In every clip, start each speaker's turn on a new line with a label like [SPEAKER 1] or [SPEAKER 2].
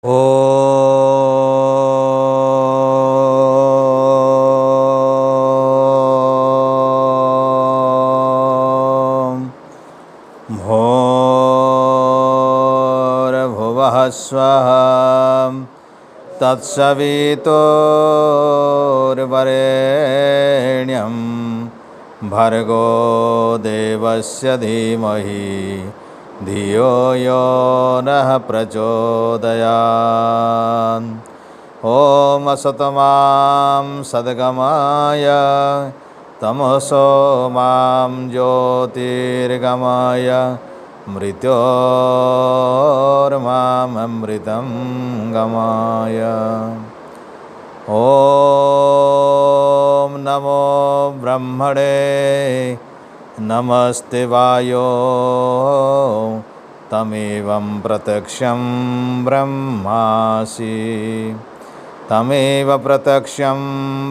[SPEAKER 1] ॐ भूर्भुवः स्वः तत्सवितुर्वरेण्यं भर्गो देवस्य धीमहि धियो यो नः प्रचोदयात्। ॐ असतमां सद्गमय तमसो मां ज्योतिर्गमय मृत्योर्मामृतं गमय। ॐ नमो ब्रह्मणे नमस्ते वायो तमेवं प्रत्यक्षं ब्रह्मासि तमेव प्रत्यक्षं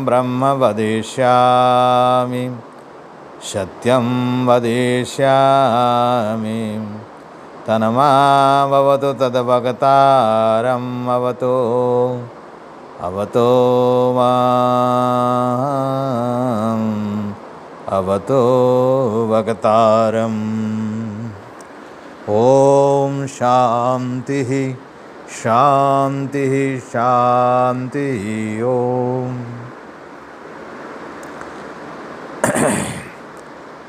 [SPEAKER 1] ब्रह्म वदिष्यामि सत्यं वदिष्यामि तन्मामवतु तद्भक्तारम् अवतो माम् अवतो भक्तारम्। ॐ शान्तिः शान्तिः शान्तिः। ओम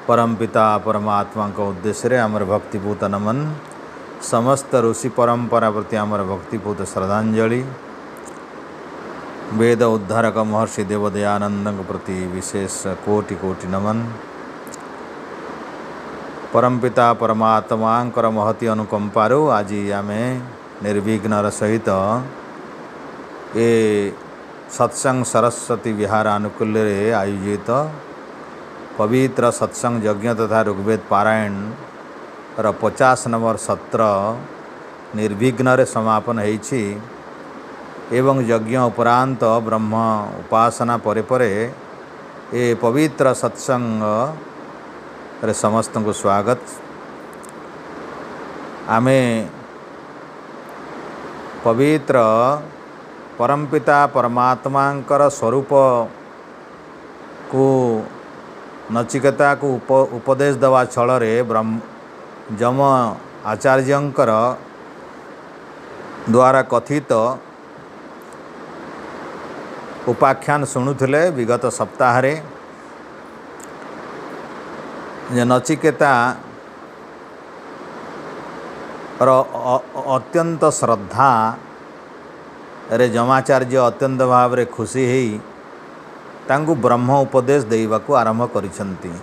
[SPEAKER 1] परमपिता परमात्मा का उद्देश्य आमर भक्तिपूत नमन समस्त ऋषि परंपरा प्रति आमर भक्तिपूत श्रद्धांजलि वेद उद्धारक महर्षि देवदयानंद प्रति विशेष कोटि कोटि नमन। परमपिता परमात्मा महती अनुकंपारू आज आम निर्विघ्नर सहित ये सत्संग सरस्वती विहार आनुकूल्य आयोजित पवित्र सत्संग यज्ञ तथा ऋग्वेद पारायण 50 नंबर सत्र निर्विघ्न समापन होइछि एवं यज्ञ उपरांत ब्रह्म उपासना परे परे ये पवित्र सत्संग रे समस्त को स्वागत। आमे पवित्र परमपिता परमात्मांकर स्वरूप को नचिकेता को उपदेश देवा छल ब्रह्म जम आचार्यंकर द्वारा कथित उपाख्यान शुणुले विगत सप्ताह रे नचिकेता अत्यंत श्रद्धा रे जमाचार्य अत्यंत भाव रे खुशी ही तांकु ब्रह्म उपदेश देवाकू आरंभ करिसंती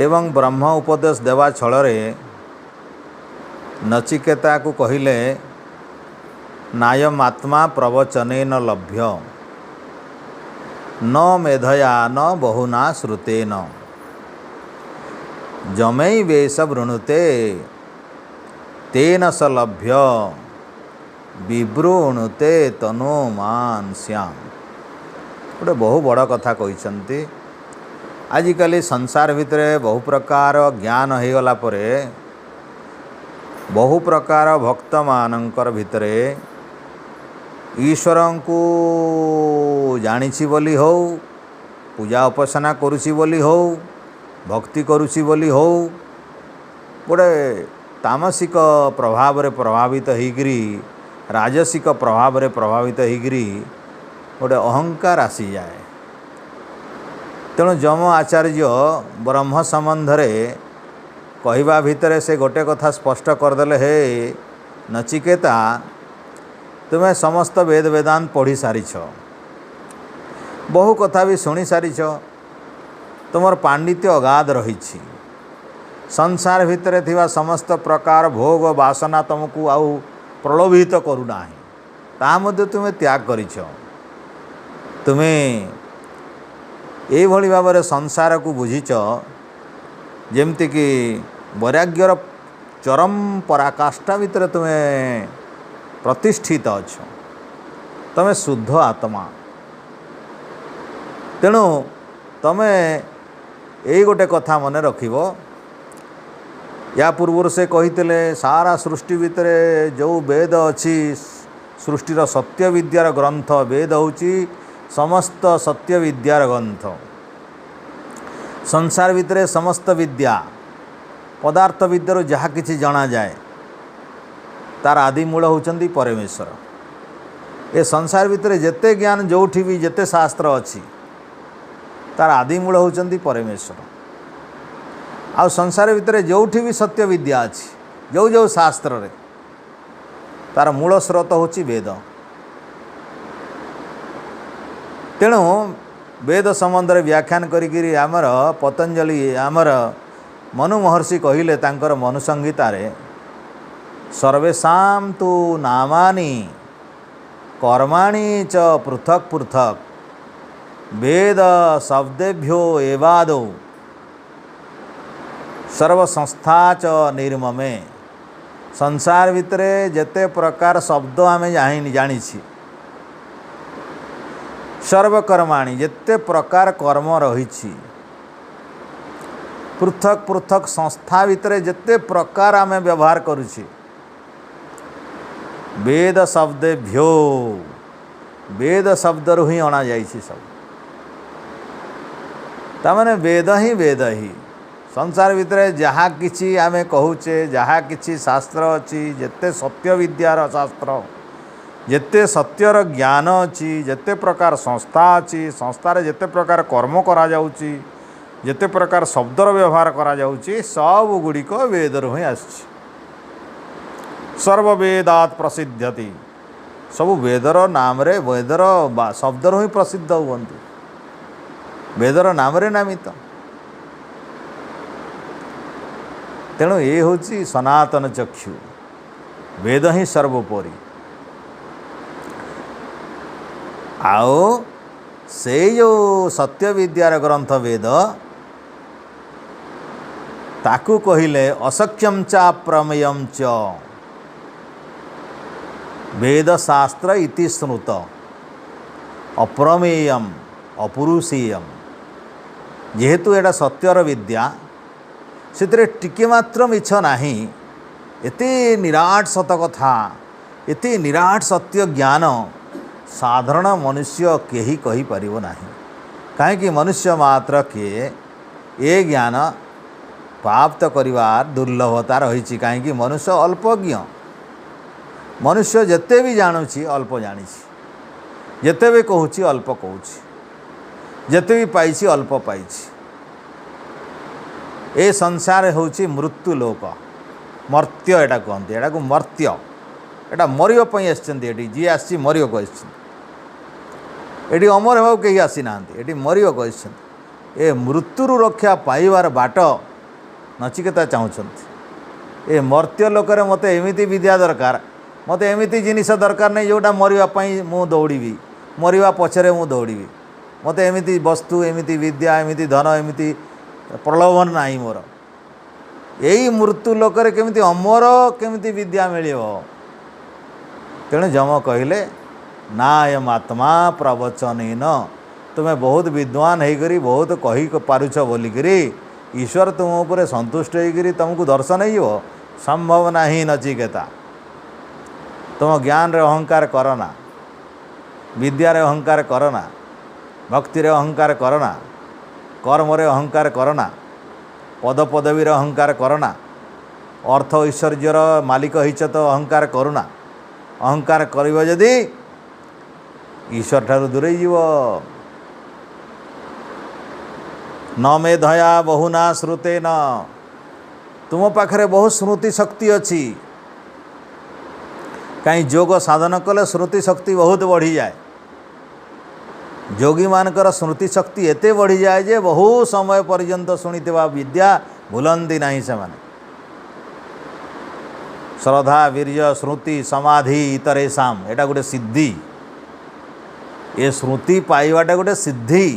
[SPEAKER 1] एवं ब्रह्म उपदेश देवा छलरे नचिकेता को कहिले नायम आत्मा प्रवचनेन लभ्य न मेधया न बहुना श्रुतेन जमै वेश वृणुते तेन स लभ्य विवृणुते तनो मान श्याम। गोटे बहु बड़ कथा कहते आजिकल संसार भितर बहु प्रकार ज्ञान हो गला परे बहु प्रकार भक्त मानकर भितर ईश्वर को जानिछि बोली हो पूजा उपासना करुछि बोली हो भक्ति करुछि बोली हो गोटे तामसिक प्रभाव रे प्रभावित होइकरी राजसिक प्रभाव रे प्रभावित होइकरी गोटे अहंकार आसी जाए। तेणु जम आचार्य ब्रह्म संबंध रे कहवा भितर से गोटे कथा स्पष्ट करदेले हे नचिकेता तुम्हें समस्त वेद वेदांत पढ़ी सारिछ बहु कथा भी शुणी सारिछ तुमर पांडित्य अगाध रही संसार भितर थिवा समस्त प्रकार भोग वासना तुमको आउ प्रलोभित करूना ता मध्य तुम्हें त्याग करिछ तुम्हें ये भाव में संसार को बुझीच जमती कि वैराग्यर चरम पराकाष्ठा भितर तुम्हें प्रतिष्ठित अच्छ तुम्हें शुद्ध आत्मा तेणु तुम्हें यही गोटे कथा मन रखिबो या पूर्व से कही सारा सृष्टि भितर जो वेद अच्छी सृष्टिर सत्य विद्यार ग्रंथ वेद होची समस्त सत्य विद्यार ग्रंथ। संसार भितर समस्त विद्या पदार्थ विद्यार जहाँ किछि जना जाए तार आदि मूल होचंदी परमेश्वर। ए संसार भितर जेते ज्ञान जोठी भी जेते शास्त्र अच्छी तार आदि मूल होचंदी परमेश्वर। आ संसार भितर जोठी भी सत्य विद्या अच्छी जो जो शास्त्र रे तार मूल स्रोत होची वेद। तेणु वेद संबंध में व्याख्यान करी आमर पतंजलि आमर मनु महर्षि कहिले तांकर मनु संहितारे सर्वेषां तु नामानि कर्माणि च पृथक पृथक वेद शब्देभ्यो एवादौ सर्वसंस्था च निर्ममे। संसार भितरे जेते प्रकार शब्द आमे जानी सर्वकर्माणी जेते प्रकार कर्म रही पृथक पृथक संस्था भितरे जेते प्रकार आमे व्यवहार करुछि वेद शब्देभ्यो वेद शब्द रु ही अणा जाइछि सब तामाने वेद ही संसार भितर जहाँ किछि आमे कहूचे जहाँ किछि शास्त्र अच्छी जेते सत्य विद्यार शास्त्र जेते सत्यर ज्ञान अच्छी जेते प्रकार संस्था अच्छी संस्थार जेते प्रकार कर्म करा जाउची जेते प्रकार शब्दर व्यवहार करा जाउची सब गुड़िक वेदर ही आसछि। सर्ववेदात प्रसिद्ध्यति सब वेदर नाम रे वेदर शब्दर ही प्रसिद्ध हुअन्ति वेदर नाम रे नामित। तेणु ये होची सनातन चक्षु वेद ही सर्वोपरि। आओ से जो सत्य विद्यार ग्रंथ वेद ताकू कहिले अशक्यम चा प्रमेयम च वेद शास्त्र इति स्मृत अप्रमेयम अपुरुषेयम। जेहेतु एटा सत्यर विद्या से टिके मात्र मिछ नाही एते निराट सत कथा एते निराट सत्य ज्ञान साधारण मनुष्य केही कही परिबो नाही। कहीं मनुष्य मात्र के ये ज्ञान प्राप्त करिवार दुर्लभता रही। कहीं मनुष्य अल्पज्ञ मनुष्य जेते भी जानुछि अल्प जानिछि जेते भी कहूछि अल्प कहूछि जेते भी पाइछि अल्प पाइछि। ए संसार होछि मृत्यु लोक मर्त्य एटा कहते एटा को मर्त्य एटा मरियो पई आछंती एटी जी आसी मरियो को आछंती एटी अमर हेबाउ केही आसी नांती एटी मरियो को आछंती। ए मृत्युरु रक्षा पाइबार बाट नचिकेता चाहुछंती। ए मर्त्य लोकरे मते एमिति विद्या दरकार मते एमिति जिनिस दरकार नहीं जोटा मरिवा पई मु दौड़ीबी मरिवा पछरे मु दौड़ीबी मते एमिति वस्तु एमिति विद्या एमिति धन एमिति प्रलोभन नहीं मोर यही मृत्यु लोकरे केमिति अमर केमिति विद्या मिलिबो। तेणु जम कहले ना अयम आत्मा प्रवचनेन तुम्हें बहुत विद्वान होकर बहुत कही पारुछ बोलिकी ईश्वर तुम उपर संतुष्ट होकर तुमको दर्शन हो संभव नहीं नचिकेता। तुम ज्ञान रे अहंकार करना विद्या रे अहंकार करना भक्ति रे अहंकार करना कर्म रे अहंकार करना पद पदवी रे अहंकार करना अर्थ ऐश्वर्यर मालिक हिच तो अहंकार करुना अहंकार करिबो जदि ईश्वर ठारू दूरे जीव। न मेधया बहुना श्रुते न तुम पाखरे बहुत स्मृति शक्ति अच्छी कहीं योग साधन कले स्मृति शक्ति बहुत बढ़ी जाए। योगी मानकर स्मृति शक्ति एते बढ़ी जाए जे बहु समय पर्यंत शुणिथिबा विद्या भूलंती नहीं से माने। श्रद्धा वीर्य श्रुति समाधि इतरेशम एटा गोटे सिद्धि ये श्रुति पाइबाटा गोटे सिद्धि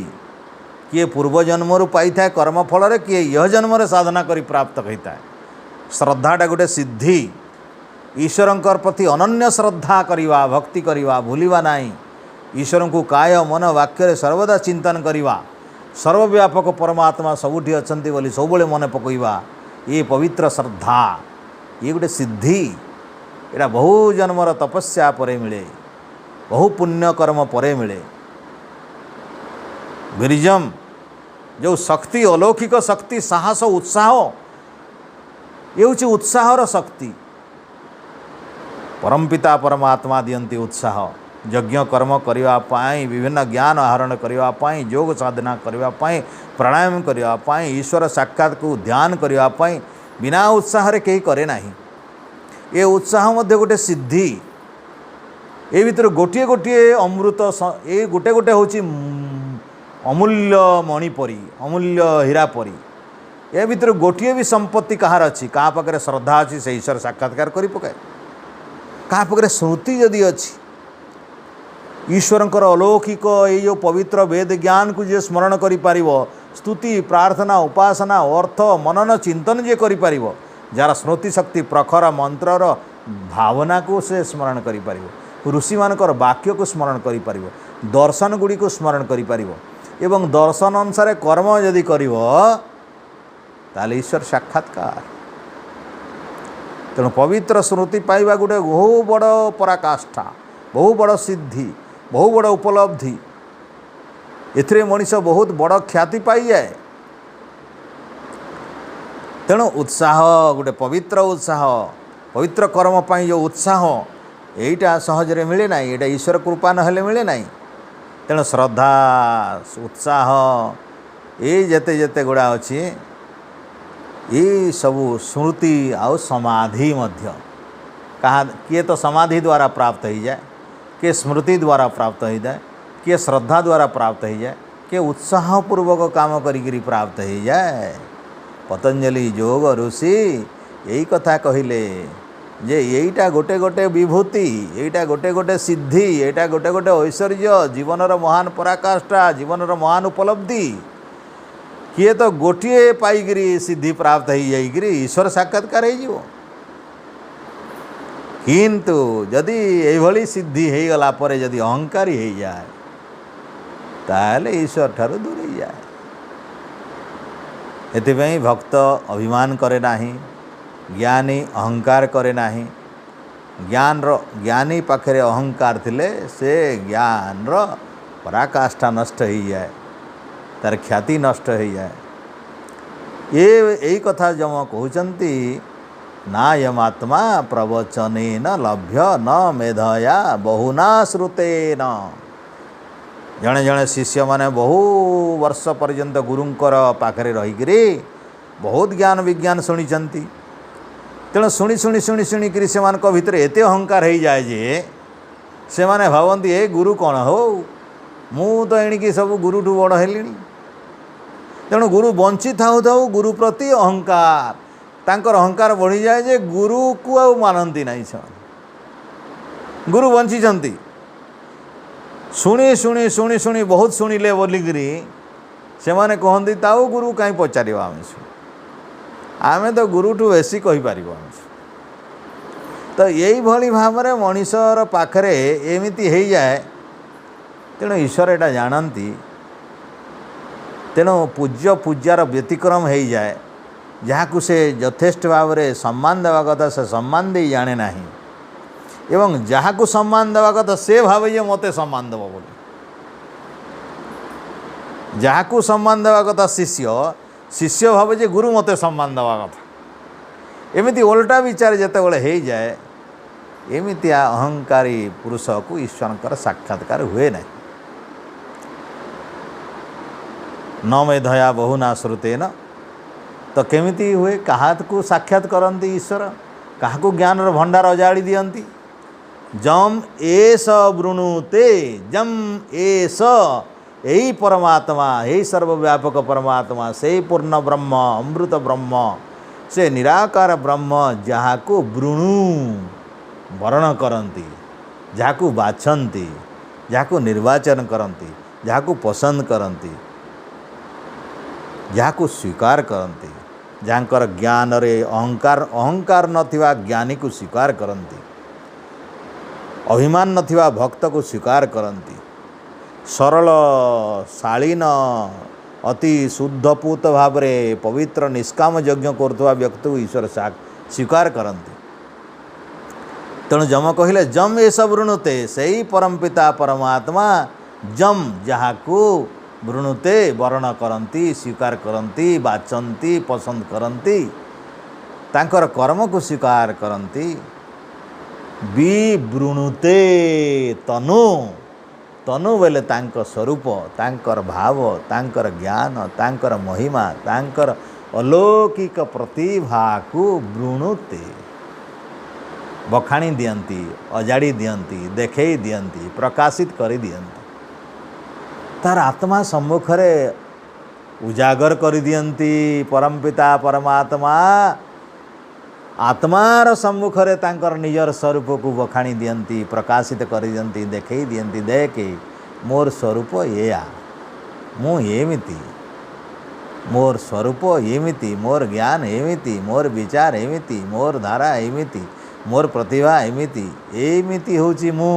[SPEAKER 1] किए पूर्व जन्म पाई था कर्मफल रे किए यह जन्म रे साधना करी प्राप्त होता है। श्रद्धाटा गोटे सिद्धि ईश्वरंकर प्रति अनन्य श्रद्धा करिवा भक्ति करिवा भूलिवा नहीं ईश्वर को काय मन वाक्य सर्वदा चिंतन करिवा सर्वव्यापक परमात्मा सबुठी अछंती बोली सबुले मन पकईवा ये पवित्र श्रद्धा ये गोटे सिद्धि एटा बहु जन्मर तपस्या परे मिले, बहु पुण्य कर्म परे मिले। वीरजम जो शक्ति अलौकिक शक्ति साहस उत्साह ये हूँ उत्साहर शक्ति। परमपिता परमात्मा दियंती उत्साह यज्ञ कर्म करने विभिन्न ज्ञान आहरण करने योग साधना करने प्राणायाम करने ईश्वर साक्षात को ध्यान करने बिना उत्साह रे कहीं करे नहीं। ये उत्साह मध्य गोटे सिद्धि ये भीतर गोटे गोटे अमृत ये गोटे गोटे हूँ अमूल्य मणिपरी अमूल्य हीरा परी। ए भीतर गोटे भी संपत्ति कहार अच्छी क्या पाखे श्रद्धा अच्छी से ईश्वर साक्षात्कार कर पकाए। क्या पाखे स्मृति जदि अच्छी ईश्वरंकर अलौकिक ये जो पवित्र वेद ज्ञान को जे स्मरण करि पारिबो, स्तुति प्रार्थना उपासना अर्थ मनन चिंतन जे करि पारिबो, जार स्मृति शक्ति प्रखर मंत्रर भावना को से स्मरण करि पारिबो, ऋषि मानकर वाक्य को स्मरण करि पारिबो, दर्शन गुड़ी को स्मरण करि पारिबो एवं दर्शन अनुसार कर्म यदि करिबो ताले ईश्वर साक्षात्कार। तेणु पवित्र स्मृति पाइबा गोटे बहु बड़ पराकाष्ठा, बहु बड़ सिद्धि, बहु बड़ उपलब्धि। एथिरे मनीष बहुत बड़ ख्याति पाई जाए। तेणु उत्साह गोटे पवित्र उत्साह पवित्र कर्म पाई जो उत्साह यहीटा सहजरे मिले ना, यहाँ ईश्वर कृपा नहेले मिले ना। तेणु श्रद्धा उत्साह ये जेते जेते गुड़ा अच्छी ये सबू स्मृति आउ समाधि मध्य कहा किए तो समाधि द्वारा प्राप्त हो जाए, किए स्मृति द्वारा प्राप्त हो जाए, किए श्रद्धा द्वारा प्राप्त हो जाए, किए उत्साहपूर्वक काम करी प्राप्त हो जाए। पतंजलि योग ऋषि यही कथा कहले जे यहीटा गोटे गोटे विभूति, यहीटा गोटे गोटे सिद्धि, यहीटा गोटे गोटे ऐश्वर्य, जीवनर महान पराकाष्ठा, जीवनर महान उपलब्धि। किए तो गोटे पाइकी सिद्धि प्राप्त हो जाइए ईश्वर साक्षात्कार हो। किंतु जदि यही सिद्धि हो गला परे जदि अहंकारी हो जाए ताले ईश्वर ठारू दूर हो जाए। एथिपाई भक्त अभिमान करे नाही, ज्ञानी अहंकार करे नाही। ज्ञानी पाखरे अहंकार थिले से ज्ञान रो पराकाष्ठा नष्ट हो जाए, तार ख्याति नष्ट हो जाए। ये यही कथा जम कहते नायमात्मा प्रवचनेन लभ्य न मेधया बहुना श्रुतेन। जड़े जड़े शिष्य माने बहु वर्ष पर्यंत गुरुंकर पाखरे रहीकि बहुत ज्ञान विज्ञान शुणिचंती। तेणु शुणी शुणी शुणी शुणिक से भितर एते अहंकार हो जाए जे से माने भावती ए गुरु कौन हो, मु तो एणिकी सब गुरुठू बड़ हेली। तेणु गुरु बंची थाऊ थाऊ गुरु प्रति अहंकार तांकर अहंकार बढ़ी जाए जे गुरु को आ मानती नहीं। गुरु बंची शुणी शुणी शुणी शुणी बहुत शुणिले बोलिकी से माने कहती ताऊ गुरु कहीं पचार आमे तो गुरुठू बेसी कहीपर। तो यही भली भाव में मनीषर पाखरे एमती हो जाए। तेणु ईश्वर एटा जानती। तेणु पूज्य पूजार व्यतिक्रम हो जाए, जहाँ से यथेष्ट भाव में सम्मान देवा कथा से सम्मान दे जाने ना, एवं जहाँ को सम्मान देवा कथा से भावे जे मते सम्मान देव बोली। जहाँ को सम्मान देवा कथा शिष्य शिष्य भावे जे गुरु मते सम्मान देवा कथा। एमिति उल्टा विचार जिते बड़े हो जाए एमितिया अहंकारी पुरुष को ईश्वर साक्षात्कार हुए ना। न मेधया बहुना श्रुतेन। तो केमिति हुए कहा को साक्षात करती ईश्वर, क्या ज्ञान भंडार अजाड़ी दियंती। जम एस वृणुते जम एस यही परमात्मा, यही सर्वव्यापक परमात्मा, से पूर्ण ब्रह्म अमृत ब्रह्म, से निराकार ब्रह्म जहाँ को वृणु वर्ण करती, जहाँ को बाछंती, जहाँ को निर्वाचन करती, जहाँ को पसंद करती, जहाँ को स्वीकार करती, जहाँकर ज्ञान रे अहंकार अहंकार नथिबा ज्ञानी को स्वीकार करती, अभिमान नथिबा भक्त को स्वीकार करती, सरल शालीन अति शुद्धपूत भाव पवित्र निष्काम यज्ञ करुवा व्यक्ति को ईश्वर स्वीकार करती। तेणु जम कहले जम एस वृणुते से ही परमपिता परमात्मा जम जहाँ को वृणुते वर्ण करती स्वीकार करती बाचंती पसंद करती तांकर कर्म को स्वीकार करती। विवृणुते तनु तनु बेले तांकर स्वरूप तांकर भाव तांकर ज्ञान तांकर महिमा तांकर अलौकिक प्रतिभा को वृणुते बखाणी दियंती अजाड़ी दियंती देखई दियंती प्रकाशित करी दियंती तार आत्मा सम्मुख रे उजागर करी दियंती। परमपिता परमात्मा आत्मार सम्मुख रे तांकर निजर स्वरूप को बखाणी दियंती प्रकाशित करी दियंती देखई दियंती देखे मोर स्वरूप या मु एमिति मोर स्वरूप एमिति मोर ज्ञान एमिति मोर विचार एमिति मोर धारा एमिति मोर प्रतिभा एमिति एमिति होची मु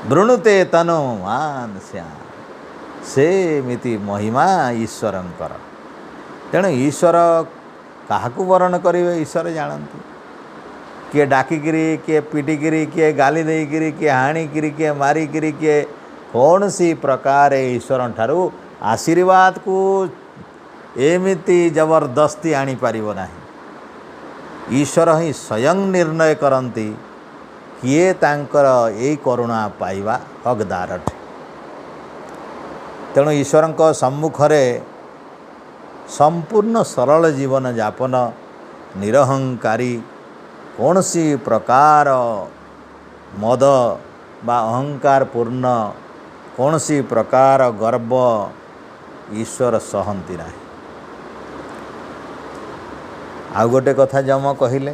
[SPEAKER 1] वृणुते तनु मान सेमिति महिमा ईश्वरंकर। तेणु ईश्वर क्या वर्ण करेंगे ईश्वर जानती। किए डाकिकी किए पिटिकी किए गाली देकिरी किए हाणिकी किए मारिकी किए कौन सी प्रकार ईश्वर ठारू आशीर्वाद को एमिति जबरदस्ती आनी पारिबो नाही। ईश्वर ही स्वयं निर्णय करती किए तांकर ए करुणा पाइबा हकदार अटे। तेणु ईश्वर सम्मुख रे संपूर्ण सरल जीवन यापन निरहंकारी कौन सी प्रकार मद बा अहंकार पूर्ण कौन सी प्रकार गर्व ईश्वर सहंती ना। आउ गोटे कथा जम कहले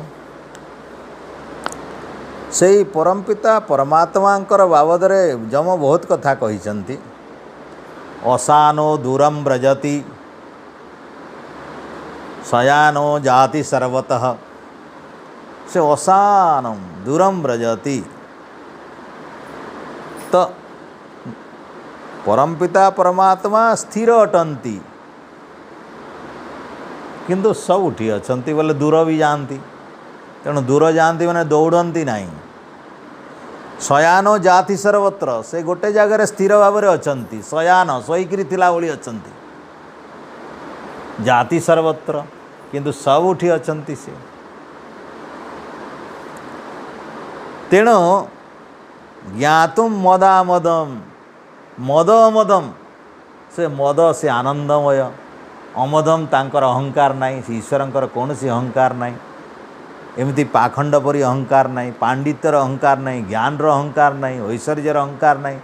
[SPEAKER 1] से परमपिता परमात्मांकर बाबद रे जम बहुत कथा कही। असानो दूरम व्रजति शयानो जाति सर्वतः से असानम दूरम व्रजति। तो परमपिता परमात्मा स्थिर अटंती किंतु सबुठी अछंती बोले दूर भी जाती। तेणु दूर जाती मैंने दौड़ती नहीं। शयानो जाति सर्वत्र से गोटे जगह स्थिर भाव में अछंती। शयान शोईकरी थिला भली अछंती जाति सर्वत्र किंतु सबुठी अछंती से। तेणु ज्ञातुम मदामदम मद अमदम से मद से आनंदमय अमदम तांकर अहंकार नाई। ईश्वरंकर कौन सी अहंकार नाई। एमती पाखंड परी अहंकार नाई पांडितर अहंकार नाई ज्ञान अहंकार नाई ऐश्वर्यर अहंकार नाई।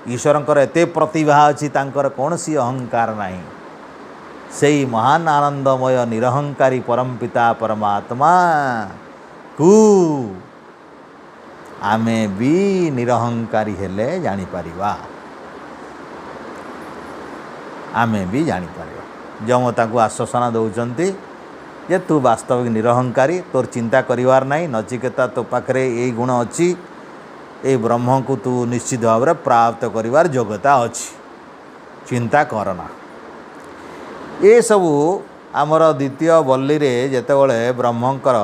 [SPEAKER 1] ईश्वरंकर एते प्रतिभा अच्छी तांकर कौन सी अहंकार नाई। सेई महान आनंदमय निरहंकारी परमपिता परमात्मा को आमे भी निरहंकारी हेले जानी परिवा आमे भी जानी परिवा। जम ताकू आश्वासना दौरान जे तू वास्तविक निरहंकारी तोर चिंता करिवार नहीं। नचिकेता तो पाखरे यही गुण अच्छी ए ब्रह्म को तू निश्चित भाव में प्राप्त करिवार योग्यता अच्छी चिंता करना। ये सबू आमर द्वितीय बल्ली रे जेतेबेले ब्रह्मंकर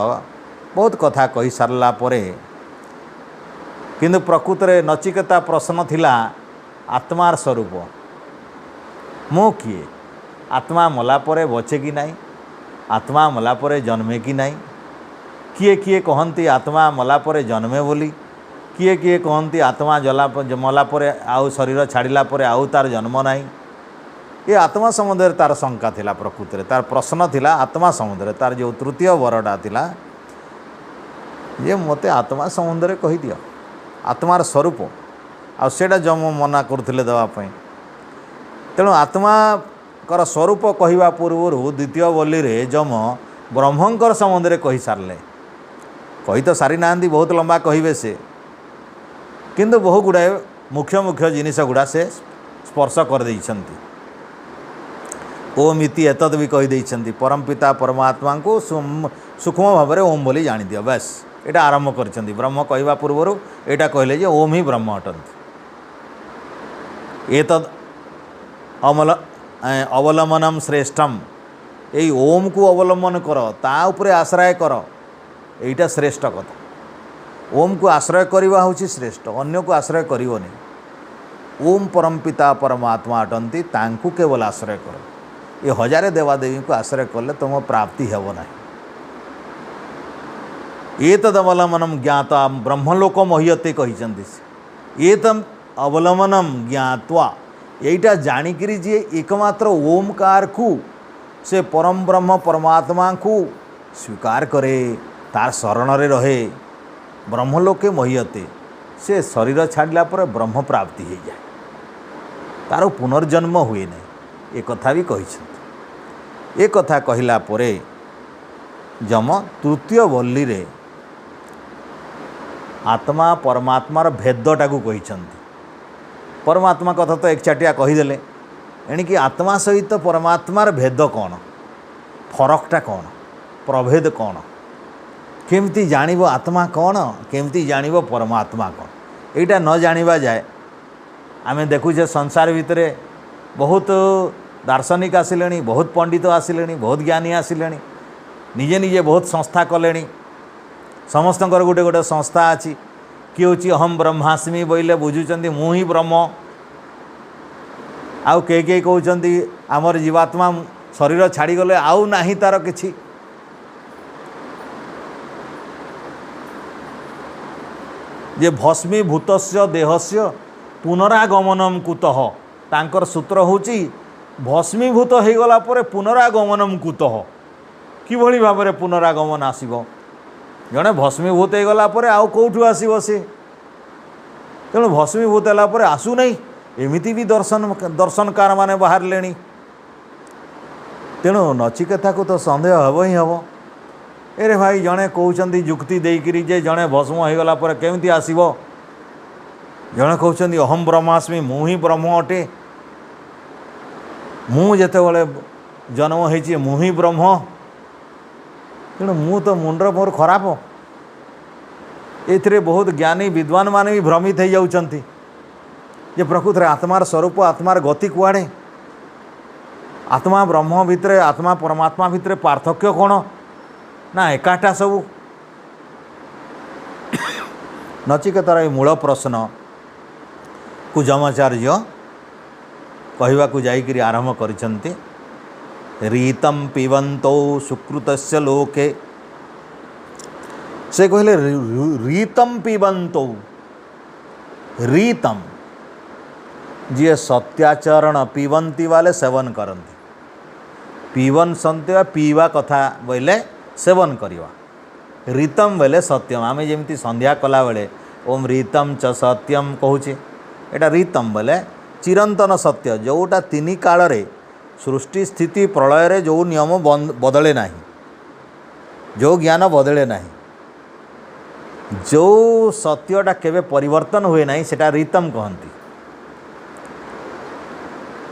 [SPEAKER 1] बहुत कथा कही सारला परे किंतु प्रकृत रे नचिकेता प्रश्न थिला आत्मार स्वरूप मु किए आत्मा मला परे बचे कि नहीं आत्मा मला परे जन्मे कि नहीं। किए किए कहती आत्मा मला परे जन्मे बोली किए किए कहती आत्मा मला परे आउ शरीर छाड़िला परे आउ तार जन्म नहीं। ये आत्मा संबंध तार शंका थिला प्रकृति रे तार प्रश्न थिला आत्मा संबंध तार जो तृतीय वरटा थिला ये मते आत्मा संबंध रे कहि दियो आत्मार स्वरूप आ सेटा जम मना करथिले दवा पई। तेणु आत्मा कर स्वरूप कहवा पूर्वर द्वितीय बल्ली रे जम ब्रह्मंकर संबंध रे कही सारे कही तो सारी ना बहुत लंबा कहे से किंतु बहु गुड़ाए मुख्य मुख्य जिनिस गुड़ा से स्पर्श कर देइछंती। ओम इति एतद भी कही परमपिता परमात्मा को सूक्ष्म भाव में ओम बोली जानी दियो बस यहाँ आरंभ कर ब्रह्म कहवा पूर्वर यहाँ कहले जे ओम ही ब्रह्म अटंती। एतद् अमल अवलम्बनम श्रेष्ठम यही ओम को अवलम्बन कर ता उपरे आश्रय कर एटा श्रेष्ठ कथा। ओम को आश्रय करवा हूँ श्रेष्ठ, अन्य को आश्रय करनी। ओम परम पिता परमात्मा अटंती तांकु केवल आश्रय कर। ये हजारे देवादेवी को आश्रय कले तुम प्राप्ति हेब ना। ये तदवलम्बनम ज्ञाता ब्रह्मलोक मह्यते कहते। ये तम अवलम्बनम ज्ञात्वा यहीटा जाणिकी जी एकमात्र ओमकार को से परम ब्रह्म परमात्मा को स्वीकार करे, तार शरण रे रहे, ब्रह्मलोके मह्यते से शरीर छाड़ला पर ब्रह्म प्राप्ति हो जाए, तार पुनर्जन्म हुए नहीं। ये कथा भी कही। एक कथा कहला परे जम तृतीय वल्ली रे आत्मा परमात्मार भेदटा को कही। परमात्मा कथा तो एक चाटिया कहीदेले, एणिकी आत्मा सहित परमात्मार भेद कौन, फरकटा कौन, प्रभेद कौन, केमती जानिब आत्मा कौन, केमती जानिब परमात्मा कौन, एटा न जानिबा जाए। आमे देखुचे संसार भितर बहुत दार्शनिक आसिले, बहुत पंडित आसिले, बहुत ज्ञानी आसिले, निजे निजे बहुत संस्था कले। समस्तंकर गोटे गोटे संस्था अच्छी। किए हूँ अहम ब्रह्मास्मि बोले बुझुंट मु ही ब्रह्म। आउ के कहते आमर जीवात्मा शरीर छाड़गले आउ नाही तार किछि। जे भस्मीभूतस्य देहस्य पुनरागमनम कुतः, तांकर सूत्र होची भस्मीभूत हो गला परे पुनरागमनम कुतः। किभली भाव में पुनरागमन आसीबो? जड़े भस्मीभूत हो गला परे आउ कौठु आसीबो से? तेणु भस्मीभूत होला परे आसु नहीं, एमिति भी दर्शनकार माने बाहर लेनी। तेणु नचिकेता को तो संदेह हेब ही हेब। एरे भाई जड़े कहते जुक्ति देकरी जे जड़े भस्म हो गला परे केमिति आसीबो? जड़े कहते अहम ब्रह्मास्मि मु ही ब्रह्म अटे, मु जेतेबेले जन्म होइछि मु ही ब्रह्म। तेणु मु तो मुंडर मोर खराब। एथिरे बहुत ज्ञानी विद्वान माने भी भ्रमित हो जाउछंती जे प्रकृत आत्मार स्वरूप आत्मार गति कुआड़े, आत्मा ब्रह्म भितर आत्मा परमात्मा भितर पार्थक्य कौन ना एकाटा सबू। नचिकेतार मूल प्रश्न को जमाचार्य कहवा को जाइकरी आरंभ करिसंती। रीतम पिबंतो सुकृतस्य लोके, से कहले रीतम पिबंतो। रीतम जी सत्याचरण पिबंती वाले सेवन करती। पीवन संत पीवा कथा बोले सेवन करवा। रीतम बोले सत्यम। आमे जेमती संध्या कला बेले ओम रीतम च सत्यम कहूचे, एटा रीतम बोले चिरंतन सत्य, जोटा तीन काल रे सृष्टि स्थिति प्रलय रे जो नियम बदले नहीं, जो ज्ञान बदले नहीं, जो सत्यटा केवे परिवर्तन हुए नहीं, सेटा रीतम कहती।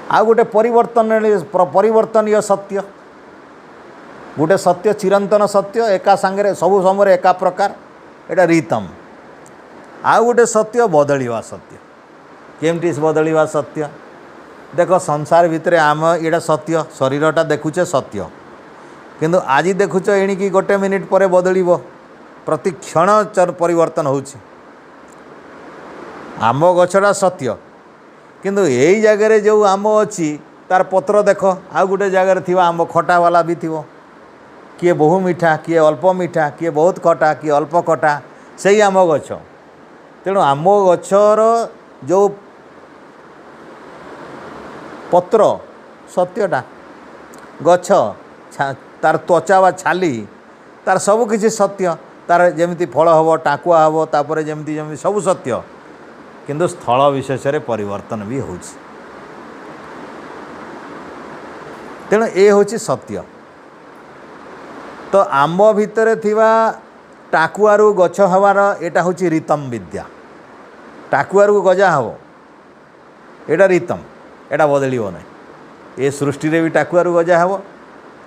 [SPEAKER 1] आ गोटे परिवर्तनीय सत्य, गोटे सत्य चिरंतन सत्य एका सांगे सबु समय एका प्रकार, एटा रीतम। आ गोटे सत्य बदलिवा सत्य। केमती बदलिवा सत्य? देख संसार भितर आम एटा सत्य, शरीरटा देखुचे सत्य, किंतु आज देखुच एणिकी गोटे मिनिट पर बदलिब, प्रति क्षण परिवर्तन होछि। आम गछटा सत्य, किंतु यही जगह जो आम अच्छी तार पत्र देख आ गोटे जगार थी आम खटा वाला भी थी, किए बहु मीठा, किए अल्प मीठा, किए बहुत खटा, किए अल्प खटा, से आम गछ। तेणु आम गछर जो पत्र सत्यटा, गछ तार त्वचा वा छाली तार सबु किछि सत्य, तार जेमिति फल हब टाकुआ हब तापर जेमिति जेमिति सबु सत्य, किंतु स्थल विशेष रे परिवर्तन भी होछि। तेणु ए होछि सत्य। तो आंब भितर थिबा टाकुआरु गछ हवार एटा होछि रीतम विद्या। टाकुआरु गजा हब एटा रीतम, एटा बदलिबो नै। ए सृष्टि रे भी टाकुआरु गजा हब,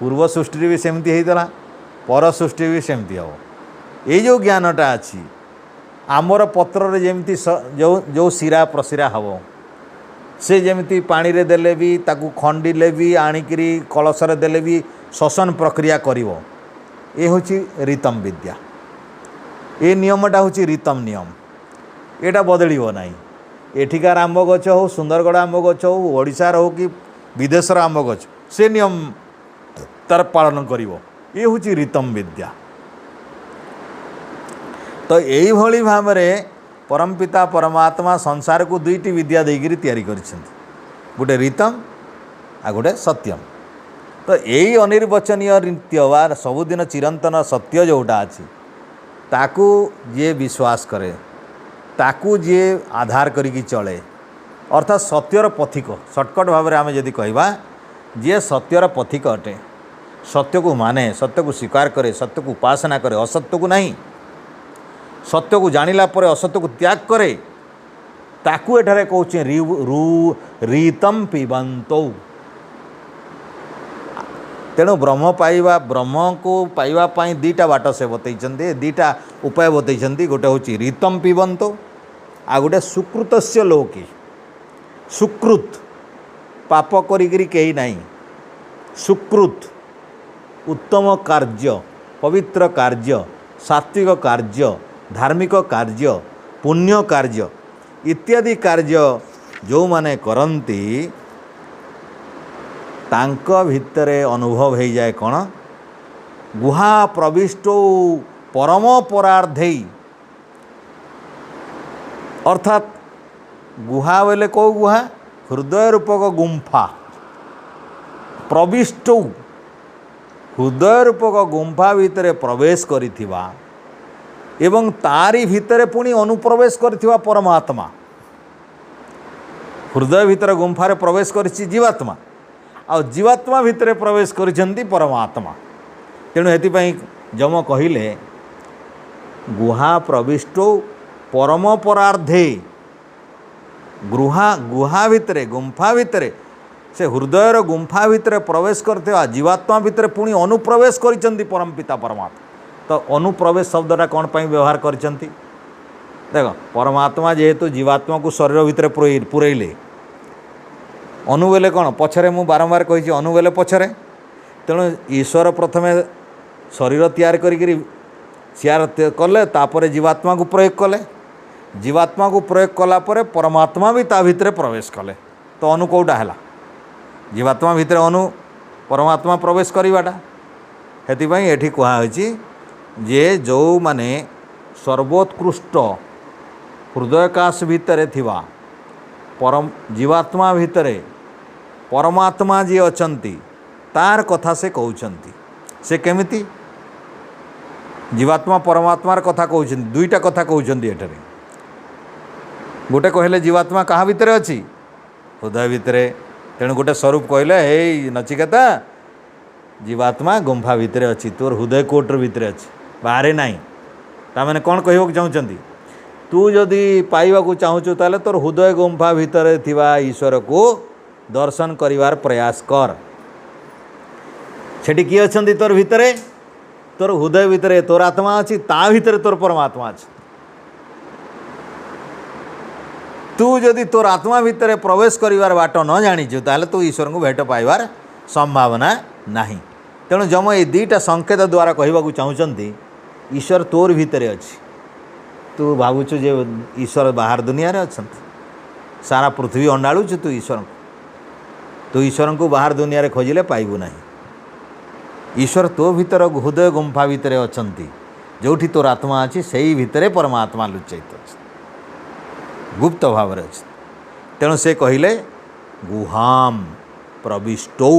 [SPEAKER 1] पूर्व सृष्टि रे भी सेमति हेइतला, पर सृष्टि भी सेमति हब। ए जो ज्ञानटा अछि आमर पत्र रे जेमती जो जो शिरा प्रशिरा हब, से जमी पानी रे देले भी ताकू खंडिले भी आणिकी कलशरे देले भी श्वसन प्रक्रिया करिवो। ये हूँ रीतम विद्या। ये नियमटा हूँ रीतम नियम। एटा बदलिबो नहीं। एठिकार आंब गछ हो, सुंदरगढ़ आंब गछ हो, ओडिशार हो कि विदेशर आंब गछ, से नियम तार पालन करिवो। ये हूँ रीतम विद्या। तो यही भली भाव में परमपिता परमात्मा संसार को दुईटी विद्या देकर तैयारी करिसेंती, गोटे रीतम आ गोटे सत्यम। तो यही अनिर्वचनीय नित्य वा सबुदिन चिरंतन सत्य जोटा अच्छी ताकू जे विश्वास करे, ताकू जे आधार करिकी चले, अर्थात सत्यर पथिक। सर्टकट भाव में आम जदि कहवा जे सत्यर पथिक अटे, सत्य को माने, सत्य को स्वीकार करे, सत्य को उपासना करे, असत्य को नहीं, सत्य को जानिला परे असत्य को त्याग करे, ताकू एठारे कहूचे रीतम पिबंतो। तेणु ब्रह्म पाइबा, ब्रह्म को पाइबा पाई दीटा बाट से बतैछन्ति, दीटा उपाय बतैछन्ति। गोटे हूँ रीतम पिबंतो, आ गोटे सुकृतस्य लोके। सुकृत पाप करिकरी कहीं नहीं, सुकृत उत्तम कार्य, पवित्र कार्य, सात्विक कार्य, धार्मिक कार्य, पुण्य कार्य इत्यादि कार्य जो माने करंती तांक भितरे अनुभव हो जाए कौन गुहा प्रविष्टो परम परार्धे। अर्थात गुहा बोले कौ गुहा, हृदय रूपक गुंफा। प्रविष्टो हृदय रूपक गुंफा भितरे प्रवेश करिथिबा एवं तारी भितरे पुणी अनुप्रवेश करिथिबा परमात्मा। हृदय भितर गुंफारे प्रवेश करिछि जीवात्मा, आ जीवात्मा भितरे प्रवेश करिछन्ति परमात्मा। तेणु हेतिपई जम कहिले गुहा प्रविष्टो परम परार्धे। गुहा भितरे, गुंफा भितरे, से हृदयर गुंफा भितरे प्रवेश करथिबा जीवात्मा भितरे पुणी अनुप्रवेश करिछन्ति परमपिता परमात्मा। तो अनुप्रवेश शब्दटा कौन पाई व्यवहार करिछन्ति? देख, परमात्मा जेहेतु जीवात्मा को शरीर भितर पुरैले, अनु बेले कौन पछरे, मु बारंबार कही अनु बेले पछरे। तेणु ईश्वर प्रथमे शरीर तैयार करिकरी सियार कले, तापर जीवात्मा को प्रयोग कले, जीवात्मा को प्रयोग कला परे परमात्मा भी ता भितर प्रवेश कले। तो अनु कौटा है? जीवात्मा भितर अनु परमात्मा प्रवेश करिवाटा। हेतिपई एठी कुहा होछि जे जो माने सर्वोत्कृष्ट हृदयकाश भितरे थिबा परम जीवात्मा भितरे परमात्मा जी अछंती तार कथा से कहउछंती। से केमिति जीवात्मा परमात्मार कथा कहउछंती? दुईटा कथा कहउछंती एठारे। गोटे कहले जीवात्मा कहा भितरे अछि? हृदय भितरे। तेणु गोटे स्वरूप कहले, हे नचिकेता, जीवात्मा गुंफा भितरे अछि, तोर हृदय कोटर भितरे अछि, बाहरे नहीं। तामेने कौन कहवाक चाहूँगी? तू जदि पाइबा को चाहूँ ताले तोर हृदय गुंफा भितर थिबा ईश्वर को दर्शन करिवार प्रयास कर। सेठी किए अछंती तोर भितरे? तोर हृदय भितरे तोर आत्मा अछि, ता भितरे तोर परमात्मा अछि। तू जदि तोर आत्मा भितरे प्रवेश करिवार बाट न जानिछु ताले तू ईश्वर को भेट पाइबार संभावना नहीं। तेणु जम ये दुईटा संकेत द्वारा कहवाक चाहूँगी ईश्वर तोर भितरे अछि। तू भावुछु जे ईश्वर बाहर दुनिया रे अछंती, सारा पृथ्वी अंडाळुछु तू ईश्वर। तू ईश्वर को बाहर दुनिया रे खोजिले पाइबु नहीं। ईश्वर तो भीतर हृदय गुंफा भितरे अछंती, जोठी तोर आत्मा अछि सेही भितरे परमात्मा लुचैत अछि, गुप्त भाव रे अछि। तेणु से कहिले गुहाम प्रविष्टौ।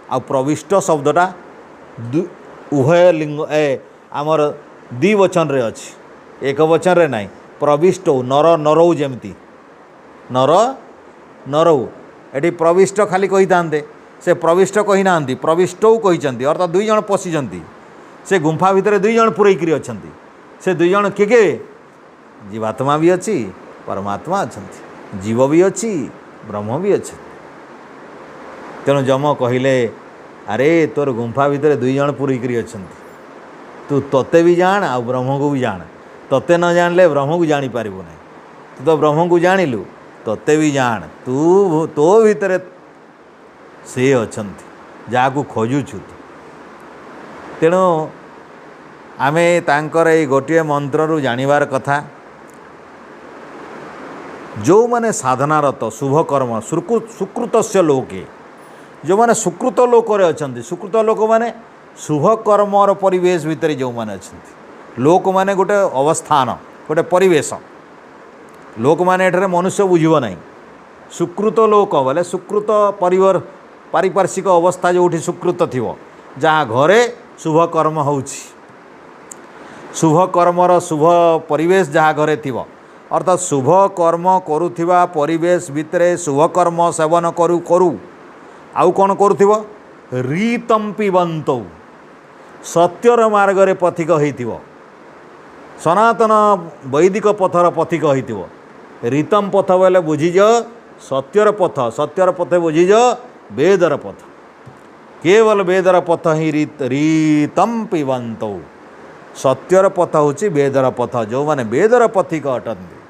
[SPEAKER 1] आ प्रविष्ट शब्दटा उभय लिंग आमर द्विवचन रे अछि, एक वचन रे नहीं। प्रविष्टौ नर नरौ, जेमती नर नरौ। एटी प्रविष्ट खाली कही थांते, से प्रविष्ट कही नांती, प्रविष्टौ कहिसंती। अर्थात दुई जण पशिजंती से गुंफा भितर, दुई जण पुरैकरी अछंती। से दुई जण के जीवात्मा भी अछि, परमात्मा अछंती, जीव भी अछि, ब्रह्म भी अछि। तेणु जम कहिले, अरे तोर गुंफा भितर दुई जण पुरैकरी अछंती, तू तोते भी जान आ ब्रह्म को भी जान। तोते न जानले ब्रह्म को जानी पारिबु नहीं। तू तो ब्रह्म को जानिलु, तोते भी जान तू तो भितर से अछंती जहाँ खोजुछु तेणु आमे तांकर ए गोटे मंत्रु जानिबार कथा जो माने साधनारत शुभकर्म सुकृतस्य लोके जो माने सुकृत लोक अच्छा सुकृत लोक माने शुभकर्मर परिवेश भितर जो माने अच्छा लोक माने गोटे अवस्थान गोटे परिवेश लोक माने एठारे मनुष्य बुझिब नहीं सुकृत लोक बोले सुकृत परिवार पारिपार्श्विक अवस्था जो सुकृत थी जहाँ घरे शुभकर्म होउछि शुभकर्मर शुभ परिवेश जहाँ घरे थी अर्थात शुभ कर्म करुथिबा परिवेश भितरे शुभकर्म सेवन करू करू आउ कौन करुथिबो रीतम पिबंतौ सत्यर मार्ग रे पथिक होइथिबो सनातन वैदिक पथर पथिक होइथिबो रीतम पथ बोले बुझीज सत्यर पथ बुझीज वेदर पथ केवल वेदर पथ ही रीतम पिबंतौ सत्यर पथ होची वेदर पथ जो माने वेदर पथिक अटंती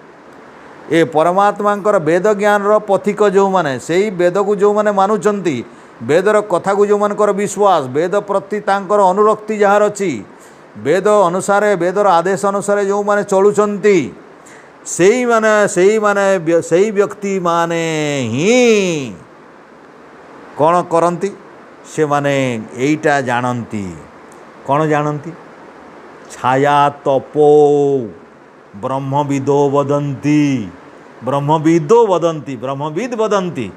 [SPEAKER 1] ए परमात्मांकर वेद ज्ञान रो पथिक जो माने सेही वेद को जो माने मानुचंती वेदर कथा को जो मानकर विश्वास वेद प्रति तांकर अनुरक्ति जहाँ अच्छी वेद अनुसार वेदर आदेश अनुसार जो माने चलुचंती सेही व्यक्ति माने ही कौन करती से माने एइटा जानती कौन जानती छाया तपो ब्रह्मविदो वदन्ति ब्रह्मविद वदन्ति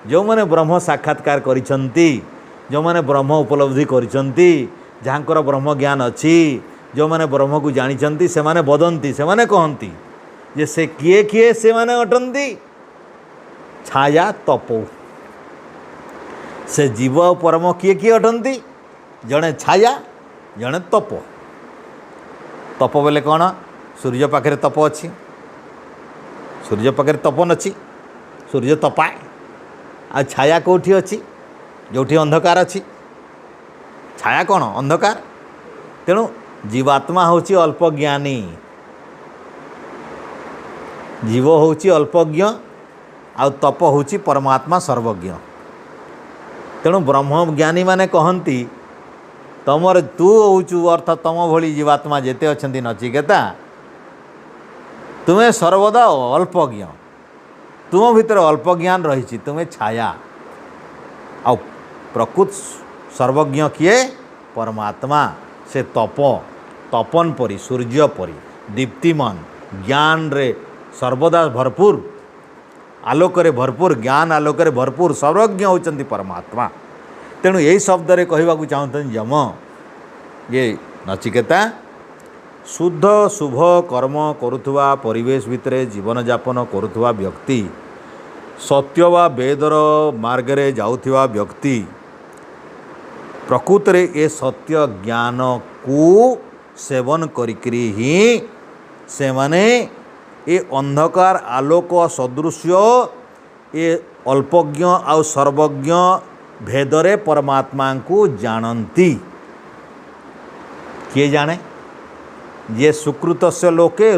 [SPEAKER 1] जो माने ब्रह्म साक्षात्कार करिसंती जो माने ब्रह्म उपलब्धि करिसंती जहाँकर ब्रह्म ज्ञान अच्छी जो माने ब्रह्म को जानिचंती से माने वदन्ति से माने कहंती जे से किए किए से माने अटंती छाया तपो से जीव परम किए किए अटंती जड़े छाया जड़े तप तप बोले कौन सूर्य पाखे तप अच्छी सूर्य पाखे तपन अच्छी सूर्य तपाए आ छाया कौटी अच्छी जो अंधकार अच्छी छाया कौन अंधकार तेणु जीवात्मा होची अल्पज्ञानी जीव होची अल्पज्ञ आ तप होची परमात्मा सर्वज्ञ तेणु ब्रह्मज्ञानी माने कहंती तमर तू होचु अर्थात तम भली जीवात्मा जेते अछंती नचिकेता तुम्हें सर्वदा अल्पज्ञ तुम भितर अल्पज्ञान रही तुम्हें छाया आ प्रकृत सर्वज्ञ किए परमात्मा से तपन परी सूर्य परी दीप्तिमान ज्ञान रे सर्वदा भरपूर आलोक रे भरपूर ज्ञान आलोक रे भरपूर सर्वज्ञ होचंती परमात्मा तेणु यही शब्द रे कहवा चाहते जम ये नचिकेता शुद्ध शुभ कर्म करुवा परिवेश भितर जीवन यापन करुवा व्यक्ति सत्य वा वेदर मार्ग रे जाउथिबा व्यक्ति प्रकृत रे ए सत्य ज्ञान को सेवन करिकरी ही से माने ए अंधकार आलोक सदृश्य ए अल्पज्ञ आ सर्वज्ञ भेदरे परमात्मा को जानती किए जाने ये सुकृत से लोके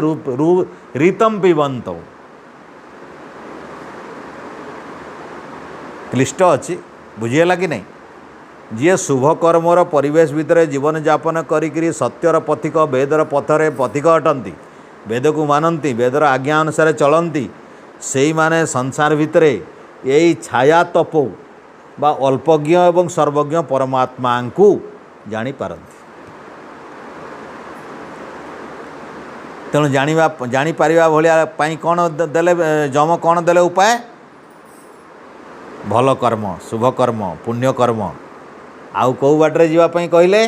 [SPEAKER 1] रीतम पिबंत क्लिष्ट अच्छी बुझीगला कि नहीं जी शुभ कर्मर परिवेश भितर जीवन यापन करी सत्यर पथिक वेदर पथरे पथिक अटंती वेद को मानती वेदर आज्ञा अनुसार चलती से माने संसार भितर यही छाया तपो बा अल्पज्ञ एवं सर्वज्ञ परमात्मा को जानी पारती तेणु जानीपर भाई कौन देले जम कौन देले उपाय भल कर्म शुभ कर्म पुण्य कर्म आउ कौ बाटे जावाई कहले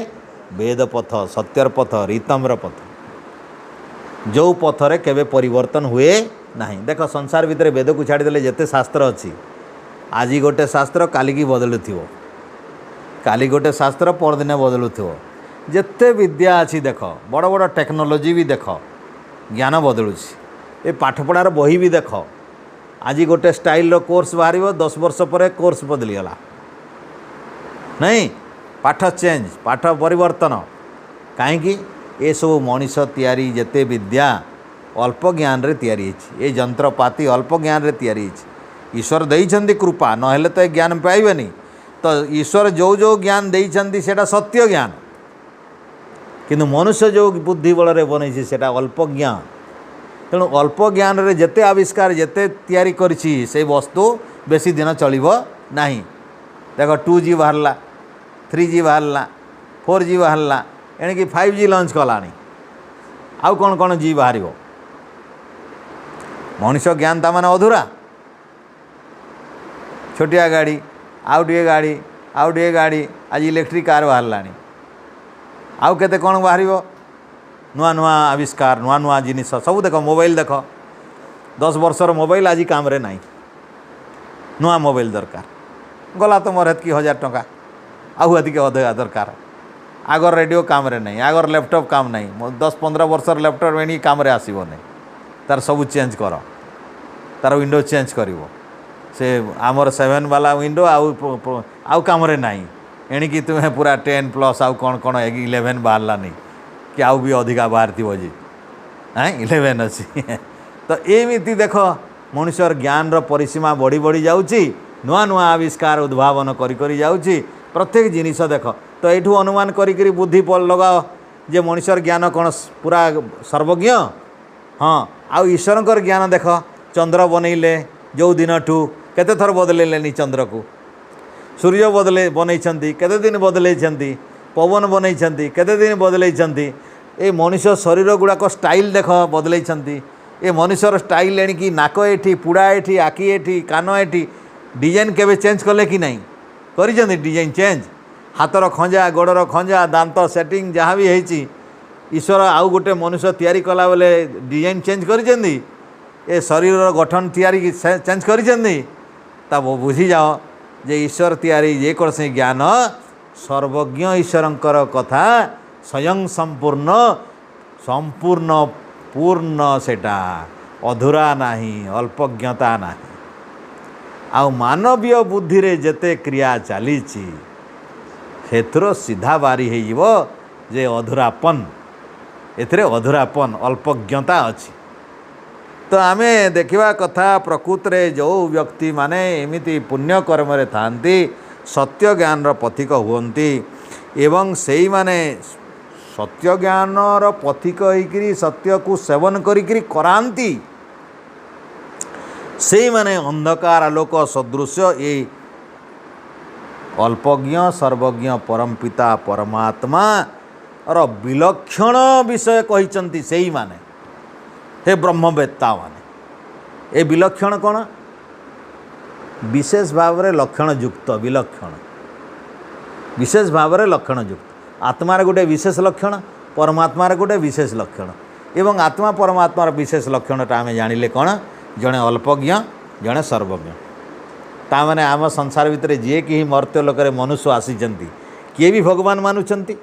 [SPEAKER 1] वेद पथ सत्यर पथ रीतम्र पथ जो पथरे केवे परिवर्तन हुए नहीं देख संसार भितर वेद को छाड़देले जेते शास्त्र अच्छी आज गोटे शास्त्र काली की बदलु काली गोटे शास्त्र परदिन बदलु जेते विद्या अच्छी देख बड़ बड़ टेक्नोलोजी भी देख ज्ञान बदलुची ए पाठपढ़ार बही भी देख आज गोटे स्टाइल कोर्स बाहर 10 वर्ष पर कोर्स बदलीगला नहीं पाठ चेंज पाठ परिवर्तन कहीं ये सब मनीष तैयारी जेते विद्या अल्प ज्ञान रे तैयारी होइछि ए यंत्रपाति अल्प ज्ञान रे तैयारी होइछि ईश्वर देइछन्ति कृपा नहेले तो ए ज्ञान पाइबेनी तो ईश्वर जो जो ज्ञान देइछन्ति सेटा सत्य ज्ञान किंतु मनुष्य जो बुद्धि बल रे बनैछि सेटा अल्प ज्ञान तेणु अल्प ज्ञान रे जेते आविष्कार जेते तैयारी करछि से वस्तु बेसी दिन चलिबो नाही देखो 2G बाहरला 3G बाहरला 4G बाहरला एणिकी 5G launch Kalani आउ कौन कौन जी बाहर मनुष्य ज्ञान ता माने अधूरा छोटिया गाड़ी आउ टे गाड़ी आज इलेक्ट्रिक कार बाहरला आउ केते कौन बाहर नुआ नुआ आविष्कार नुआ नुआ जिनिस सब देख मोबाइल देख 10 वर्षर मोबाइल आज काम रे नहीं नुआ मोबाइल दरकार गला तो मोर हेतकी 1000 टंका आउ हेतकी अधिका दरकार आगर रेडियो काम रे नहीं आगर लैपटॉप काम नहीं 10-15 वर्षर लैपटॉप एणी काम रे आसीबो नहीं तार सब चेंज कर तार विंडो चेंज करिवो से आमर 7 वाला विंडो आउ काम रे नहीं एणिकी तुम्हें पूरा 10 प्लस आउ कौन कौन 11 बाहरला नहीं कि आउ भी अधिका बाहर थी जी हाँ 11 अच्छी तो एमती देख मनुष्यर ज्ञान परिसीमा बढ़ी बढ़ी जाऊँगी नुआ नुआ आविष्कार उद्भावन करी जाऊँगी प्रत्येक जिनिस देख तो यू अनुमान करी बुद्धि लगाओ जे मनुष्यर ज्ञान कौन पूरा सर्वज्ञ हाँ आउ ईश्वर ज्ञान देख चंद्र बनइले जो दिन ठू केते थर बदलेनि चंद्र को सूर्य बदले बनई केते दिन बदले पवन बनई केते दिन बदले ए मनुष्य शरीर गुड़ाक स्टाइल देख बदले ए मनुष्यर स्टाइल एणिकी नाक एठी पुड़ा एठी आखि एठी कान एठी डिजाइन केबे चेंज कले कि नहीं करिसेंती डिजाइन चेंज हाथर खंजा गोड़र खंजा दांत सेटिंग जहाँ भी होती ईश्वर आउ गोटे मनुष्य तैयारी कला बेले डिजाइन चेंज करिसेंती ए शरीर गठन तैयारी चेंज करिसेंती ता बुझी जाओ जे ईश्वर तैयारी ये कौन ज्ञान सर्वज्ञ ईश्वरंकर कथा स्वयं संपूर्ण संपूर्ण पूर्ण सेटा अधूरा नाही अल्पज्ञता नाही आ मानवीय बुद्धि रे जेते क्रिया चली हेथुर सीधा बारी हो जे अधूरापन एथरे अधूरापन अल्पज्ञता अच्छी तो आमे देखिवा कथा प्रकृत रे जो व्यक्ति माने एमिति पुण्य कर्म रे थांती सत्य ज्ञान रो पथिक हुंती एवं सेई माने सत्य ज्ञान रो पथिक होइकरी सत्य को सेवन करिकरी करांती सेई माने अंधकार आलोक सदृश ए अल्पज्ञ सर्वज्ञ परमपिता परमात्मा और विलक्षण विषय कहिचंती सेई माने हे ब्रह्मवेत्ता माने ए विलक्षण कौन विशेष भाव रे लक्षण युक्त विलक्षण विशेष भाव रे लक्षण युक्त आत्मार गोटे विशेष लक्षण परमात्मार गोटे विशेष लक्षण एवं आत्मा परमात्मार विशेष लक्षणटा आम जानिले कौन जड़े अल्पज्ञ जड़े सर्वज्ञ ता माने आम संसार भितर जी कि मर्त्य लोकरे मनुष्य आसीचंती किए भी भगवान मानुचंती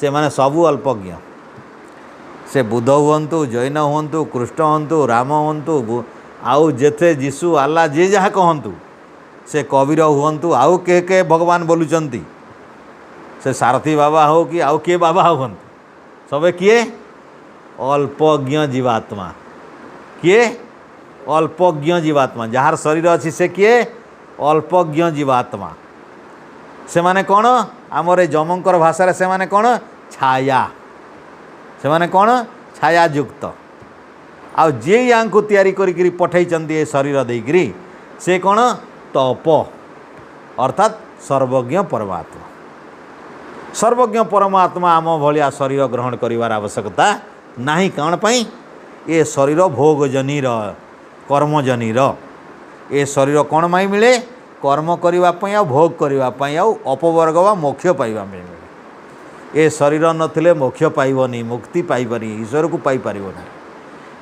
[SPEAKER 1] से माने सबू अल्पज्ञ से बुद्ध हुंतु जैन हुंतु कृष्ण हुंतु राम हुंतु आउ जेथे जीशु आल्ला जे जहाँ कहतु से कबीर हुंतु आउ के भगवान बोलुचंती से सारथी बाबा हो कि आउ किए बाबा हुंतु सबे किए अल्पज्ञ जीवात्मा किए अल्पज्ञ जीवात्मा जार शरीर अच्छी से किए अल्पज्ञ जीवात्मा से माने कौन आमर जमंकर भाषा से माने कौन छाया से माने कौन छाया युक्त आउ जे यांको तैयारी करी पठैचंती ए शरीर देकरी से कौन तप अर्थात सर्वज्ञ परमात्मा सर्वज्ञ परमात्मा आम भलिया शरीर ग्रहण करिवार आवश्यकता नाही कौन पाई ए शरीर भोगजनी कर्मजनी ए शरीर कौन माई मिले कर्म करने आ भोग करने आ अपवर्ग वा मोक्ष पाइबा मिले ए शरीर नथिले मोक्ष पाइबनी मुक्ति पाइबनी ईश्वर को पाई पारिबनी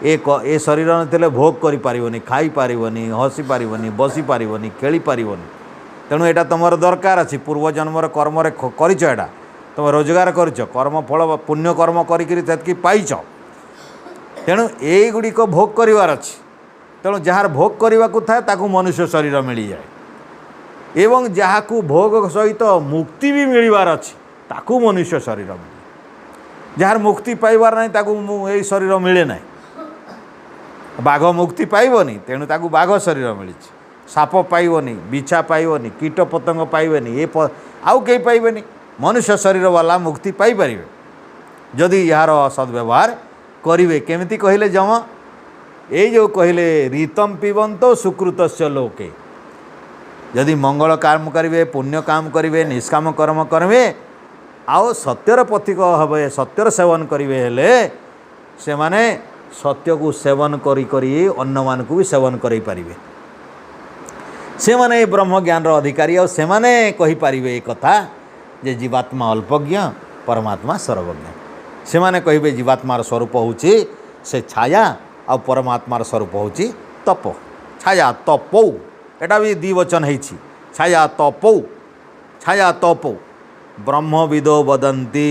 [SPEAKER 1] ए शरीर नथिले भोग करि पारिबनी खाई पारिबनी हसी पारिबनी बसी पारिबनी खेली पारिबनी तेणु एटा तुमर दरकार अछि पूर्व जन्मर कर्म रे करिछ एटा तुम रोजगार करिछ कर्म फल पुण्य कर्म करिकरी ततकी पाइछ तेणु एई गुडी को भोग करिवार अछि तेणु जार भोग करने को थाए ताकू मनुष्य शरीर मिल जाए एवं जहाँ को भोग सहित मुक्ति भी मिलबार अच्छी ताकू मनुष्य शरीर मिले जार मुक्ति पाइबार नहीं ताकू यही शरीर मिले ना बाघ मुक्ति पाइबनी तेणु ताकू बाघ शरीर मिली साप पाइबनी बिछा पाइबनी कीट पतंग पाइबनी आउ कहीं पाइबनी मनुष्य शरीर वाला मुक्ति पाइपर जदि यार सद्व्यवहार करेंगे केमिति कहले जम ये जो कहले रीतम पिबंत सुकृत लोके यदि मंगल काम करेंगे पुण्य काम करेंगे निष्काम कर्म करेंगे आओ सत्यर पथिक हे सत्यर सेवन करेंगे हेले से माने सत्य को सेवन करी करी अन्न मान को भी सेवन करें पारिबे से माने ब्रह्म ज्ञान अधिकारी और से माने कहि पारिबे ए कथा जे जीवात्मा अल्पज्ञ परमात्मा सर्वज्ञ से माने कहिबे जीवात्मार स्वरूप होउची से छाया और परमात्मार स्वरूप होउची तप छाया तपौ एटा भी द्विवचन होइछि छाया तपौ ब्रह्मविदो वदन्ति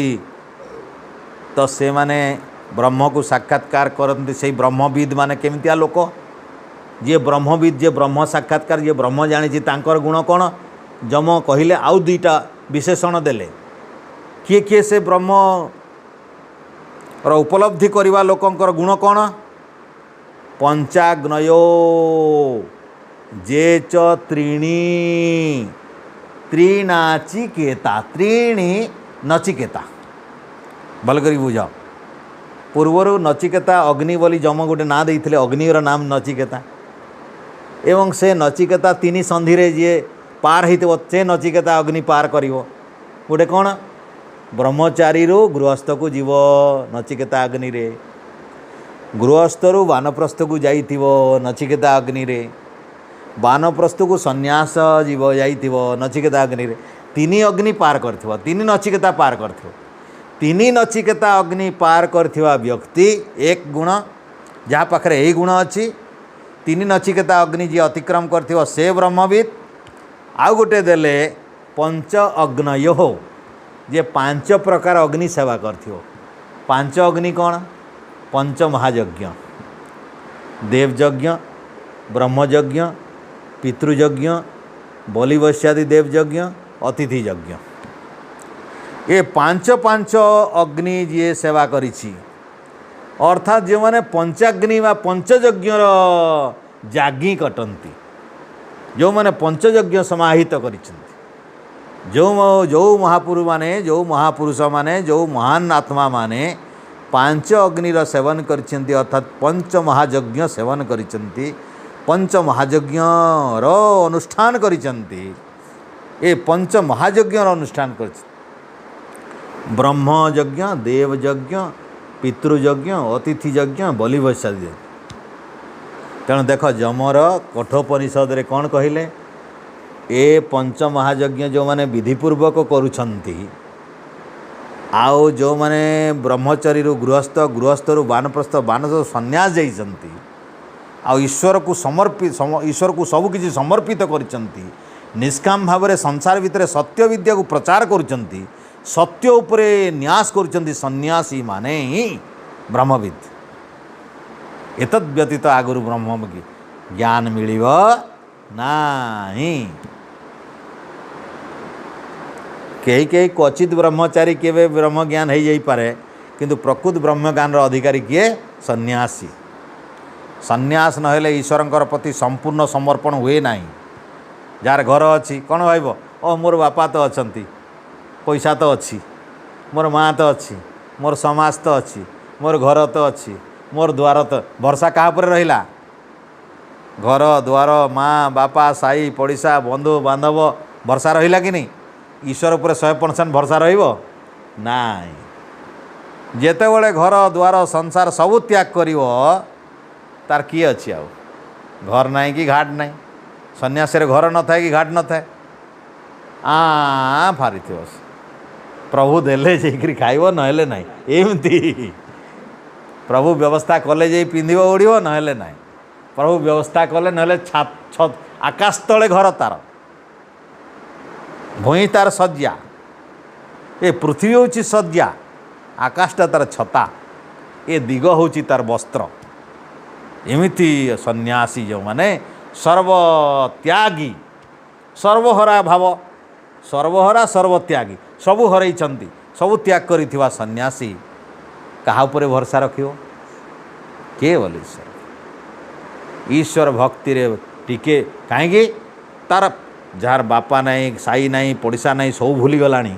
[SPEAKER 1] तो से माने ब्रह्म को साक्षात्कार करते से ब्रह्मविद माने केमितिया लोक जे ब्रह्मविद जे ब्रह्म साक्षात्कार जे ब्रह्म जानी तांकर गुण कौन जम कहले आउ दुईटा विशेषण देले किए किए से ब्रह्म उपलब्धि करवा लोकंकर गुण कौन पंचाग्नयो जे च त्रीणी त्रीणाचिकेता त्रीणी नचिकेता भल करी बुझ पूर्वर नचिकेता अग्नि बोली जम गोटे ना देते अग्निर नाम नचिकेता एवं से नचिकेता तीन संधि रे जे पार होइतबो से नचिकेता अग्नि पार करिवो गोटे कौन ब्रह्मचारी गृहस्थ को जीव नचिकेता अग्नि रे गृहस्थरु वानप्रस्थ को जाइथिवो नचिकेता अग्नि रे वानप्रस्थ को सन्यास जीव जाइथिवो नचिकेता अग्नि रे तीन अग्नि पार करथिवो तीन नचिकेता पार करथिवो तीन नचिकेता अग्नि पार करथिवा व्यक्ति एक गुण जहाँ पाखरे यही गुण अच्छी तीन नचिकेता अग्नि जी अतिक्रम करथिवो से ब्रह्मविद आउ गोटे देले पंच अग्नयो जे पांच प्रकार अग्नि सेवा करथिवो पांच अग्नि कौन पंच महायज्ञ देवयज्ञ ब्रह्मयज्ञ पितृयज्ञ बलिवश्यादि देवयज्ञ अतिथि यज्ञ ये पांच पांच अग्नि जी सेवा करिछि अर्थात जो मैंने पंचाग्नि व पंचयज्ञर जागी कटंती जो मैंने पंचयज्ञ समाहित करिछन्ति जो महापुरुष माने जो महान आत्मा माने पांच अग्निर सेवन करिछन्ति अर्थात पंच महायज्ञ सेवन करिछन्ति पंच महायज्ञर अनुष्ठान करिछन्ति ए पंच महायज्ञर अनुष्ठान करिछन्ति ब्रह्मयज्ञ देवयज्ञ पितृयज्ञ अतिथि यज्ञ बलिवश्यादि तेणु देख जमर कठोपनिषद रे कौन कहले ए पंच महायज्ञ जो माने विधिपूर्वक करुछन्ति आउ जो माने ब्रह्मचरी गृहस्थ गृहस्थरु वानप्रस्थ वानप्रस्थ सन्यास जाइछन्ति आउ ईश्वर को सब किछि समर्पित करिछन्ति निष्काम भाव में संसार भितर सत्य विद्या को प्रचार करुछन्ति सत्य उपरे न्यास करुछन्ति सन्यासी माने ही ब्रह्मविद एतद् व्यतीत आगुरु ब्रह्म ज्ञान मिलिब नाही कई कई क्वचित ब्रह्मचारी केवे ब्रह्म ज्ञान हो जाई पारे किंतु प्रकृत ब्रह्म ज्ञान अधिकारी किए सन्यासी सन्यास नहेले ईश्वरंकर प्रति संपूर्ण समर्पण हुए नाही जार घर अच्छी कौन भाव ओ मोर बापा तो अछंती पैसा तो अच्छी मोर माँ तो अच्छी मोर समाज तो अच्छी मोर घर तो अच्छी मोर द्वार तो भरसा क्या रहिला घर द्वार माँ बापा साई पड़िशा बंधु बांधव भरसा रहिला कि नहीं ईश्वर उपर 100% भरसा रहिबो नाई जेतेबेले घर द्वार संसार सबू त्याग करिवो तार किए अच्छी आउ घर नाई कि घाट नाई सन्यास घर न थाए कि घाट न थाए फारी प्रभु देले जाइकरी खाइबो नहेले नाई एमती प्रभु व्यवस्था कले जाई पिंधिबो उड़िबो नहेले नाई प्रभु व्यवस्था कले नहेले छत आकाश तले घर तार भूई तार सज्जा ए पृथ्वी होची सज्जा आकाशटा तार छता ए दिग होची तार वस्त्र एमिति सन्यासी जो माने सर्वत्यागी सर्वहरा भाव सर्वहरा सर्वत्यागी सबू हरई सबू त्याग करिथिवा सन्यासी कहा उपरे भरसा रखियो के बोले ईश्वर भक्ति रे टिके कहीं तार जार बापा नहीं साई नहीं पड़िशा नहीं सब भूली गलानी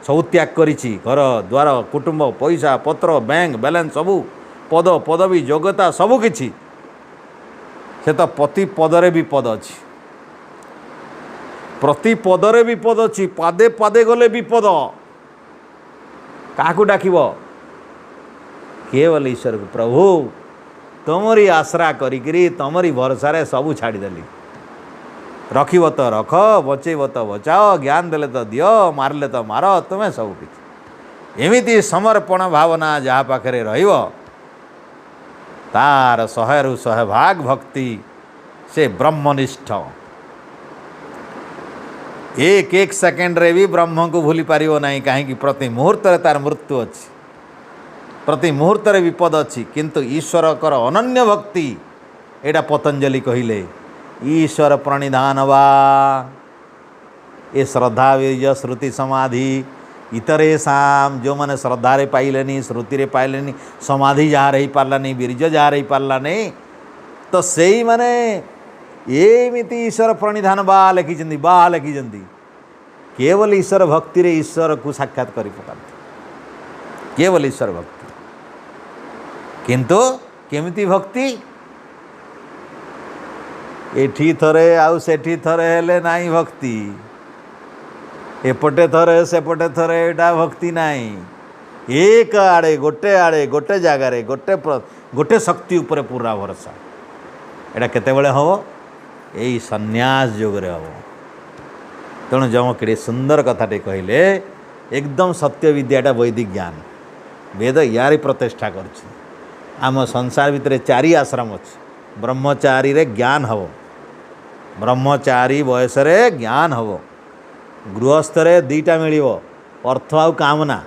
[SPEAKER 1] सब त्याग करिछि घर द्वार कुटुंब पैसा पत्र बैंक बैलेंस सबू पद पदवी योग्यता सबकि से तो प्रति पदरे विपद अच्छी प्रति पदरे विपद अच्छी पादे पादे गले विपद क्या डाकिब किए बोले ईश्वर को प्रभु तुमरी आश्रा करी तुमरी भरोसा सबू छाड़देली रखिब तो रख बचेब तो बचाओ ज्ञान देले तो दियो मारले तो मार तुम्हें सब किछि एमिति समर्पण भावना जहाँ पाखे रहिब तार 100 ରୁ 100 भाग भक्ति से ब्रह्मनिष्ठ एक एक सेकेंड रे भी ब्रह्म को भूली पारिबो नहीं कहीं प्रति मुहूर्त तार मृत्यु अच्छी प्रति मुहूर्त विपद अच्छी किंतु ईश्वर कर अनन्य भक्ति एटा पतंजलि कहिले ईश्वर प्रणिधान वा ये श्रद्धा बीज श्रुति समाधि इतरे साम जो मैंने श्रद्धा रे पाइलेनी श्रुति रे पाइलेनी समाधि जहाँ रही पार्लानी बीर्ज जहाँ रही पार्लानी तो सही माने एमिति ईश्वर प्रणिधान बा लिखिं केवल ईश्वर भक्ति रे ईश्वर को साक्षात करि पकाते केवल ईश्वर भक्ति किंतु केमिति भक्ति एठी थरे आउ सेठी थरे हेले नाई भक्ति एपटे थरे सेपटे थरे एटा भक्ति नहीं एक आड़े गोटे जगार गोटे शक्ति उपरे पूरा भरोसा एटा केते बेले हम यही सन्यास युगरे हम तेणु जमकिड़ी सुंदर कथाटे कहले एकदम सत्य विद्याटा वैदिक ज्ञान वेद यार प्रतिष्ठा कर आम संसार भितर 4 आश्रम अच्छे ब्रह्मचारी रे ज्ञान हब ब्रह्मचारी बयस रे ज्ञान हब गृहस्थ रे 2टा मिलिब अर्थ आउ कामना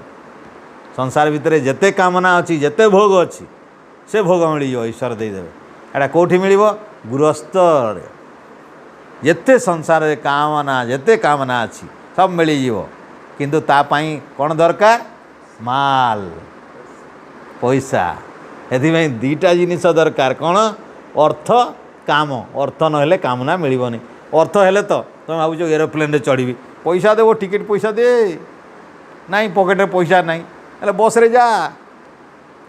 [SPEAKER 1] संसार भितर जेते कामना अच्छी जेते भोग अच्छी से भोग मिल ईश्वर देदेवे एटा कौटी मिल गृहस्थ रे जेते संसार रे कामना जेते कामना अच्छी सब मिल किंतु तापाई कौन दरकार माल पैसा एथि 2टा जिनिस दरकार कौन अर्थ काम अर्थ नहेले कामना मिलबनी अर्थ हेले तो तुम भाव एरोप्लेन रे चढ़ी पैसा देव टिकेट पैसा दे नाई पकेट रे पैसा नाई हेले बस रे जा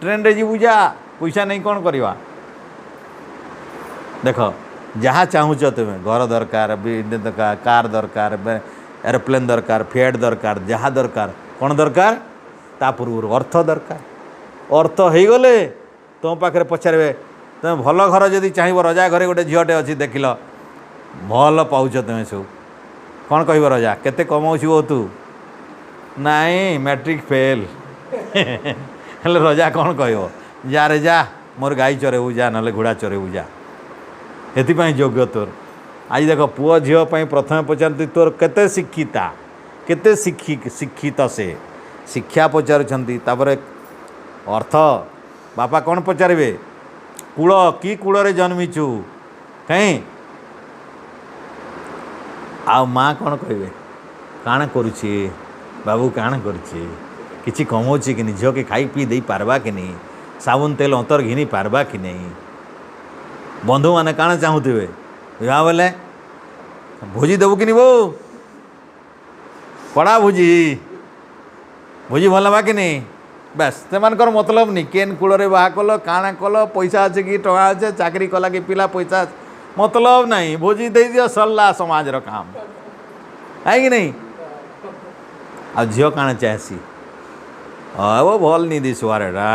[SPEAKER 1] ट्रेन रे जीवु जा पैसा नहीं कौन करवा देख जहाँ चाहूच तुम्हें घर दरकार कार दरकार एरोप्लेन दरकार फ्लाइट दरकार जहाँ दरकार कौन दरकार ता पूर्व अर्थ दरकार अर्थ हो गले तुम पाखे पचारे तुम भल घर जदि चाहब रजा घरे गोटे झीटे अच्छी देख ल भल पाउच तुम्हें सब कौन कह रजा केते कमाऊ तू नाई मैट्रिक फेल हेले रजा कौन कह जा रे जा मोर गाई चरेबू जा ना घोड़ा चरेबू जा एपाई योग्य तोर आज देख पुओ झील प्रथम पचारती तोर केते शिक्षिता केते शिक्षित से शिक्षा पचारुंट अर्थ बापा कौन पचारे कूल कि कूल रे जन्मीचु कहीं आ माँ कौन कहे काण करुच्छे बाबू काण करुच्छे किछि कमाऊँ कि झील के खाई पी दे पार्बा कि नहीं साबुन तेल अंतर घिनी पार्बा कि नहीं बंधु मैंने काण चाहूवे विवाह बोले भोजी देवु कि बो कड़ा भोजी भोजी भल बा कि नहीं बस से मतलब नहीं केन कूल रे बाहा कल काण कल पैसा अच्छे कि टका अच्छे चाकरी कला कि पिला पैसा मतलब नहीं भोजी दे दियो सरला समाज रो काम है कि नहीं आ झील काण चाहसी वो भल नहीं दिशुआर एटा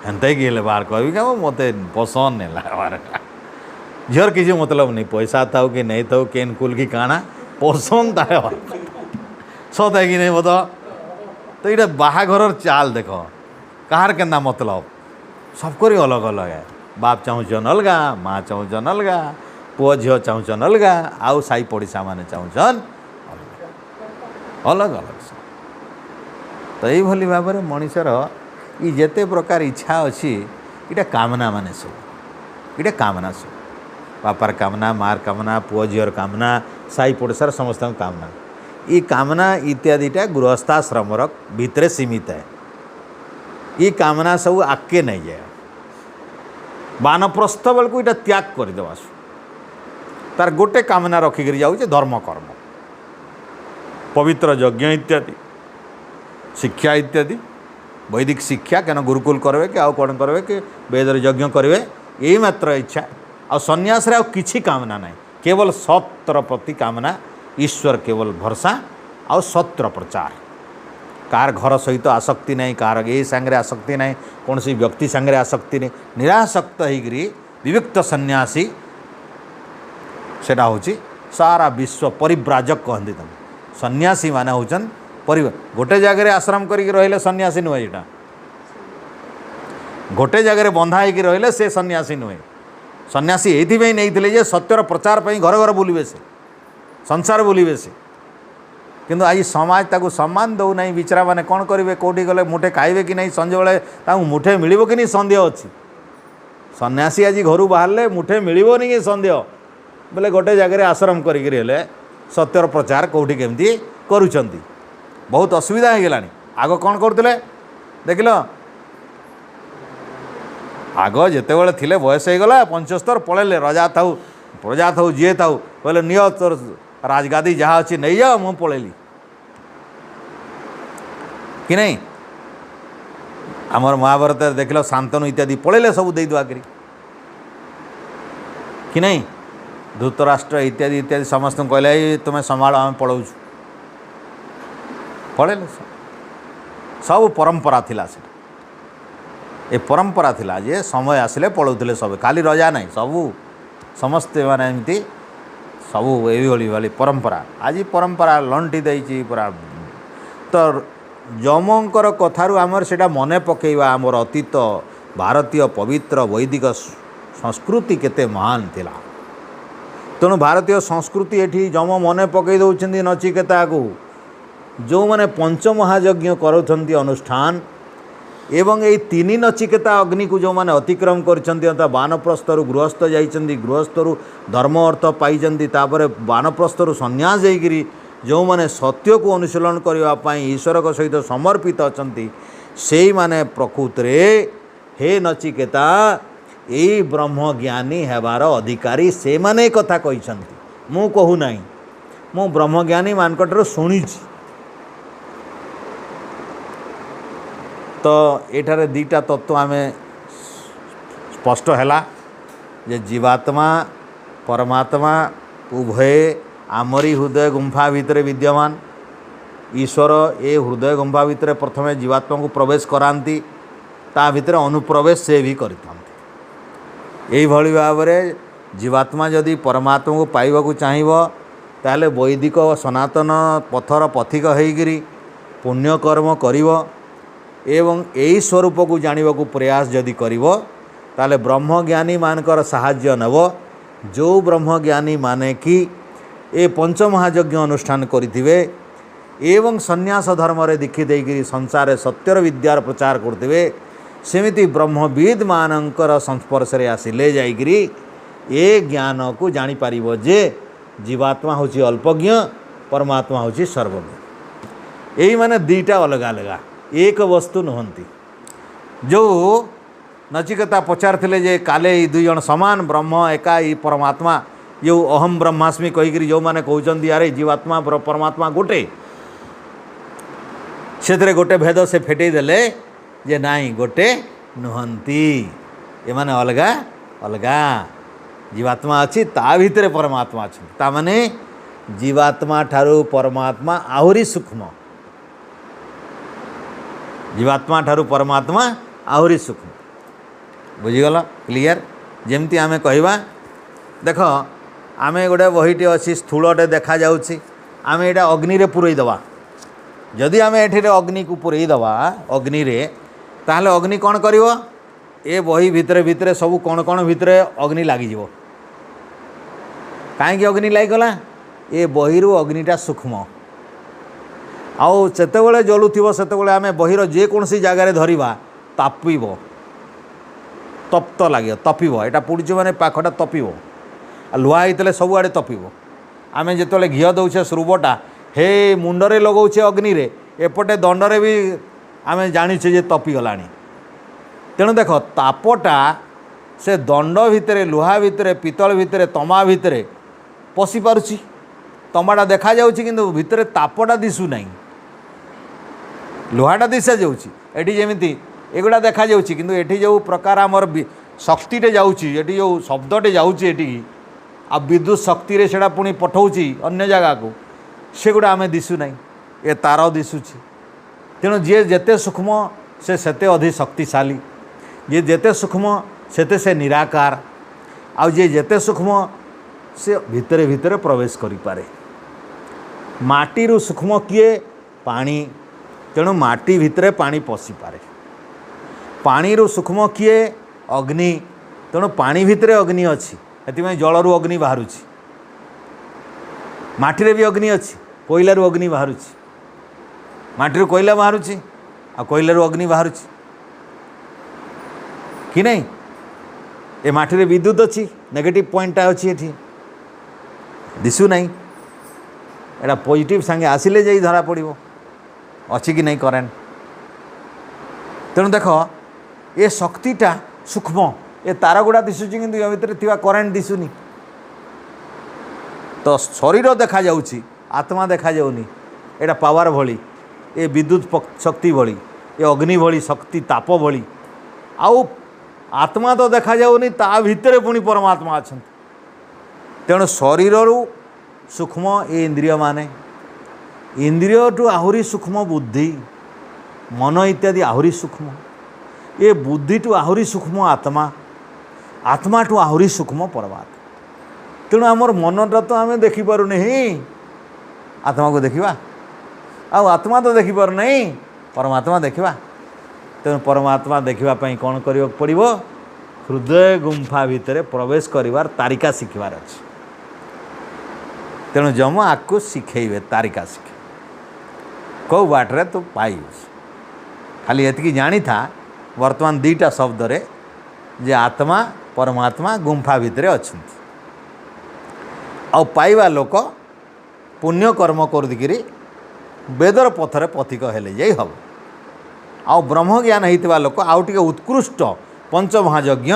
[SPEAKER 1] एंते कि बाहर कह क्या मत पसंद नहीं लगा झील किसी मतलब नहीं पैसा था कि नहीं था केन कुल की काना पसंद था सत है कि नहीं बता तो ये बाहाघर चाल देख कहार के मतलब सबको अलग अलग है बाप चाहून अलगा माँ चाहून अलगा पुओ झील चाहून अलगा आउ साई पड़िशा मैंने चाहून अलग अलग तो ये भाव में मनीषर ये जेते प्रकार इच्छा अच्छी इटा कामना माने सब इटा कामना सब बापार कामना मार कामना पुओ झीर कामना साई पड़ोसार समस्त कामना ये कामना इत्यादिटा गृहस्थाश्रम भितर सीमित है ये कामना सब आगे नहीं जाए बानप्रस्थ बेलू यहाँ त्याग करदेवा तार गोटे कामना रखिक जाऊे धर्म कर्म पवित्र यज्ञ इत्यादि शिक्षा इत्यादि वैदिक शिक्षा क्या गुरुकुल करेंगे कि आउ कौन करेंगे कि वेदर यज्ञ करेंगे यही मात्र इच्छा आ सन्यास रे किछि कामना नहीं केवल सत्र प्रति कामना ईश्वर केवल भरसा आ सत्र प्रचार कार घर सहित आसक्ति नहीं कार ये सांगे आसक्ति नहीं कौन सी व्यक्ति सांगे आसक्ति नहीं निरासक्त होकर विविक्त सन्यासी सेटा होची सारा विश्व परिव्राजक कहते तुम सन्यासी माने होचन परिवार गोटे जगह आश्रम करिक रहिले सन्यासी नुहे यहाँ गोटे जगह बंधा होकर रहिले से सन्यासी नुहे सन्यासी ये नहीं जे सत्यर प्रचार पर घर घर बुलवे से संसार बुलवे से किंतु आज समाज ताको सम्मान दौ नहीं बिचरा माने कौन करेंगे कौटी गले मुठे खाइबे कि नहीं संजे बेले मुठे मिलिबो कि नहीं सन्देह अच्छी सन्यासी आज घर बाहर मुठे मिलिबो नहीं सन्देह बोले गोटे जगह आश्रम करें सत्यर प्रचार कौटी केमती करुँच बहुत असुविधा हो गलानी आग कौन करते देखिल आग जिते थिले बयस हो गला 75 पलैले रजा था प्रजा था जी था बोले निय तोर राजगादी जहाँ अच्छी नहीं जाओ मु पलैली कि नहीं आमर महाभारत देख शांतनु इत्यादि पलैले सब दे दुआ करी कि नहीं धृतराष्ट्र इत्यादि इत्यादि समस्त कहले तुम्हें संभाल आम पलाऊ पलैले सब परंपरा थिला से ए परंपरा थिला जे समय आसिले पलाउले सब खाली रजा नहीं सबू समस्ते माने एमती सबू ये भाई परंपरा आज परंपरा लंटी देती पूरा तो जमंकर कथारू आमर सेटा मने पकेवा आमर अतीत भारतीय पवित्र वैदिक संस्कृति केते महान थिला तेणु भारतीय संस्कृति एठी जम मने पकई दौरान नचिकेता को जो मैंने पंचमहायज्ञ करुँच अनुष्ठान एवं ये तीन नचिकेता अग्नि को जो मैंने अतिक्रम कर बानप्रस्थर गृहस्थ जाइछन्ति गृहस्थर धर्म अर्थ पाई तापर बानप्रस्थर संन्यास जाकरी जो मैंने सत्य को अनुशीलन करने ईश्वर को सहित समर्पित अछन्ति से माने प्रकृत रे हे नचिकेता यही ब्रह्मज्ञानी हेबार अधिकारी से माने कथा कहिछन्ति मु कहू नाही मु ब्रह्मज्ञानी मानकटर शुणिछि तो एठारे दीटा तत्व आम स्पष्ट है जे जीवात्मा परमात्मा उभय आमरी हृदय गुंफा भितर विद्यमान ईश्वर ए हृदय गुंफा भितर प्रथमे जीवात्मा को प्रवेश कराती ता भितर अनुप्रवेश से भी करते यही भाव में जीवात्मा जदि परमात्मा को पाइबा चाहिए ताले वैदिक सनातन पथर पथिक होकरी पुण्यकर्म करिवो एवं यही स्वरूप को जानिबा को प्रयास जदि करिवो ताले ब्रह्मज्ञानी मानकर साहाय्य नब जो ब्रह्मज्ञानी माने कि ए पंचमहायज्ञ अनुष्ठान करिथिबे एवं संन्यास धर्म रे दीक्षित देकरी संसार सत्यर विद्यार प्रचार करथिबे सेमिति ब्रह्मविद मानकर संस्पर्श रे आसिले जाइकरी ए ज्ञान को जानी पारिबो जे जीवात्मा होची अल्पज्ञ परमात्मा होची सर्वज्ञ यही माने दीटा अलग अलग एक वस्तु नुहंती जो नचिकेता पचारथिले जे काले ई दुई जण समान ब्रह्म एका ई परमात्मा यो अहम ब्रह्मास्मि कहीकरी जो माने कहउचंदी अरे जीवात्मा परमात्मा गोटे सेतरे गोटे भेद से फेटई देले जे नाई गोटे नुहंती ए माने अलगा अलगा जीवात्मा अच्छी ता भितर परमात्मा अच्छी ता माने जीवात्मा ठारू परमात्मा आहुरी सूक्ष्म जीवात्मा ठारू परमात्मा आहुरी सूक्ष्म बुझीगल क्लियर जेमती आमे कहवा देख आमे गोटे बहीटे अच्छी स्थूलटे देखा जाउछि आमे एटा अग्नि रे पुरई दवा जदि आमे एठिरे अग्नि को पुरई दवा अग्नि रे ताहले अग्नि कौन करिवो ए बही भितरे भितरे सब कौन कौन भितरे अग्नि लागी जीवो काहेकि अग्नि लागिगला ए बहिरु अग्निटा सूक्ष्म आउ सेतेबेले जलुथिबो सेतेबेले आमे बहिर जेकोसी जगार धरिबा तापिबो तप्त लगे तपिबो एटा पुड़छ माने पाखटा तपिबो लुहा होते सबुआड़े तपिबो आमे जेतेबेले घिଅ दउछे श्रुबटा हे मुंडरे लगौछे अग्नि रे एपटे दंडरे भी आमे जानिछे जे तपिगलानी तेणु देख तापटा से दंड भितर लुहा भितर पितल भितर तमा भितर पशि पारुछि। तमाटा देखा जाउछि किंतु भितर तापटा दिसु नाही, लुहाटा दिशा जाउछि। एठी जेमिति एगुड़ा देखा जाउछि किंतु एठी जो प्रकार आमर शक्तिटे जाउछि, एठी जो शब्दटे जाउछि एठी आ विद्युत शक्ति रे सेटा पुणी पठाउछि अन्य जगह को, सेगुड़ा आमे दिसु नाही। ए तार दिसुछि। तेणु जी जेते सूक्ष्म से सेते अधिक शक्तिशाली, जी जेते सूक्ष्म सेते से निराकार, आ जे जेते सूक्ष्म से भितरे भितरे प्रवेश करि पारे। माटी रु सूक्ष्म किए पानी, तेणु माटी भितरे पानी पशि पारे। पानी रु सूक्ष्म किए अग्नि, तेणु पानी भितरे अग्नि अछि, एतिमै जलरु अग्नि बाहरुछि। माटी रे भी अग्नि अछि, कोयलारु अग्नि बाहरुछि। माटी रु कोयला बाहरुछि आ कोयलारु अग्नि बाहरुछि कि नहीं। ए माटी रे विद्युत अछि, नेगेटिव पॉइंटटा अछि, एठी दिसु नहीं। एटा पॉजिटिव संगे आसिले जाई धरा पड़िबो अछि कि नहीं करेंट। तेणु देख ए शक्तिटा सूक्ष्म, ए तार गुड़ा दिसुची किंतु या भितर थिबा करेंट दिसुनी। तो शरीर देखा जाउची, आत्मा देखा जाउनी। एटा पावर भली, ए विद्युत शक्ति भली, ए अग्नि भली शक्ति ताप भली। आउ आत्मा तो देखा जाउनी, ता भितर पुणी परमात्मा अछंती। तेणु शरीररू सूक्ष्म ए इंद्रिय माने, इंद्रिय टू आहुरी सूक्ष्म बुद्धि, मन इत्यादि आहुरी सूक्ष्म, ये बुद्धि टू आहुरी सूक्ष्म आत्मा, आत्मा टू आहुरी सूक्ष्म परमात्मा। तेणु आमर मनटा तो आम देखिपार नहीं, आत्मा को देखा, आत्मा तो देखिपार नहीं, परमात्मा देखा। तेणु परमात्मा देखापी कौन करने पड़ो, हृदय गुंफा भितर प्रवेश करिवार तारिका शिखबार अच्छे। तेणु जम आपको शिखेबे, तारिका शिखे कौ बाट्रे तू पाइब। खाली एतिकी जानी था वर्तमान दीटा शब्द रे जे आत्मा परमात्मा गुंफा भितर अच्छे। आ पाइबा लोक पुण्य कर्म करदिकी वेदर पथरे पथिक हेले जाई हम। आउ ब्रह्म ज्ञान होइतिबा लोक आउ टिके उत्कृष्ट पंचमहायज्ञ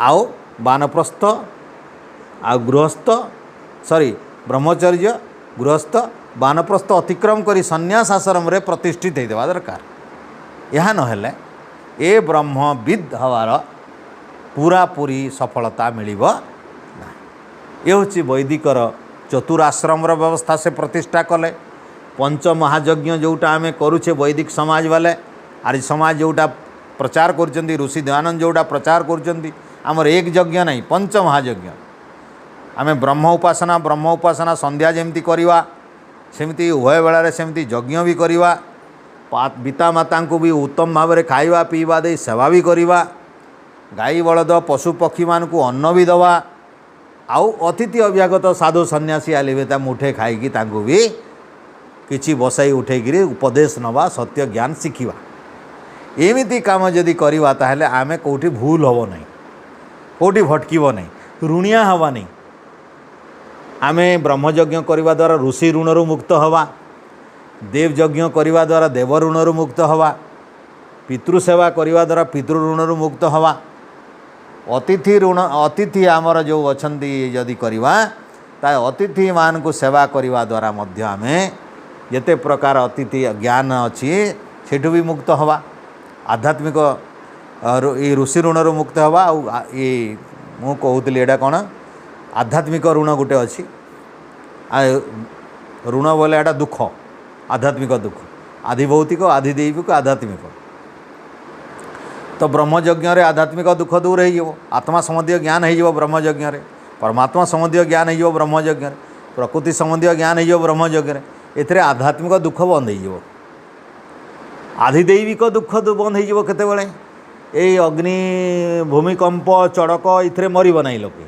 [SPEAKER 1] आउ वानप्रस्थ आउ गृहस्थ सॉरी ब्रह्मचर्य गृहस्थ वानप्रस्थ अतिक्रम करी सन्यास आश्रम रे प्रतिष्ठित होइतिबा दरकार। यह नहेले ए ब्रह्मविद हवार पूरा पूरी सफलता मिलिब ना। ये होची वैदिकर चतुराश्रम व्यवस्था से प्रतिष्ठा कले। पंचमहायज्ञ जोटा आम करुचे वैदिक समाज वाले आर्य समाज जोटा प्रचार कर ऋषि दयानंद जोटा प्रचार कर आमर एक यज्ञ नहीं पंचमहायज्ञ। आम ब्रह्म उपासना संध्या जमती करवा सेमती उभय बेलार सेमती यज्ञ भी करवा। पिता माता को भी उत्तम भाव में खाइबा पीवा दे सेवा भी करवा। गाई बलद पशु पक्षी मान को अन्न भी दवा। आउ अतिथि अभ्यागत साधु सन्यासी आलिबे मुठे खाई भी किछि बसाई उठेकरी उपदेश नवा सत्य ज्ञान शिखिबा। एमिति काम जदि करवा ताहले आमे कोठी भूल हबो नहीं, कोठी भटकीबो नहीं, ऋणिया हवा नहीं। आमे ब्रह्मयज्ञ करवा द्वारा ऋषि ऋणरू मुक्त हवा, देव यज्ञ करवा द्वारा देव ऋणरू मुक्त हवा, पितृसेवा करवा द्वारा पितृ ऋणरू मुक्त हवा। अतिथि ऋण अतिथि आमर जो अछंती जदि करवा ता अतिथि मान को सेवा करवा द्वारा मध्य आमे जेते प्रकार अतिथि ज्ञान अच्छी सेठू भी मुक्त हवा। आध्यात्मिक ये ऋषि ऋणरू मुक्त हवा। ये मु कहूली एटा कौन आध्यात्मिक ऋण गोटे अच्छी ऋण बोले एटा दुख आध्यात्मिक दुख आधि भौतिक आधि दैविक आध्यात्मिक। तो ब्रह्मयज्ञ आध्यात्मिक दुख दूर हो आत्मा संबंधी ज्ञान हो ब्रह्मयज्ञ परमात्मा संबंधी ज्ञान हो ब्रह्मयज्ञ प्रकृति संबंधी ज्ञान हो ब्रह्मयज्ञ एथिरे आध्यात्मिक दुख बंद हो आधिदैविक दुख बंद हो केतेबेले ए अग्नि भूमिकंप चड़क इथिरे मरिब नहीं लोके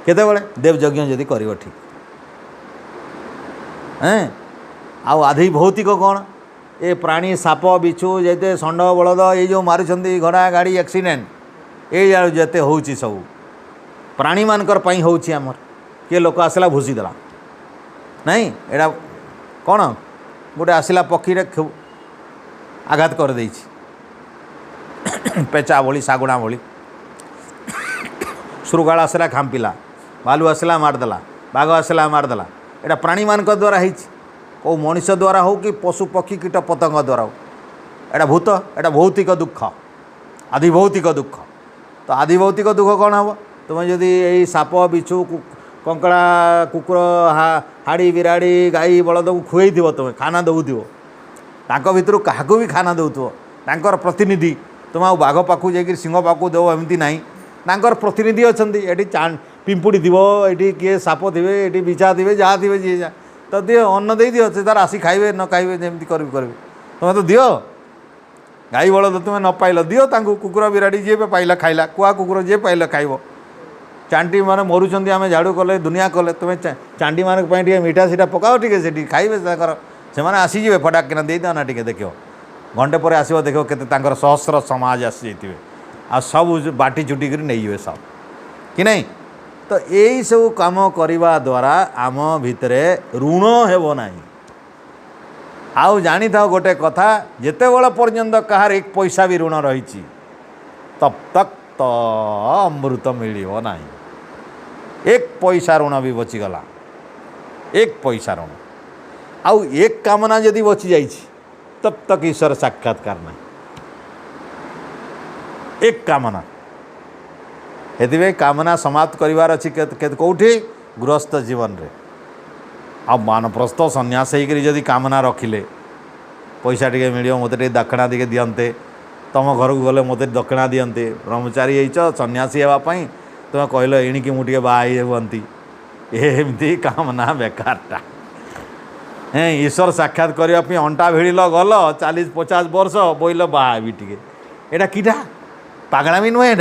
[SPEAKER 1] केतेबेले देवयज्ञ जदि करिवो ठीक हैं। आउ आधि भौतिक कौन ए प्राणी साप बिछु जेते षंड बलद ये जो मारुछंती घोड़ा गाड़ी एक्सीडेंट ये जेते होउची सब प्राणी मानकर पई होउची हमर के लोक आसला भूसी देला नहीं एटा कौन गोटे आसला पक्षी आघात कर देछि पेचा भली सागुणा भली ଶୃଗାଳ ଆସିଲା ଖାମ୍ପିଲା, ଭାଲୁ ଆସିଲା ମାରିଦେଲା, ବାଘ ଆସିଲା ମାରିଦେଲା। ଏଇଟା ପ୍ରାଣୀମାନଙ୍କ ଦ୍ୱାରା ହେଇଛି, କେଉଁ ମଣିଷ ଦ୍ୱାରା ହେଉ କି ପଶୁ ପକ୍ଷୀ କୀଟ ପତଙ୍ଗ ଦ୍ୱାରା ହେଉ। ଏଇଟା ଭୂତ, ଏଇଟା ଭୌତିକ ଦୁଃଖ, ଆଦିଭୌତିକ ଦୁଃଖ। ତ ଆଦିଭୌତିକ ଦୁଃଖ କ'ଣ ହେବ? ତୁମେ ଯଦି ଏଇ ସାପ ବିଛୁ କଙ୍କଡ଼ା କୁକୁର ହାଡ଼ି ବିରାଡ଼ି ଗାଈ ବଳଦକୁ ଖୁଆଇଥିବ, ତୁମେ ଖାନା ଦେଉଥିବ, ତାଙ୍କ ଭିତରୁ କାହାକୁ ବି ଖାନା ଦେଉଥିବ, ତାଙ୍କର ପ୍ରତିନିଧି। ତୁମେ ଆଉ ବାଘ ପାଖକୁ ଯାଇକରି ସିଂହ ପାଖକୁ ଦେବ ଏମିତି ନାହିଁ, ତାଙ୍କର ପ୍ରତିନିଧି ଅଛନ୍ତି। ଏଠି ପିମ୍ପୁଡ଼ି ଥିବ, ଏଠି କିଏ ସାପ ଥିବେ, ଏଠି ବିଛା ଥିବେ, ଯାହା ଥିବେ ଯିଏ ଯା ତ ଦିଅ, ଅନ୍ନ ଦେଇଦିଅ, ସେ ତାର ଆସି ଖାଇବେ ନ ଖାଇବେ ଯେମିତି କରିବେ କରିବେ। ତୁମେ ତ ଦିଅ, ଗାଈ ବଳଦ ତୁମେ ନ ପାଇଲ ଦିଅ ତାଙ୍କୁ, କୁକୁର ବିରାଡ଼ି ଯିଏ ପାଇଲା ଖାଇଲା, କୁଆ କୁକୁର ଯିଏ ପାଇଲା ଖାଇବ। ଚାଣ୍ଡୀମାନେ ମରୁଛନ୍ତି, ଆମେ ଝାଡ଼ୁ କଲେ ଦୁନିଆ କଲେ, ତୁମେ ଚାଣ୍ଡୀମାନଙ୍କ ପାଇଁ ଟିକେ ମିଠା ସିଠା ପକାଅ, ଟିକେ ସେଠି ଖାଇବେ ତାଙ୍କର, ସେମାନେ ଆସିଯିବେ ଫଟାକ କିନା ଦେଇଦିଅ ନା ଟିକେ ଦେଖିବ। ଘଣ୍ଟେ ପରେ ଆସିବ ଦେଖିବ କେତେ ତାଙ୍କର ସହସ୍ର ସମାଜ ଆସିଯାଇଥିବେ, ଆଉ ସବୁ ବାଟି ଚୁଟିକରି ନେଇଯିବେ ସବୁ, କି ନାହିଁ? ତ ଏଇସବୁ କାମ କରିବା ଦ୍ୱାରା ଆମ ଭିତରେ ଋଣ ହେବ ନାହିଁ। ଆଉ ଜାଣିଥାଉ ଗୋଟେ କଥା, ଯେତେବେଳେ ପର୍ଯ୍ୟନ୍ତ କାହାର ଏକ ପଇସା ବି ଋଣ ରହିଛି ତବ୍ ତକ୍ ତ ଅମୃତ ମିଳିବ ନାହିଁ। ଏକ ପଇସା ଋଣ ବି ବଚିଗଲା, ଏକ ପଇସା ଋଣ, ଆଉ ଏକ କାମନା ଯଦି ବଚି ଯାଇଛି ତବ୍ ତକ୍ ଈଶ୍ୱର ସାକ୍ଷାତକାର ନାହିଁ। ଏକ କାମନା, ସେଥିପାଇଁ କାମନା ସମାପ୍ତ କରିବାର ଅଛି କେଉଁଠି? ଗୃହସ୍ଥ ଜୀବନରେ। ଆଉ ବାନପ୍ରସ୍ଥ ସନ୍ନ୍ୟାସ ହେଇକରି ଯଦି କାମନା ରଖିଲେ, ପଇସା ଟିକେ ମିଳିବ, ମୋତେ ଟିକେ ଦକ୍ଷିଣା ଟିକେ ଦିଅନ୍ତେ, ତୁମ ଘରକୁ ଗଲେ ମୋତେ ଦକ୍ଷିଣା ଦିଅନ୍ତେ, ବ୍ରହ୍ମଚାରୀ ହେଇଛ ସନ୍ନ୍ୟାସୀ ହେବା ପାଇଁ, ତୁମେ କହିଲ ଏଣିକି ମୁଁ ଟିକେ ବାହା ହେଇ ହୁଅନ୍ତି, ଏମିତି କାମନା ବେକାରଟା। ଈଶ୍ୱର ସାକ୍ଷାତ କରିବା ପାଇଁ ଅଣ୍ଟା ଭିଡ଼ିଲ, ଗଲ 40-50 ବର୍ଷ ବୋଇଲ ବାହା ହେବି ଟିକେ, ଏଇଟା କିଟା? ପାଗଳାମୀ ନୁହେଁ,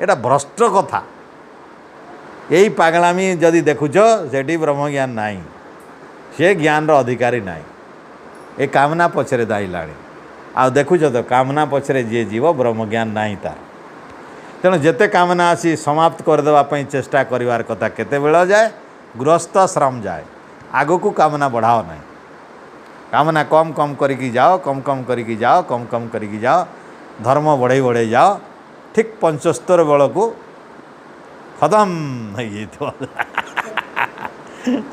[SPEAKER 1] ଏଇଟା ଭ୍ରଷ୍ଟ କଥା। ଏଇ ପାଗଳାମୀ ଯଦି ଦେଖୁଛ, ସେଠି ବ୍ରହ୍ମଜ୍ଞାନ ନାହିଁ, ସେ ଜ୍ଞାନର ଅଧିକାରୀ ନାହିଁ, ଏ କାମନା ପଛରେ ଦାଇଲାଣି। ଆଉ ଦେଖୁଛ ତ, କାମନା ପଛରେ ଯିଏ ଯିବ ବ୍ରହ୍ମଜ୍ଞାନ ନାହିଁ ତାର। ତେଣୁ ଯେତେ କାମନା ଆସି ସମାପ୍ତ କରିଦେବା ପାଇଁ ଚେଷ୍ଟା କରିବାର କଥା କେତେବେଳେ ଯାଏ? ଗୃହସ୍ଥାଶ୍ରମ ଯାଏ, ଆଗକୁ କାମନା ବଢ଼ାଅ ନାହିଁ। କାମନା କମ୍ କମ୍ କରିକି ଯାଅ, କମ୍ କମ୍ କରିକି ଯାଅ, କମ୍ କମ୍ କରିକି ଯାଅ, ଧର୍ମ ବଢ଼େଇ ବଢ଼େଇ ଯାଅ, ଠିକ୍ 75 ବେଳକୁ ଖତମ ହେଇଯାଇଥିବ।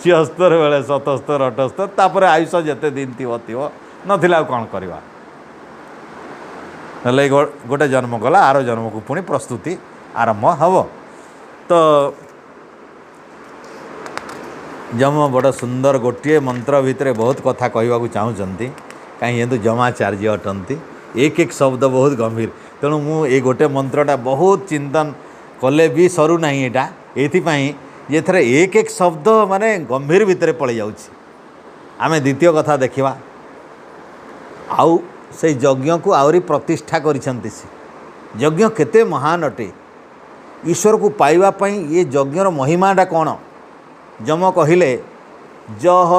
[SPEAKER 1] 76 ବେଳେ 77, 78, ତାପରେ ଆୟୁଷ ଯେତେ ଦିନ ଥିବ ନଥିଲା, ଆଉ କ'ଣ କରିବା? ହେଲେ ଗୋଟେ ଜନ୍ମ ଗଲା, ଆର ଜନ୍ମକୁ ପୁଣି ପ୍ରସ୍ତୁତି ଆରମ୍ଭ ହେବ। ତ ଯମ ବଡ଼ ସୁନ୍ଦର ଗୋଟିଏ ମନ୍ତ୍ର ଭିତରେ ବହୁତ କଥା କହିବାକୁ ଚାହୁଁଛନ୍ତି, କାହିଁ ଯେହେତୁ ଯମାଚାର୍ଯ୍ୟ ଅଟନ୍ତି। ଏକ ଏକ ଶବ୍ଦ ବହୁତ ଗମ୍ଭୀର, ତେଣୁ ମୁଁ ଏଇ ଗୋଟେ ମନ୍ତ୍ରଟା ବହୁତ ଚିନ୍ତନ କଲେ ବି ସରୁ ନାହିଁ। ଏଇଟା ଏଇଥିପାଇଁ ଯେ ଏଥିରେ ଏକ ଏକ ଶବ୍ଦ ମାନେ ଗମ୍ଭୀର ଭିତରେ ପଳାଇ ଯାଉଛି। ଆମେ ଦ୍ୱିତୀୟ କଥା ଦେଖିବା, ଆଉ ସେଇ ଯଜ୍ଞକୁ ଆହୁରି ପ୍ରତିଷ୍ଠା କରିଛନ୍ତି। ସେ ଯଜ୍ଞ କେତେ ମହାନ ଅଟେ, ଈଶ୍ୱରକୁ ପାଇବା ପାଇଁ ଏ ଯଜ୍ଞର ମହିମାଟା କ'ଣ? ଯମ କହିଲେ, ଜହ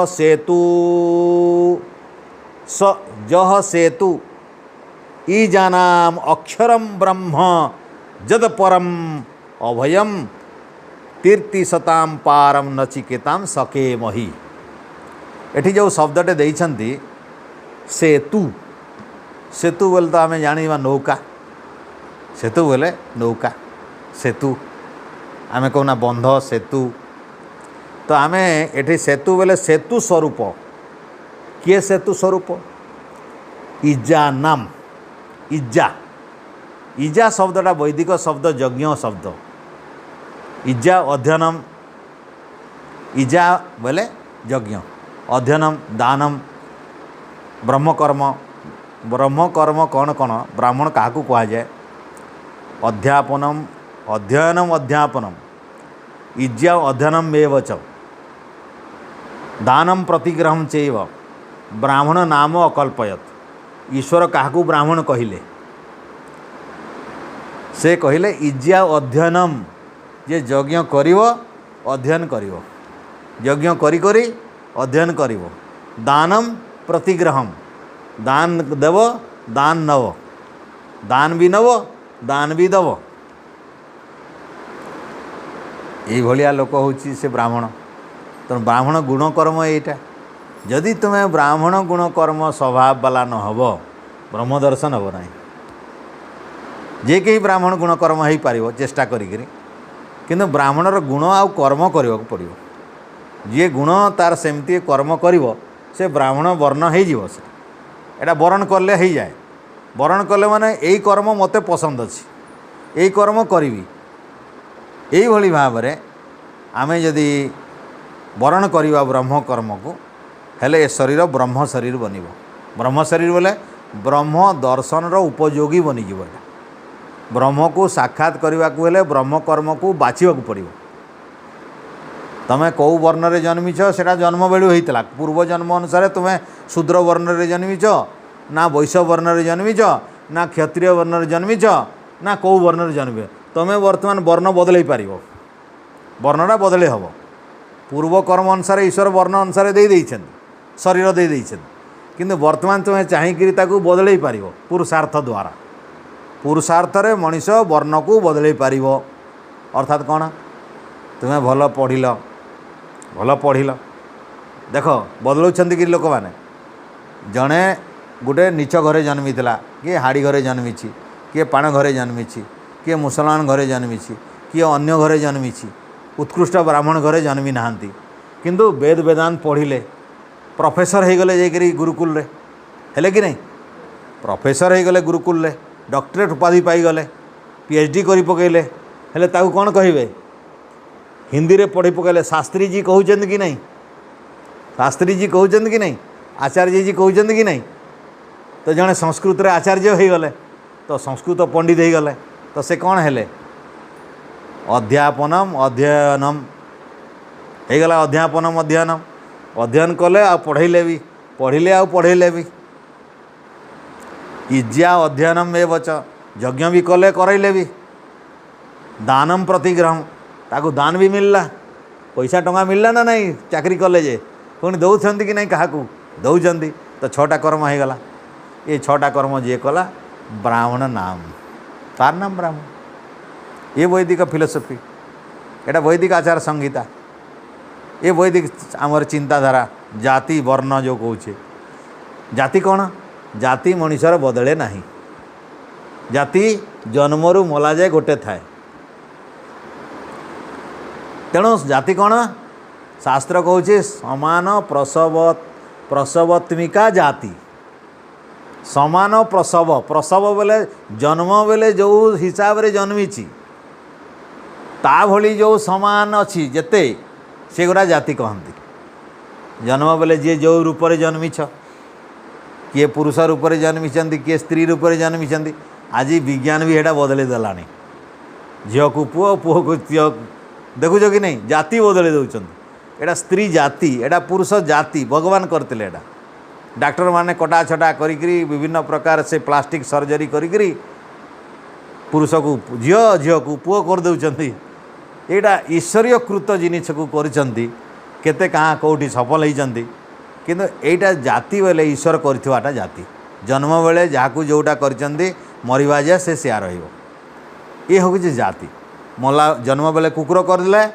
[SPEAKER 1] ସେତୁ ଇଜାନାମ୍ ଅକ୍ଷରମ୍ ବ୍ରହ୍ମ ଯଦ ପରମ୍ ଅଭୟମ୍ ତୀର୍ତି ସତାମ୍ ପାରମ୍ ନଚିକେତାମ୍ ସକେ ମହି। ଏଠି ଯେଉଁ ଶବ୍ଦଟେ ଦେଇଛନ୍ତି ସେତୁ, ସେତୁ ବୋଲେ ତ ଆମେ ଜାଣିବା ନୌକା, ସେତୁ ବୋଲେ ନୌକା, ସେତୁ ଆମେ କହୁନା ବନ୍ଧ ସେତୁ। ତ ଆମେ ଏଠି ସେତୁ ବୋଲେ ସେତୁ ସ୍ୱରୂପ, କିଏ ସେତୁ ସ୍ୱରୂପ? ଇଜାନାମ୍, ଇଜା ଶବ୍ଦଟା ବୈଦିକ ଶବ୍ଦ, ଯଜ୍ଞ ଶବ୍ଦ। ଇଜା ଅଧ୍ୟୟନମ୍, ଇଜା ବୋଲେ ଯଜ୍ଞ, ଅଧ୍ୟୟନମ୍ ଦାନମ୍, ବ୍ରହ୍ମକର୍ମ। ବ୍ରହ୍ମକର୍ମ କ'ଣ କ'ଣ? ବ୍ରାହ୍ମଣ କାହାକୁ କୁହାଯାଏ? ଅଧ୍ୟାପନମ୍, ଅଧ୍ୟୟନମ୍, ଇଜ୍ୟା ଅଧ୍ୟୟନମ୍ ଏବ ଚ, ଦାନମ୍ ପ୍ରତିଗ୍ରହମ୍ ଚୈବ, ବ୍ରାହ୍ମଣ ନାମ ଅକଳ୍ପୟତ୍। ଈଶ୍ୱର କାହାକୁ ବ୍ରାହ୍ମଣ କହିଲେ? ସେ କହିଲେ ଇଜ୍ୟା ଅଧ୍ୟୟନମ୍, ଯେ ଯଜ୍ଞ କରିବ ଅଧ୍ୟୟନ କରିବ, ଯଜ୍ଞ କରି କରି ଅଧ୍ୟୟନ କରିବ। ଦାନମ୍ ପ୍ରତିଗ୍ରହମ୍, ଦାନ ଦେବ, ଦାନ ନେବ, ଦାନ ବି ନେବ, ଦାନ ବି ଦେବ। ଏଇଭଳିଆ ଲୋକ ହେଉଛି ସେ ବ୍ରାହ୍ମଣ। ତେଣୁ ବ୍ରାହ୍ମଣ ଗୁଣକର୍ମ ଏଇଟା। ଯଦି ତୁମେ ବ୍ରାହ୍ମଣ ଗୁଣକର୍ମ ସ୍ୱଭାବ ବାଲା ନ ହେବ, ବ୍ରହ୍ମ ଦର୍ଶନ ହେବ ନାହିଁ। ଯେ କେହି ବ୍ରାହ୍ମଣ ଗୁଣକର୍ମ ହେଇପାରିବ ଚେଷ୍ଟା କରିକିରି, किंतु ब्राह्मणर गुण आउ कर्म करने को पड़ो जी गुण तार सेमती कर्म करिवो से ब्राह्मण वर्ण हो एटा वरण कले हो जाए वरण कले माने यही कर्म मते पसंद अच्छी यही कर्म करी यही भाव में आमे जदि वरण करवा ब्रह्म कर्म को हेले ए शरीर ब्रह्म शरीर बनिब ब्रह्म शरीर बोले ब्रह्म दर्शन उपयोगी बनीज ब्रह्म को साक्षात करने को हेले ब्रह्म कर्म को बाछा पड़ो तमें कौ वर्ण रे जन्मिछ से जन्म बेलू होता पूर्व जन्म अनुसार तुम्हें शूद्र वर्ण रे जन्मिछ ना वैश्य वर्ण रे जन्मिछ ना क्षत्रिय वर्ण रे जन्मिछ ना कौ वर्ण रे जन्म तुम्हें वर्तमान वर्ण बदल पार वर्णटा बदल हम पूर्व कर्म अनुसार ईश्वर वर्ण अनुसार दे शरीर दे किंतु वर्तमान तुम्हें चाहिए बदल पार पुरुषार्थ द्वारा पुरुषार्थ रे मनीष वर्ण को बदल पार अर्थात कौन तुम्हें भल पढ़िल देख बदलाउछंती कि लोक मैंने जड़े गोटे नीच घरे जन्मी किए हाड़ी घरे जन्मी किए पाण घरे जन्मी किए मुसलमान घरे जन्मी किए अन्य घरे जन्मी उत्कृष्ट ब्राह्मण घरे जन्मी नहांती किंतु वेद वेदांत पढ़िले प्रोफेसर हो गले जाकरी गुरुकुल रे हेले कि नहीं प्रोफेसर हो गले गुरुकुल रे डॉक्टरेट उपाधि पाईगले पीएचडी करी पकेले हेले ताकू कौन कहिबे हिंदी रे पढ़ी पकेले शास्त्री जी कहउछन कि नहीं शास्त्री जी कहउछन कि नहीं आचार्य जी कहउछन कि नहीं तो जड़े संस्कृत रे आचार्य हो गले तो संस्कृत पंडित हो गले तो से कौन हेले अध्यापनम अध्ययनम हो गला अध्यापनम अध्ययनम अध्ययन कले आ पढ़ेले भी पढ़िले आ पढ़ेले भी इज्या अध्ययनम ए वच यज्ञ भी कले करैले भी दानम प्रतिग्रहम ताकू दान भी मिलला पैसा टंका मिलला ना नहीं चाकरी कले जे पुणी दौरान कि नहीं क्या दौरान तो छटा कर्म हो गला ये छटा कर्म जी कला ब्राह्मण नाम तार नाम ब्राह्मण ये वैदिक फिलोसफी एटा वैदिक आचार संहिता ये वैदिक आमर चिंताधारा जाति वर्ण जो कौचे जाति कौन जाति मनुष्यर बदले नहीं जाति जन्मरू मला जाए गोटे थाए तेणु जाति कौन शास्त्र कौचे समान प्रसवत्मिका जाति समान प्रसव प्रसव बेले जन्म बेले जो हिसाब रे जन्मी ता भली जो समान अच्छी जेते से गुड़ा जाति कहती जन्म बेले जी जो रूप से जन्मी किए पुरुष रूप से जन्मी किए स्त्री रूप से जन्मी आज विज्ञान भी एटा बदले देलानी झील को पुओ पुओ को झील देखुच कि नहीं जाति बदले दौरान एटा स्त्री जाति एटा पुरुष जाति भगवान करते एटा डॉक्टर माने कटा छटा करी विभिन्न प्रकार से प्लास्टिक सर्जरी करी पुरुष को झील झील को पुओ कर दौरान यहाँ ईश्वरीय कृत जिनिस को करते केते कहाँ कौटी सफल होती किंतु एटा जाति बेले ईश्वर करथिवाटा जाति जन्म बेले जहाँ जोटा करचंदी मरिबा जाए से सिया रहिबो ये हूँ जाति मला जन्म बेले कुकुर करदे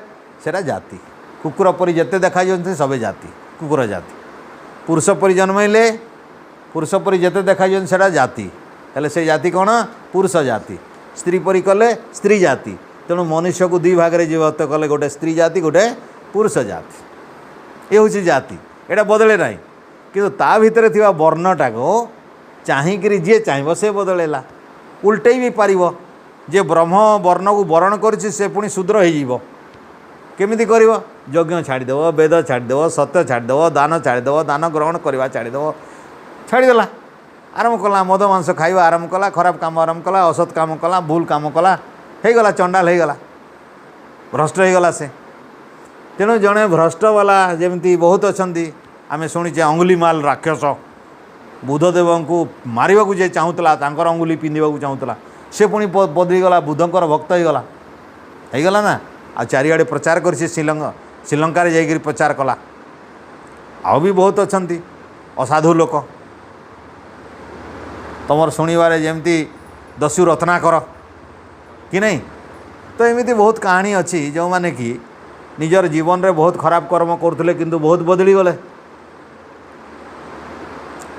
[SPEAKER 1] सेटा जाति कुकुर परी जेते देखा जाते सबे जाति कुकुर जाति पुरुष परी जन्मले पुरुष परी जेते देखा जाते सेटा जाति हेले से जाति कौन पुरुष जाति स्त्री परी कले स्त्री जाति तेणु मनुष्य को दुई भाग में विभक्त कले गोटे स्त्री जाति गोटे पुरुष जाति ये हूँ जाति एटा बदले ना कि ता भितर थिबा वर्णटा को चाहिकी जी चाहब से बदलेला उल्टे भी पार जे ब्रह्म वर्ण को वरण करी से पुणी शूद्र हो केमिति करिवो यज्ञ छाड़देव वेद छाड़देव सत्य छाड़देव दान छाड़देव दान ग्रहण करवा छाड़देव छाड़देला आरंभ कला मद मांस खाଇବା आरंभ कला खराब काम आरंभ कला असत काम कला भूल काम कला हो गला चंडाल हो गला भ्रष्ट हो गला से तेणु जड़े भ्रष्ट वाला जमी बहुत अच्छा आम शुणीचे अंगुलीमाल राक्षस बुद्धदेव को मारे जे चाहूला अंगुली पिंधा चाहूला से पुणी बदलीगला बुद्धंकर भक्त होगला ना आ चारिआडे प्रचार कर श्रीलंका जाकर प्रचार कला आउ भी बहुत अच्छा असाधु लोक तुम शुणवे जमी दस्यु रत्नाकर कि नहीं तो एमती बहुत कहानी अच्छी जो मैंने कि निजर जीवन रे बहुत खराब कर्म करते किंतु बहुत बदली गले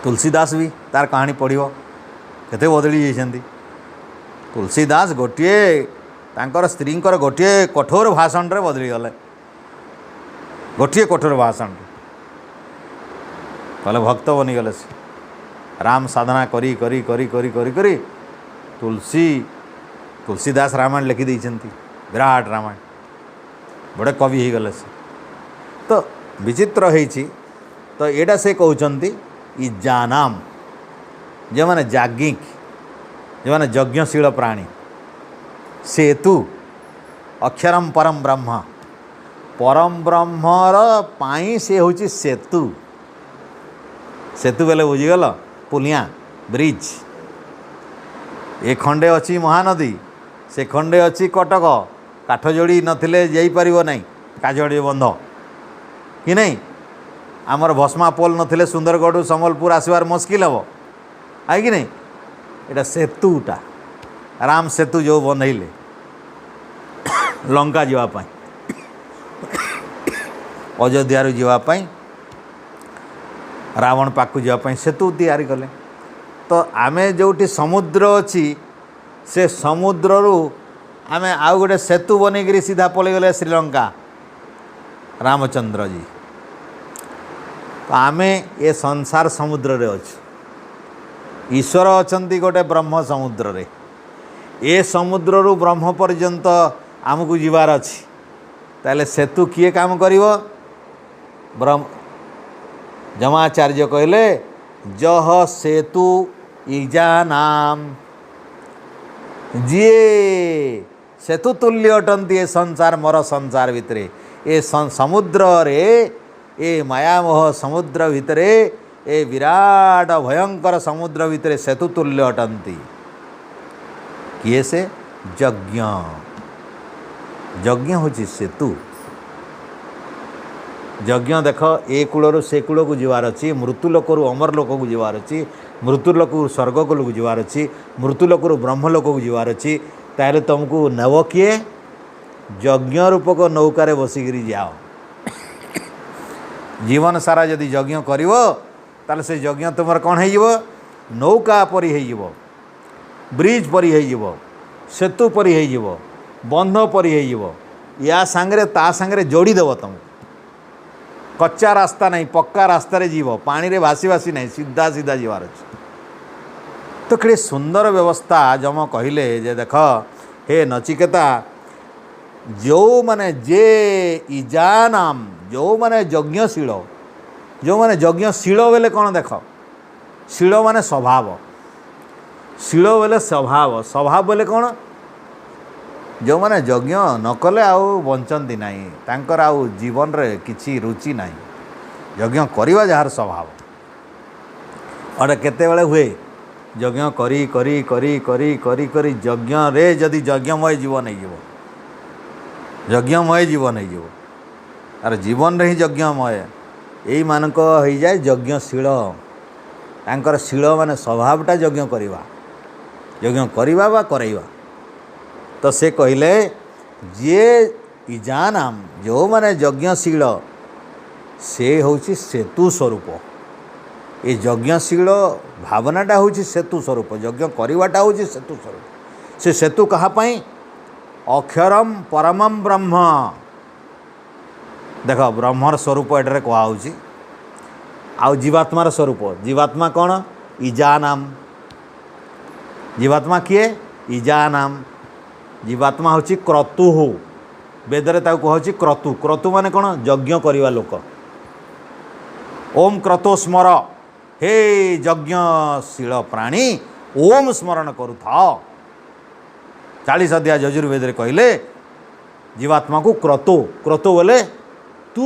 [SPEAKER 1] तुलसीदास भी तार कहानी पढ़ो केते बदली जाइछंती तुलसीदास गोटे तांकर स्त्रींकर गोटे कठोर भाषण रे बदली गले गोटे कठोर भाषण कहले भक्त बनीगले से राम साधना करी करी करी करी करी करी तुलसीदास रामायण लिखि देइछन्ति विराट रामायण बड़े कवि हो गले से तो विचित्र होइछि तो एटा से कहउछन्ति इ जानाम जो माने याज्ञिक जो माने यज्ञशील प्राणी सेतु अक्षरम परम ब्रह्मर पाई से होची सेतु सेतु बेले बुझीगल पुलिया ब्रिज ए खंडे अच्छी महानदी से खंडे अच्छी कटक काठ जोड़ी नथिले जाई परिबो नहीं काजड़ी बंध कि नहीं आमर भस्मा पोल नथिले सुंदरगढ़ सम्बलपुर आसबार मुस्किल हम है कि नहीं एटा सेतुटा राम सेतु जो बंधैले लंका जावाई अयोध्या जावाई रावण पाक जावाई सेतु तैयारी कले तो आमे जोटी समुद्र अच्छी से समुद्र आमे आउ गोटे सेतु बनईकरी सीधा पलि गले श्रीलंका रामचंद्र जी तो आमे ये संसार समुद्र रे अच्छु ईश्वर अछंती गोटे ब्रह्म समुद्र रे ए समुद्र रु ब्रह्म पर्यंत आमको जीवार अच्छी ताले सेतु किए काम करिवो ब्रह्म जमाचार्य कहले जह सेतु इजानाम जी सेतु तुल्य अटंती ए संसार मोर संसार भितरे ए समुद्र रे ए मायामोह समुद्र भितरे ए विराट भयंकर समुद्र भितरे सेतु तुल्य अटंती किए से यज्ञ यज्ञ होची सेतु यज्ञ देख ए कूलर से कूल को जीवार अच्छी मृत्युलोक अमर लोक को जीवार अच्छी मृत्युलोक स्वर्ग को जीवार अच्छी मृत्युलोक ब्रह्मलोक को जीवार अच्छी ताले तुमको नव किए यज्ञ रूपक नौकार बसिकी जाओ जीवन सारा जदि यज्ञ करिवो ताले से यज्ञ तुम कौन हो नौका परी हो ब्रिज परी हो सेतु परी हो बंध परी हो या सांगरे ता सांगरे जोड़ी देव तुम कच्चा रास्ता नहीं पक्का रास्ता रे जीव पानी रे भासी भासी नहीं सीधा सीधा जीवार अच्छे तो केड़े सुंदर व्यवस्था जम कहले जे देख हे नचिकेता जो माने जे इजानाम जो माने यज्ञशील जो माने यज्ञशील बेले कौन देख शील माने स्वभाव शील बेले स्वभाव स्वभाव बेले कौन जो माने यज्ञ न कले आउ बंचंती नहीं तांकर आउ जीवन रे किछि रुचि नहीं यज्ञ करिवा जार स्वभाव अरे केते बेले हुए यज्ञ करी करी करी करी करी करी यज्ञ रे जदि यज्ञमय जीवन नहीं जीव यज्ञमय जीवन नहीं जीव अरे जीवन रे ही यज्ञमय यही मानक हो जाए यज्ञशील तांकर शील माने स्वभावटा यज्ञ करिवा बा करैवा तो से कहले जे इजानाम जो माने यज्ञशील से होची सेतु स्वरूप ये यज्ञशील भावनाटा होची सेतु स्वरूप यज्ञ करिवाटा होची सेतु स्वरूप से सेतु कहा पाई अक्षरम परमम ब्रह्म देख ब्रह्मर स्वरूप एटारे कहा होची आउ जीवात्मार स्वरूप जीवात्मा कौन इजानाम जीवात्मा किए इजानाम जीवात्मा होची क्रतु हो वेदरे ताको कहछि क्रतु क्रतु माने कौन यज्ञ करिवा लोक ओम क्रतो स्मर हे यज्ञशील प्राणी ओम स्मरण करुथा 40 अध्याय यजुर्वेद कहले जीवात्मा को क्रतो क्रतो बोले तू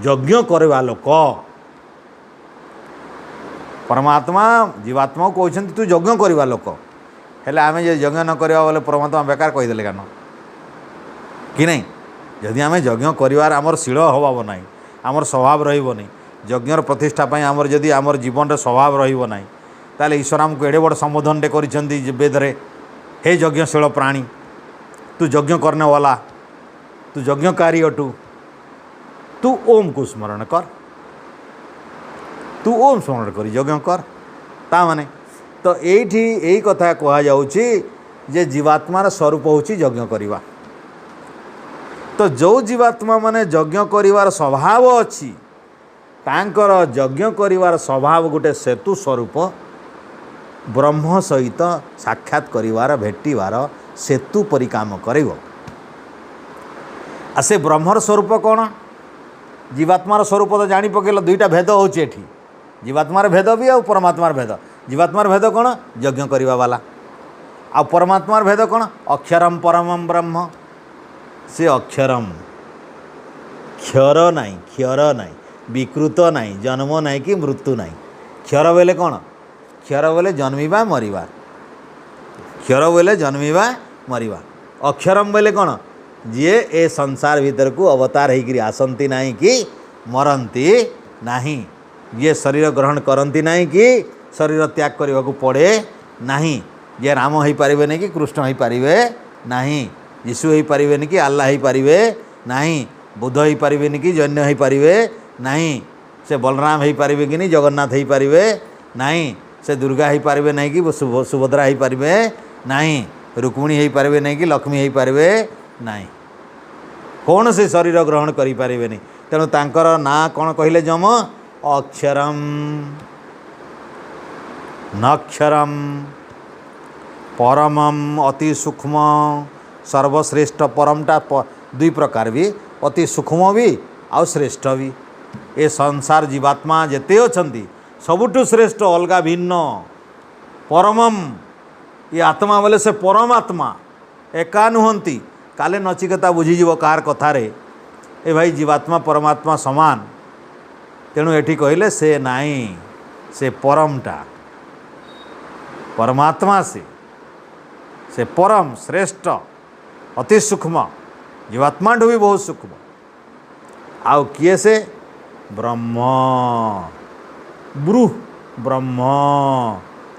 [SPEAKER 1] यज्ञ करवा लोक परमात्मा जीवात्मा को कहते तू यज्ञ करवा लोक हेले आमे जे यज्ञ न करवा बोले परमात्मा बेकार कहीदेले कान कि नहीं जदि आमे यज्ञ करिवार आमर शील हवा ना आमर स्वभाव रहिबो नहीं यज्ञर प्रतिष्ठा पाई आमर जदि आमर जीवन रे स्वभाव रहिबो नहीं ताले ईश्वर आमको एडे बड़ संबोधन टे करिसेंती वेदरे हे यज्ञशील प्राणी तू यज्ञ करने वाला तू यज्ञकारी अटू तू ओम को स्मरण कर तू ओम स्मरण कर यज्ञ कर ता माने तो यही कथा कह जाउछि जे जीवात्मार स्वरूप होची यज्ञ करिवा। तो जो जीवात्मा माने यज्ञ करिवार स्वभाव अछि तांकर यज्ञ करिवार स्वभाव गोटे सेतु स्वरूप ब्रह्म सहित साक्षात करिवार भेटिवार सेतु परि काम करिवो। आ से ब्रह्मर स्वरूप कौन? जीवात्मार स्वरूप तो जानी पकेल दुईटा भेद होची एठी, जीवात्मार भेद भी आ परमात्मार भेद। जीवात्मार भेद कौन? यज्ञ करिवा वाला। आ परमात्मार भेद कौन? अक्षरम परमम ब्रह्म। से अक्षरम, क्षर नाई, क्षर नाई, विकृत नाई, जन्म नाई कि मृत्यु नाई। क्षर बोले कौन? क्षर बोले जन्मिबा मरिबा, क्षर बोले जन्मिबा मरिबा। अक्षरम बोले कौन? जे ए संसार भीतर को अवतार होकर आसती नहीं कि मरती नहीं, ये शरीर ग्रहण करती नहीं कि शरीर त्याग करने को पड़े नहीं, जे राम हो पारे नहीं कि कृष्ण हो पारे नहीं, यीशु हो पारे नहीं कि अल्लाह हो पारे नहीं, बुद्ध हो पारे नहीं कि जैन हो पारे नहीं, से बलराम हो पारे कि नहीं जगन्नाथ हो पारे नहीं, से दुर्गा हो पारे नहीं कि सुभद्रा हो पारे नहीं, रुक्मिणी हो पारे नहीं कि लक्ष्मी हो पारे नहीं, कौन से शरीर ग्रहण करि पारिबे नहीं। तेणु तांकर ना कौन कहले जम? अक्षरम नक्षरम परमम अति सूक्ष्म सर्वश्रेष्ठ। परमटा दुई प्रकार भी, अति सूक्ष्म भी आ श्रेष्ठ भी। ए संसार जीवात्मा जेते अछंती सबुठु श्रेष्ठ अलगा भिन्न परमम। ये आत्मा बोले से परमात्मा एका नुहंती। काले नचिकेता बुझीज कार कथार ए भाई जीवात्मा परमात्मा समान, तेणु एठी कहले से नाई, से परमटा परमात्मा से परम श्रेष्ठ अति सूक्ष्म, जीवात्मा ठू भी बहुत सूक्ष्म। आउ किए से? ब्रह्म, ब्रूह ब्रह्म,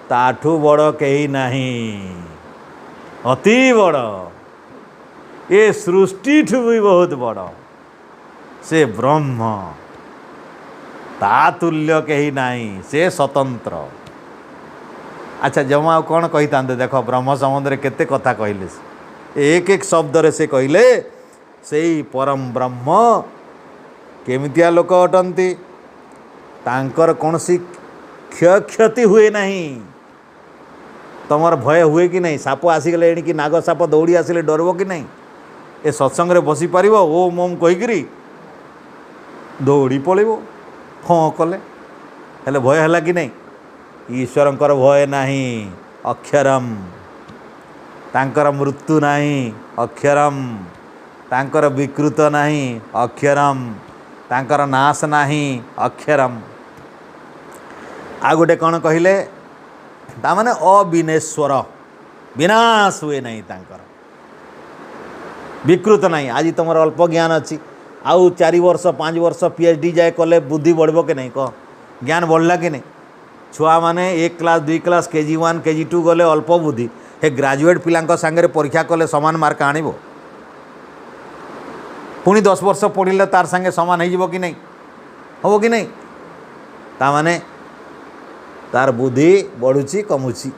[SPEAKER 1] ताठू बड़ कहीं नहीं, अति बड़, ये सृष्टि ठू भी बहुत बड़ से ब्रह्म, ता तुल्य कहीं नहीं, से स्वतंत्र। अच्छा जमा कौन कही था देख ब्रह्म संबंध में केते कथा कहले, एक एक शब्द रे से कहले से परम ब्रह्म केमितिया लोक अटंती, तांकर कौन सी क्षति हुए नहीं। तमर भय हुए कि नहीं? साप आसीगले एणिकी नाग साप दौड़ी आसिले डरबो कि नहीं? ए सत्संग रे बसी पार ओ मोम कहीकि दौड़ी पड़ो हाँ कले हेले भय है कि नहीं? ईश्वरंकर भय नहीं, अक्षरम, तांकर मृत्यु नहीं, अक्षरम, तांकर विकृत नहीं, अक्षरम, तांकर नाश नहीं, अक्षरम। आ गोटे कौन कहले तामाने अविनेश्वर, विनाश हुए नहीं, तांकर विकृत नहीं। आज तुम अल्प ज्ञान अच्छी आउ 4 वर्ष 5 वर्ष PhD जाए कले बुद्धि बढ़ब कि नहीं? कह ज्ञान बढ़ला कि नहीं? छुआ माने 1 क्लास 2 क्लास KG 1 KG 2 गले अल्प बुद्धि, हे ग्रेजुएट पिलांक सांगे परीक्षा कले समान मार्क आणिबो, पुणी 10 वर्ष पढ़िले तार सांगे समान हो कि नहीं? हम कि नहीं? तामाने तार बुद्धि बढ़ुची कमुची,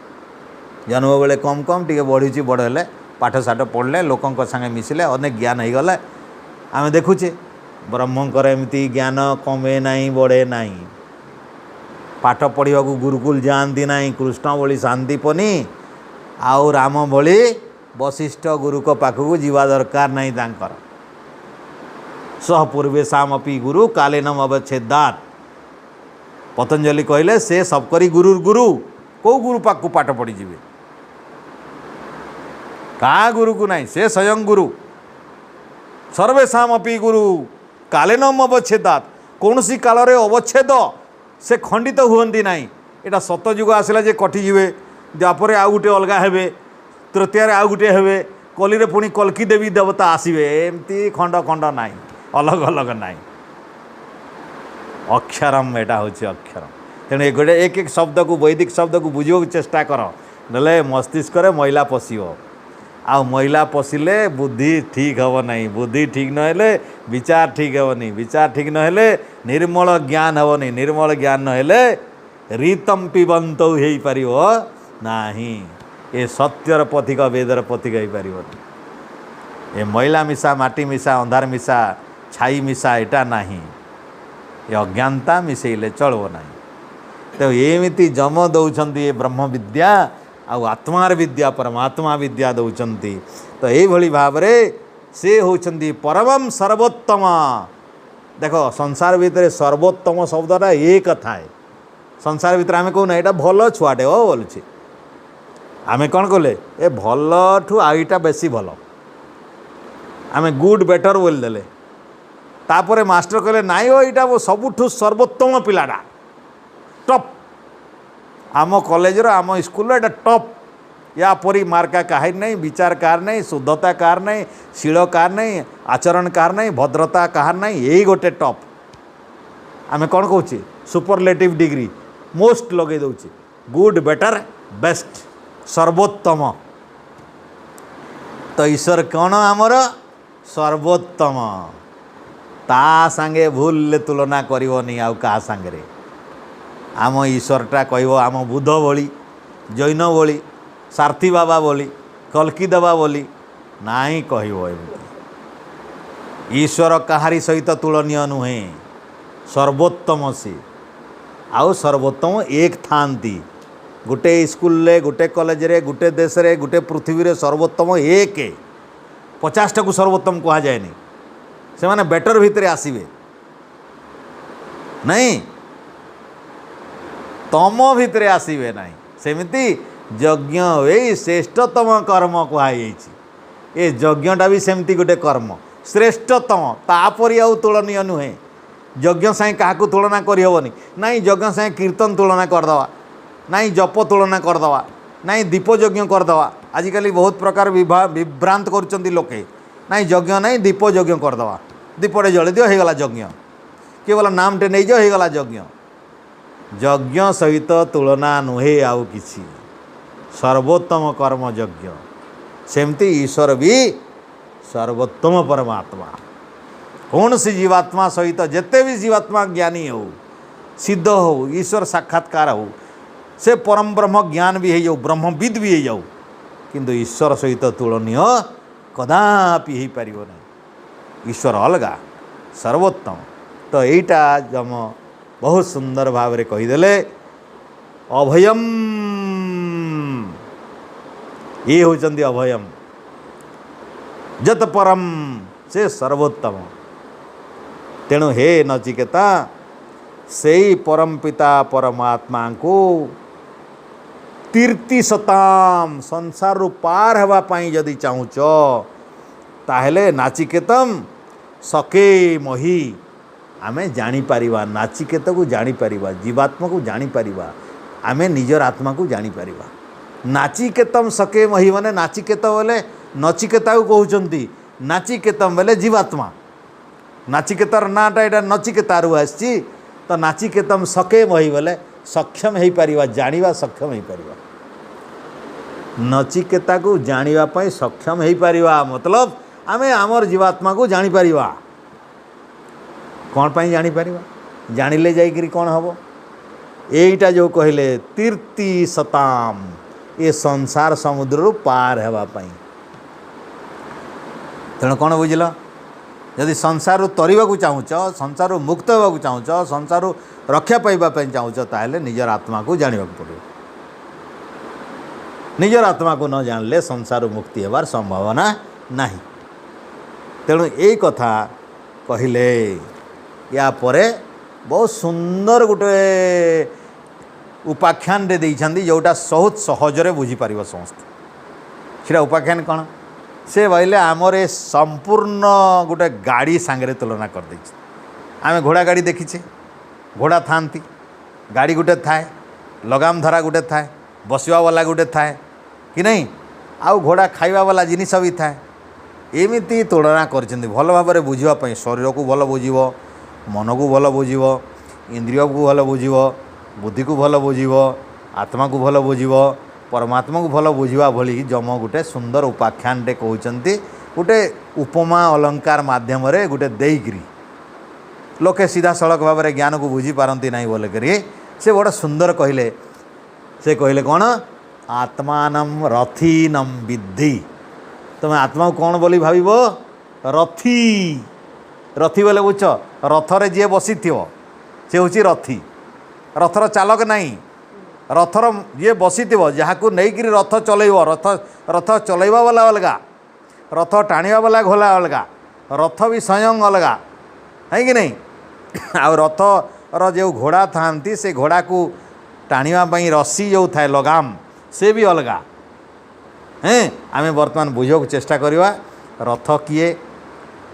[SPEAKER 1] जन्म बेले कम कम टी बढ़ुची, बड़ हेले पाठ साठ पढ़ले लोकों संगे मिसिले अनेक ज्ञान हो गला। आम देखुचे ब्रह्मंकर एमती ज्ञान कमे नहीं बढ़े नहीं, पाठ पढ़ा गुरुकुल जाती नहीं, कृष्ण भली शांतिपनी आउ राम भली वशिष्ठ गुरु को पाखक जीवा दरकार नहीं। तांकर सह पूर्वेशामपि गुरु कालेनम अवच्छेदात। पतंजलि कहले से सबकरी गुरु गुरु कौ गुरु पाक पाठ पढ़ी जीवे? का गुरु को नहीं, से स्वयं गुरु। सर्वेशामपि गुरु कालेनम अवच्छेदात। कौन सी काल रे अवच्छेद से खंडित हुअंती नहीं। एटा सतयुग आसला जे कटिजे, द्वापर आउ गोटे अलग हे, तृतीय आउ गोटे हे, कली पुणी कल्की देवी देवता आसवे, एमती खंड खंड नाई, अलग अलग नाई। अक्षरम एटा हूँ अक्षरम। तेणु गोटे एक एक शब्द को वैदिक शब्द को बुझे चेष्टा कर, ना मस्तिष्क मैला पशिव। आ मैला पशिले बुद्धि ठीक हम नहीं, बुद्धि ठीक नहले विचार ठीक हेनी, विचार ठीक नहले निर्मल ज्ञान हेनी, निर्मल ज्ञान नहले रीतम पिबंत हो पार नहीं। ए सत्यर पथिक वेदर पथिक हो पारिबनी। ए मैला मिशा माटी मिशा अंधार मिशा छाई मिशा एटा नहीं, ये अज्ञानता मिसेले चलो ना। तो एमती जम दौरान ये ब्रह्म विद्या आउ आत्मार विद्या परमात्मा विद्या दौरान। तो ये भाव से होती परमम सर्वोत्तम। देखो संसार भितर सर्वोत्तम शब्दटा एक थाए। संसार भितर आम कहूना यहाँ भल छुआटे हो बोलुचे, आम कौन कले ए भल ठू आईटा बेसी भल, आम गुड बेटर बोलदेले। तापर मास्टर कहले नाई हो यहाँ सबुठू सर्वोत्तम पिलाटा टप, आम कॉलेज आम स्कूल एटा टप, या परी मार्का काहार नहीं, विचार कार नहीं, शुद्धता कार नहीं, शील कार नहीं, आचरण कार नहीं, भद्रता कार नहीं, यही गोटे टप। आम कौन कौचे सुपरलेटिव डिग्री मोस्ट लगे दौचे, गुड बेटर बेस्ट सर्वोत्तम। तो ईश्वर कौन आमर सर्वोत्तम, ता सांगे भूल तुलना करनी आउ का सांगे। आम ईश्वरटा कह आम बुद्ध भली, जैन भली, सारथी बाबा बोली, कल्की देवा बोली नाई कह। ईश्वर कहारी सहित तुलनीय नुहे, सर्वोत्तम से आउ सर्वोत्तम एक थांती। गोटे स्कूल गोटे कॉलेज रे गोटे देश रे गोटे पृथ्वी रे सर्वोत्तम एक, 50टा को सर्वोत्तम कह जाए। से माने बेटर भितर आसवे नहीं, तम भितर आसवे नहीं। सेमिति यज्ञ ए श्रेष्ठतम कर्म कहुई। ए यज्ञटा भी सेमती गोटे कर्म श्रेष्ठतम, तापरी आउ तुलनीय नुहे। यज्ञ साई क्या तुलना करहबनी नाई, यज्ञ साई कीर्तन तुलना करदवा नाई, जप तुलना करदवा नाई, दीप यज्ञ करदवा। आजिकल बहुत प्रकार विभ्रांत कर लोके, नाई यज्ञ नाई दीप यज्ञ करदवा, दीपटे जलि दियो होगला यज्ञ, किए बोला नामटे नहीं जाओ होगला यज्ञ। यज्ञ सहित तुलना नुहे आउ किछि, सर्वोत्तम कर्म यज्ञ। सेमती ईश्वर भी सर्वोत्तम परमात्मा। कौन सी जीवात्मा सहित जिते भी जीवात्मा ज्ञानी हो, सिद्ध हो, ईश्वर साक्षात्कार हो, से परम ब्रह्म ज्ञान भी हो जाऊ, ब्रह्मविद भी हो जाऊ, किंतु ईश्वर सहित तुलनीय कदापि हो पारिबो नहीं। ईश्वर अलगा सर्वोत्तम। तो यहीटा जम बहुत सुंदर भाव में कहीदेले अभयम, ये होचंदी अभयम, जत परम से सर्वोत्तम। तेणु हे नचिकेता से परम पिता परमात्मा को तीर्ति सताम संसार रु पार हवा पाई जदि चाहूच ताहेले नाचिकेतम सके मही आमे जानी परिबा, नाचिकेत को जानी परिबा, जीवात्मा को जानी परिबा, आमे निजर आत्मा को जानी परिबा। नाचिकेतम सके मही माने नाचिकेत बोले नचिकेता को कहउचंती, नाचिकेतम बोले जीवात्मा। नाचिकेतार नाटा एटा नचिकेतारु आछि, तो नाचिकेतम सके मही बोले सक्षम हो पारिबा, जानिबा सक्षम हो पारिबा। नचिकेता को जानिबा पई सक्षम हो पारिबा मतलब आमे आमर जीवात्मा को जानी पारिबा। कौन पाई जानी पारिबा, जानिले जाइकरी कौन हबो। एटा जो कहले तीर्ति सताम, ये संसार समुद्र रु पार हेबा पाई। तेणु कौन बुझल, यदि संसार तरीबा को चाहूच, संसार मुक्त होगा चाहूच, संसार रक्षा पाइबा चाहूच, ताहले निजर आत्मा को जानिबा पड़े। निजर आत्मा को न जानले संसार मुक्ति हेबार संभावना नहीं। तेणु ये कथा कहले या परे बहुत सुंदर गोटे उपाख्यान रे देइछंदी, जोटा बहुत सहजरे बुझी पारिबो समस्त। सेटा उपाख्यान कौन से बोले आमर ए संपूर्ण गोटे गाड़ी सांगे तुलना कर दे। आम घोड़ा गाड़ी देखीचे, घोड़ा थांती, गाड़ी गोटे थाए, लगाम धरा गोटे थाए, बसवा वाला गोटे थाए कि नहीं, आउ घोड़ा खाइबा वाला जिनिस भी थाए। एमिति तुलना करछंदी भल भाव में बुझापी, शरीर को भल बुझ, मन को भल बुझ, इंद्रिय को भल बुझ, बुद्धि को भल बुझ, आत्मा को भल बुझ, परमात्मा को भल बुझा भली जम गोटे सुंदर उपाख्यान टे कहते, गोटे उपमा अलंकार माध्यम रे गोटे देइकरी लोके सीधा सड़क भाव में ज्ञान को बुझी पारती नहीं बोल करी से बड़ा सुंदर कहले। से कहले कौन आत्मानं रथीनं विद्धि। तुम आत्मा को कौन बोली भाव रथी। रथी बोले बुझ रथरे जी बसी सी हूँ रथी। रथर चालक नहीं, रथर जी बसी जहाँ नहीं रथ चलैब रथ चलैवा वाला अलगा, रथ टाणिया वाला घोला अलगा, रथ भी स्वयं अलगा है कि नहीं। आ रथर जो घोड़ा था से घोड़ा को टाणियापाई रस्सी जो थाए लगाम से भी अलगा हैं। आम बर्तमान बुझा चेष्टा करवा रथ किए,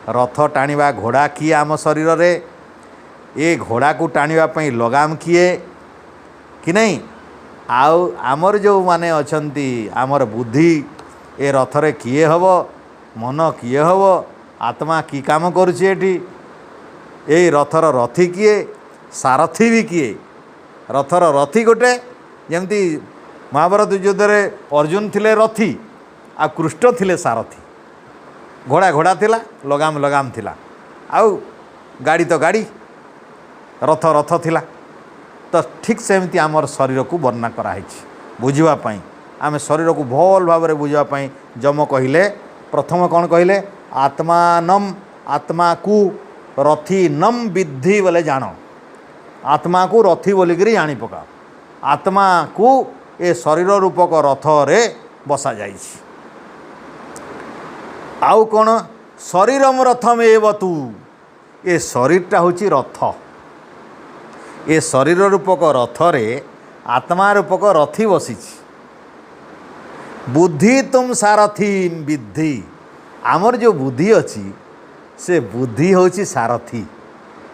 [SPEAKER 1] रथ टाणिबा घोड़ा किए आम शरीर रे, ये घोड़ा को टाणियापाई लगाम किए कि नहीं। आउ आमर जो माने अछंती आमर बुद्धि ए रथरे किए हब, मन किए हब, आत्मा की काम करुछि एठी। ए रथर रथी किए, सारथी भी किए। रथर रथी गोटे जमती महाभारत युद्ध रे अर्जुन थिले रथी आ कृष्ण थिले सारथी। घोड़ा घोड़ा थिला, लगाम लगाम थिला, आउ गाड़ी तो गाड़ी, रथ रथ थिला। तो ठीक सेमती आमर शरीर को वर्णना कराई बुझापी। आम शरीर को भल भाव में बुझापी जम कहले प्रथम कौन कहले आत्मानम, आत्मा को रथी नम विद्धि बोले जान। आत्मा को रथी बोलिक जानी पका। आत्मा को ए शरीर रूपक रथ रे बसा जाइए। आउ कौन शरीरम रथम एव तू, ए शरीरटा हूँ रथ। ए शरीर रूपक रथ रे आत्मा रूपक रथी बसी। बुद्धि तुम सारथी विद्धि। आमर जो बुद्धि अच्छी से बुद्धि हूँ सारथी,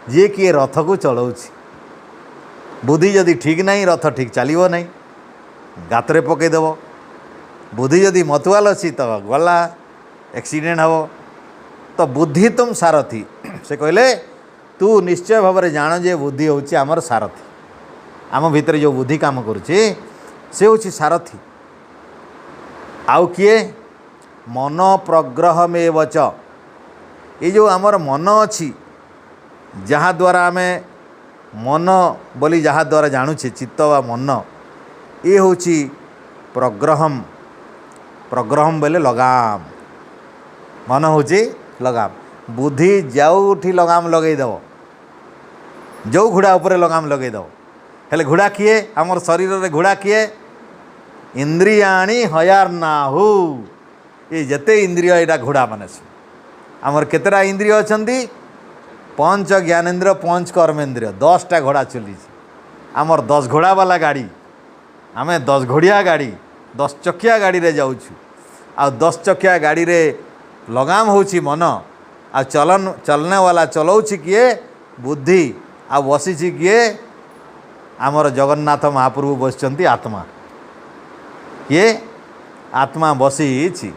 [SPEAKER 1] जे कि रथ को चलाऊँ। बुद्धि जदि ठीक नहीं रथ ठीक चलो नहीं, गातरे पकईदेव। बुद्धि जदि मतुआल अच्छी तो गला एक्सीडेंट हम। तो बुद्धि तुम सारथी से कहले तू निश्चय भाव में जान जे बुद्धि हूँ आमर सारथी। आम भितर जो बुद्धि काम करुचे से हूँ सारथी। आउ किए मन प्रग्रह में वच, ये जो आमर मन अच्छी जहाँ द्वारा आम मन बोली जहाँ द्वारा जानुचे चित्त वा मन, ये हूँ प्रग्रहम। प्रग्रहम बोले लगाम, मन हूँ लगाम। बुद्धि जोठी लगाम लगेदेव, जो घोड़ा उपरे लगाम लगेदेव। हेले घोड़ा किए आमर शरीर रे घोड़ा किए इंद्रियाणी हयार ना हो। ये जते इंद्रिय यहाँ घोड़ा माने आमर केतरा इंद्रिय अछंती पंच ज्ञानेन्द्र पंच कर्मेन्द्रिय 10टा घोड़ा चली। आमर 10 घोड़ा वाला गाड़ी, आमे 10 घोड़िया गाड़ी 10 चकिया गाड़ी रे जाऊँ। आ 10 चकिया गाड़ी रे लगाम होची मन, आ चलने वाला चलाऊँ किए बुद्धि, आ बसी किए आमर जगन्नाथ महाप्रभु बसचंती आत्मा। ये आत्मा बसी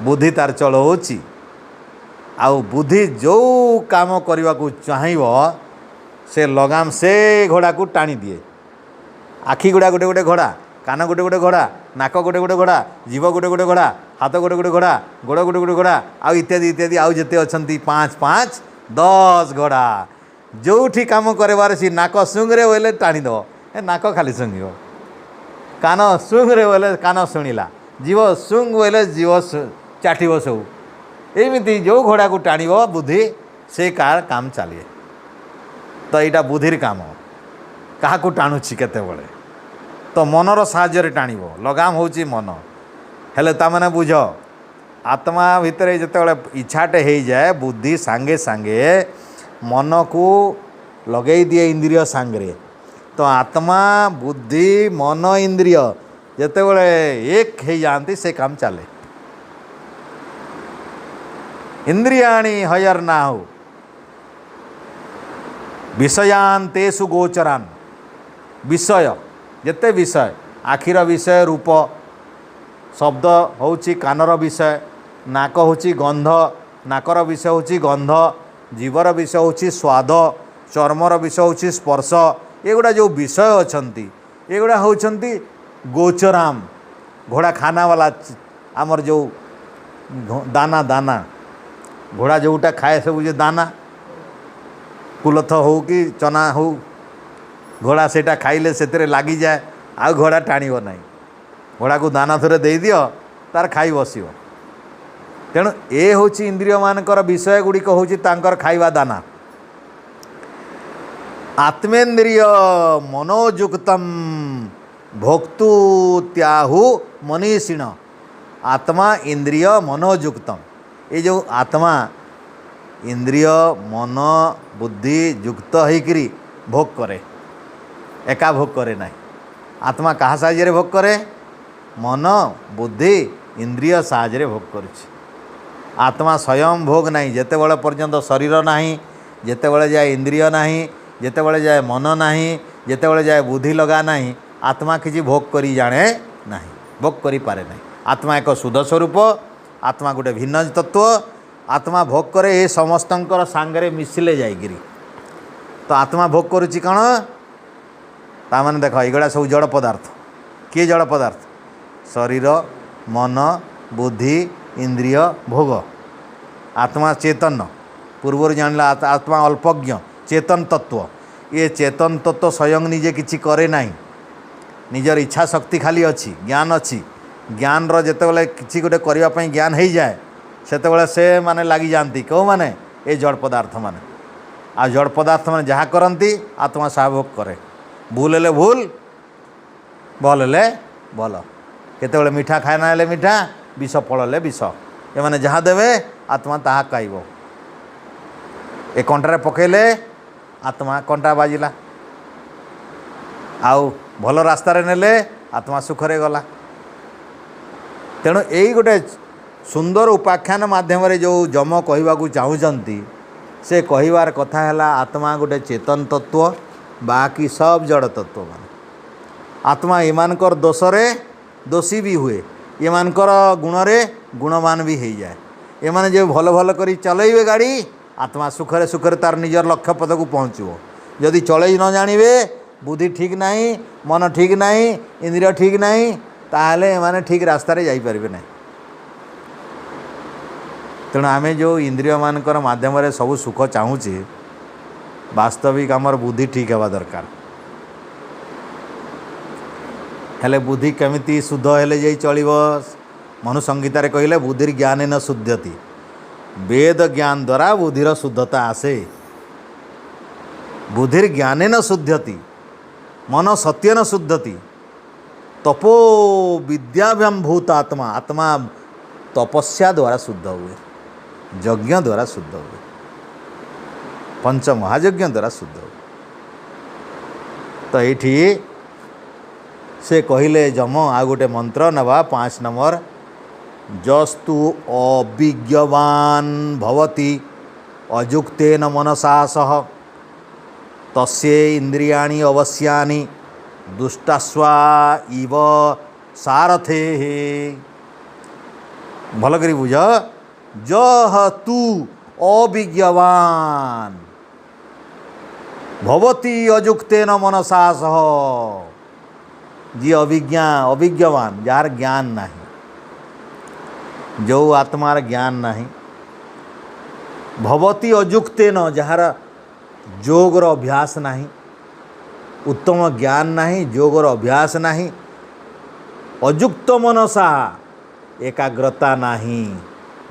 [SPEAKER 1] बुद्धि तार चलाऊँ। आउ बुद्धि जो काम करने को चाहिए से लगाम से घोड़ा को टाणी दिए। आखि गुड़ा गोटे गोटे घोड़ा, कान गोटे गोटे घोड़ा, नाक गोटे गोटे घोड़ा, जीव गोटे गोटे घोड़ा, हाथ गोटे गोटे घोड़ा, गोड़ गोटे गोटे घोड़ा, आउ इत्यादि इत्यादि आउ जिते अच्छी 5 5 10 घोड़ा। जोठी काम करबार सी नाक सुंगरे बोले टाणीदेव, ए नाक खाली सुंगिब। कान सुंगरे बोले कान शुणिला, जीव सुंग बोले जीव चाटिब सब। एमती जो घोड़ा को टाणीब बुद्धि से कार काम चलिए। तो यहाँ बुद्धिर काम क्या टाणुची केतेबेले तो मनर साहाय्य टाणीब। लगाम हूँ मन। हेले तामाने बुझ आत्मा भितर जितेबाला इच्छाटे हो जाए बुद्धि सांगे सांगे मन को लगे दिए इंद्रिय सांगे। तो आत्मा बुद्धि मन इंद्रिय जितेबाला एक हो जाती से काम चले। इंद्रियाणी हयर ना हो विषयान तेसु गोचरान। विषय जिते विषय आखिर विषय रूप, शब्द होची कानर विषय, नाक होची गंध, नाकर विषय होची गंध, जीवर विषय होची स्वाद, चर्मर विषय होची स्पर्श। एगुड़ा जो विषय अछंती एगुड़ा होचंती गोचराम। घोड़ा खाना वाला आमर जो दाना दाना घोड़ा जोटा खाए सब जो दाना कुलथ हो कि चना हो घोड़ा सेटा खाइले से लगी जाए आ घोड़ा टाणीब ना। घोड़ा को दाना थोड़े दे दियो तार खाई बसियो। तेणु ए होची इंद्रिय मानकर विषय गुड़िक होची तांकर खाइबा दाना। आत्मेन्द्रिय मनोयुक्तम भोक्तु त्याहु मनीषिण। आत्मा इंद्रिय मनोयुक्तम, ये जो आत्मा इंद्रिय मन बुद्धि युक्त होकरी भोग करे, एका भोग करे ना। आत्मा कहा साहाय्य भोग करे? मन बुद्धि इंद्रिय साहाय्य भोग करुछि। आत्मा स्वयं भोग नहीं, जेते बळे पर्यंत शरीर नहीं, जेते बळे जाए इंद्रिय नहीं, जेते बळे जाए मन नहीं, जेते बळे जाए बुद्धि लगा नहीं, आत्मा किसी भोग करी जाने नहीं, भोग करी पारे नहीं। आत्मा एक शुद्ध स्वरूप, आत्मा गोटे भिन्न तत्व। आत्मा भोग करे ये समस्तंकर सांगरे मिसिले जाइगिरी। तो आत्मा भोग करुच्ची कौन? ताମାନେ देख एगुड़ा सब जड़ पदार्थ। किए जड़ पदार्थ? शरीर मन बुद्धि इंद्रिय भोग। आत्मा चेतन, पूर्वर जानला आत्मा अल्पज्ञ चेतन तत्व। ये चेतन तत्व स्वयं निजे किछि करे नाही, निजर इच्छा शक्ति खाली अच्छी, ज्ञान अच्छी। ज्ञान जेते बेले किछि गोटे करबा पई ज्ञान हो जाए सेते बेले से माने लागि जानती कौ माने ए जड़ पदार्थ माने। आ जड़ पदार्थ माने जहाँ करती आत्मा सा भोग करे। भूल हेले भूल, भल हेले भल। केतेबेले मीठा खाना हेले मीठा, विष फल हेले विष। ये माने जहाँ देवे आत्मा ताहा खाइबो। ए कंटारे पकेले आत्मा कंटा बाजिला, आउ भल रास्तार नेले आत्मा सुखरे गला। तेणु यही गोटे सुंदर उपाख्यान माध्यम जो जम कहवाकू चाहूँगी से कहबार कथा है आत्मा गोटे चेतन तत्व, बाकी सब जड़ तत्व मान। आत्मा एमानकर दोषरे दोषी भी हुए, एमानकर गुणरे गुणवान भी हो जाए। एमाने जो भल भल करी चलैबे गाड़ी आत्मा सुखरे सुखरे तार निजर लक्ष्य पद को पहुँचो। जदि चलई न जानिबे, बुद्धि ठीक नहीं, मन ठीक नहीं, इंद्रिय ठीक नहीं, ताहले एमाने ठीक रास्तार जाइपारे नहीं। तेणु आम जो इंद्रिय मानकर माध्यम सब सुख चाहूँचे, वास्तविक आमर बुद्धि ठीक हवा दरकार। हेले बुद्धि केमिति शुद्ध हेले जाई चलिबो? मनु संहितारे कहले बुद्धिर ज्ञान न शुद्धति। वेद ज्ञान द्वारा बुद्धिर शुद्धता आसे। बुद्धिर ज्ञान न शुद्धति, मन सत्य न शुद्धति। तपो विद्याभ्याम भूत आत्मा, आत्मा तपस्या द्वारा शुद्ध हुए, यज्ञ द्वारा शुद्ध हुए, पंच महायज्ञ द्वारा शुद्ध हुए। तो ये से कहले जम आ गोटे मंत्र नवा 5 नंबर, जस्तु अविज्ञवान भवति अयुक्तेन मनसा सह तस्य इंद्रियाणि अवश्यानि दुष्टास्वा इव सारथे। भल करी बुझ, जह तू अविज्ञवान भवति अयुक्तेन मनसा सह। जी अविज्ञान जार ज्ञान नहीं, जो आत्मार ज्ञान नहीं, भवति अयुक्तेन जार जोगर अभ्यास नहीं, उत्तम ज्ञान नहीं, जोगर अभ्यास नहीं, अयुक्त मनसा एकाग्रता नहीं,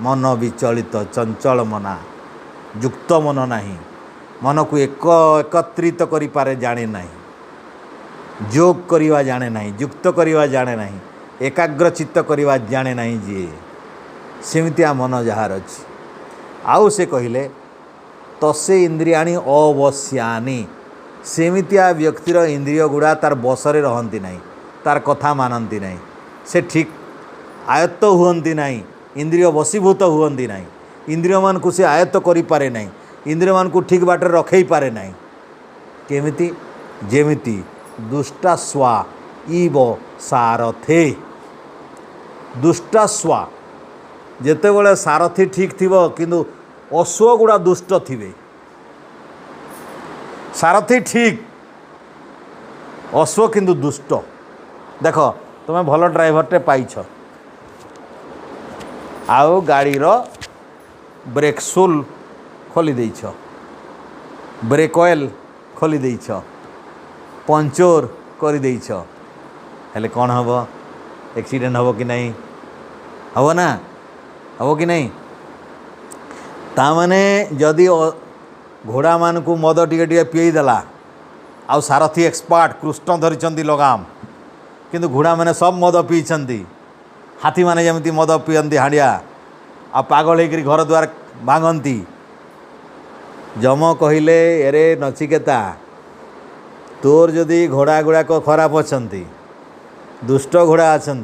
[SPEAKER 1] मन विचलित चंचल मना, युक्त मन नहीं, मन को एकत्रित करि पारे जाने नहीं, जोग करिवा जाने नहीं, युक्त करिवा जाने नहीं, एकाग्र चित्त करिवा जाने नहीं। जी सेमितिया मन जहार अछि। आउ से कहले तसे इंद्रियाणी अवश्यानी, सेमितिया व्यक्तिर इंद्रिय गुड़ा तार बसरे रहंती नहीं, तार कथा मानती नहीं, से ठीक आयत्त हुअंती नहीं, इंद्रिय वशीभूत हुअंती नहीं, इंद्रिय मान को से आयत्त करि पारे नहीं, इंद्रिय मान को ठीक बाटे रखई पारे नहीं। केमिति? जेमिति दुष्टास्वा इव सारथे। दुष्टास्वा जेतेबेले सारथी ठीक थिबो किंतु अश्व गुड़ा दुष्ट थिबे। सारथी ठीक, अश्व किंतु दुष्ट। देख तुम भल ड्राइवरटे पाइछ, आउ गाड़ीर ब्रेक सुल खोली देइछ, ब्रेक ऑयल खोली देइछ, पंचर कर देइछ, हेले कौन हम एक्सीडेंट हम कि नहीं, हम ना हम कि नहीं। ताने जदि घोड़ा मान को मद टे पीदेला आउ सारथी एक्सपर्ट कृष्ण धरी लगाम किंतु घोड़ा मैंने सब मद पीछे, हाथी मैंने जमी मद पीती हाड़िया आ पागल होकर घर द्वार भांगती। जम कहले अरे नचिकेता तोर जदि घोड़ा गुड़ाक खराब अच्छा दुष्ट घोड़ा अच्छा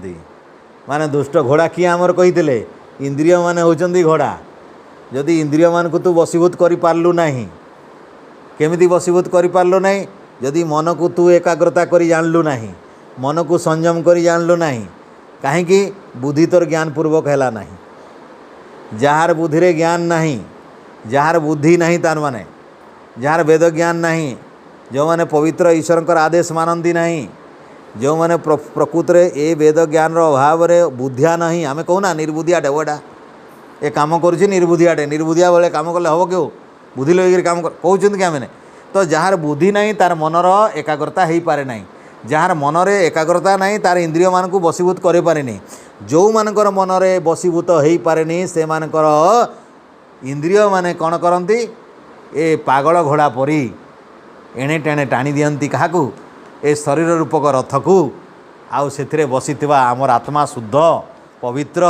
[SPEAKER 1] माने दुष्ट घोड़ा किए आमर कही इंद्रिय माने होचंदी घोड़ा। जदि इंद्रिय मान को तू बसीभूत कर पार्लु नहीं, केमिति बसीभूत कर पार्लु नहीं, जदि मन को तू एकाग्रता करी जानलु नहीं, मन को संयम करी जानलु नहीं, कहीं बुद्धि तोर ज्ञान पूर्वक हैला नहीं। जार बुद्धि रे ज्ञान नहीं, जार बुद्धि नहीं, तार माने जार वेद ज्ञान नहीं, जो माने पवित्र ईश्वर आदेश मानती नहीं, जो माने प्रकृत रे ए वेद ज्ञान रो अभाव रे बुद्धिया नहीं, आमे कहूना निर्बुद्धिया डेवडा ए काम करुँचे निर्बुद्धियाटे, निर्बुद्धिया बेले काम कले हम क्यों बुद्धि लगे काम कहते क्या मैंने। तो जार बुद्धि नहीं तार मनर एकाग्रता हो पारे ना, जार मनरे एकाग्रता नहीं तार इंद्रिय मान को बसीभूत करे पारे नहीं। जो मानकर मनरे बसीभूत हो पारे नहीं से मानकर इंद्रिय माने कौन करती ए पागल घोड़ा परी एणे टेणे टाणी दियंती क्या ए शरीर रूपक रथ को आउ से बसी आमर आत्मा शुद्ध पवित्र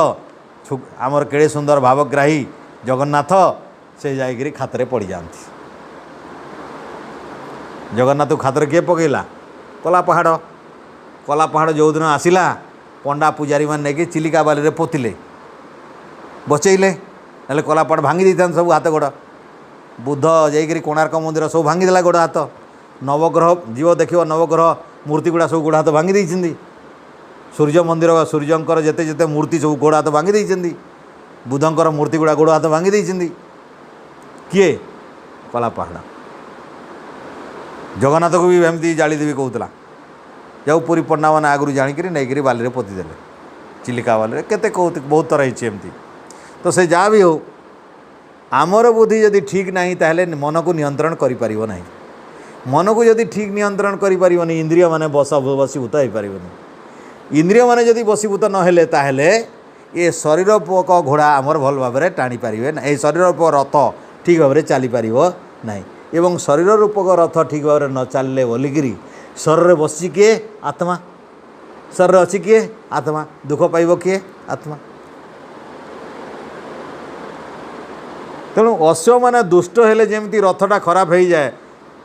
[SPEAKER 1] आमर केड़े सुंदर भावग्राही जगन्नाथ से जाइए खातरे पड़ जाती। जगन्नाथ खातर किए पकईला कला पहाड़ जो दिन आसला पंडा पूजारी मैंने नहीं चिलिका बाली रे पोतिले बचैले ना कला पहाड़ भांगी देता सब हाथ गोड़। बुद्ध जाइए कोणार्क मंदिर सब भांगीदेला गोड़ हाथ। नवग्रह जीव देखिए नवग्रह मूर्ति गुड़ा सब गोड़ हाथ भांगी देइछिंदी। सूर्य मंदिर सूर्यंकर जेते जेते मूर्ति सब गोड़ हाथ भांगी देइछिंदी। बुद्धंकर मूर्ति गुड़ा गोड़ हाथ भांगी देइछिंदी। किए कला पहाड़। जगन्नाथ को भी एमती जालीदेवी कहूला जाऊ पुरी पंडा मैंने आगुरी जाणिक नहीं बाली पोतीदेले चिलिका बाली केते कहते बहुत तरह एमती। तो से जहाँ भी हो आमर बुद्धि जदि ठीक नहीं ताहले मन को नियंत्रण करि ना। मन को जदि ठीक नियंत्रण करि इंद्रिय माने बसीभूत हो पारनी। इंद्रिय माने जदि बसीभूत नहेले ताहले ये शरीर पोक घोड़ा आमर भल भाव में टाणी पारे ना। ये शरीर पोक रथ ठीक भाव में चली पार ना। एवं शरीर रूपक रथ ठीक भाव में न चलले बोलिकी शरीर बसी किए आत्मा, शरीर अच्छी किए आत्मा, दुख पाइब किए आत्मा। तेणु अश्व माने दुष्ट हेले जेमती रथटा खराब हो जाए,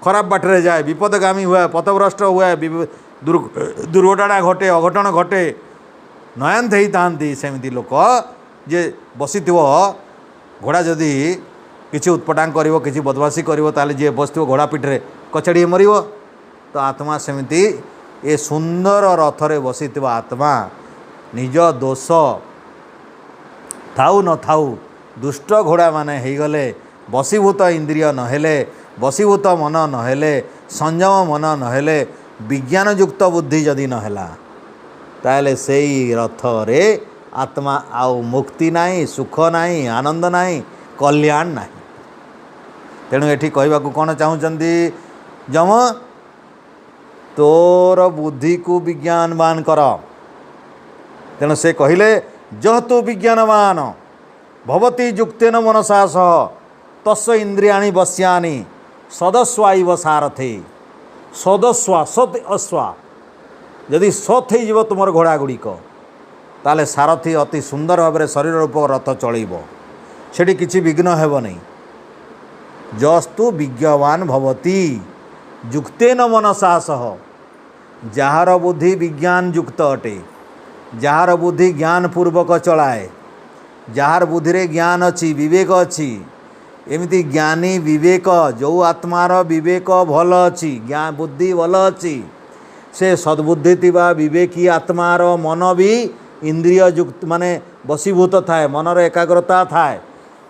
[SPEAKER 1] खराब बाटरे जाए, विपदगामी हुए, पथभ्रष्ट हुए, दुर्घटना घटे, अघटन घटे, नयंत ही था सेमती लोक जे बसी घोड़ा जदि किसी उत्पटांग कर कि बदमाशी कर जी बस घोड़ा पिठरे कचड़ी मर। तो आत्मा सेमती ए सुंदर रथरे बसी आत्मा निज दोष थाऊ न थाऊ दुष्ट घोड़ा माने हो गले बसीभूत इंद्रिय नहेले, बसीभूत मन नहेले, संयम मन नहेले, विज्ञानयुक्त बुद्धि जदि नहेला ताले से रथरे आत्मा आउ मुक्ति नाही, सुख नाही, आनंद नाही, कल्याण नाही। तेणु ये कहवाक कौन चाहूँगी जम तोर बुद्धि को विज्ञानवान कर। तेणु से कहले जह तु विज्ञानवान भवती युक्तेन मनसा सह तस्य इंद्रियाणि वश्यानि सदस्वाइव सारथे। सदस्वा सत अश्वा जदि सत हो तुम घोड़ा गुड़िक ताले सारथी अति सुंदर भाव में शरीर रूप रथ चलैब, सेठी किछि विघ्न हेब नहीं। जस्तु विज्ञवान भवती युक्तेन मनसा सह जार बुद्धि विज्ञान युक्त अटे, जार बुद्धि ज्ञान पूर्वक चलाए, जार बुद्धि रे ज्ञान अच्छी विवेक अच्छी एमती ज्ञानी विवेक जो आत्मार विवेक भल अच्छी ज्ञान बुद्धि भल अच्छी से सद्बुद्धि थिबा विवेकी आत्मार मन भी इंद्रिय युक्त माने बसीभूत थाए, मनर एकाग्रता थाए।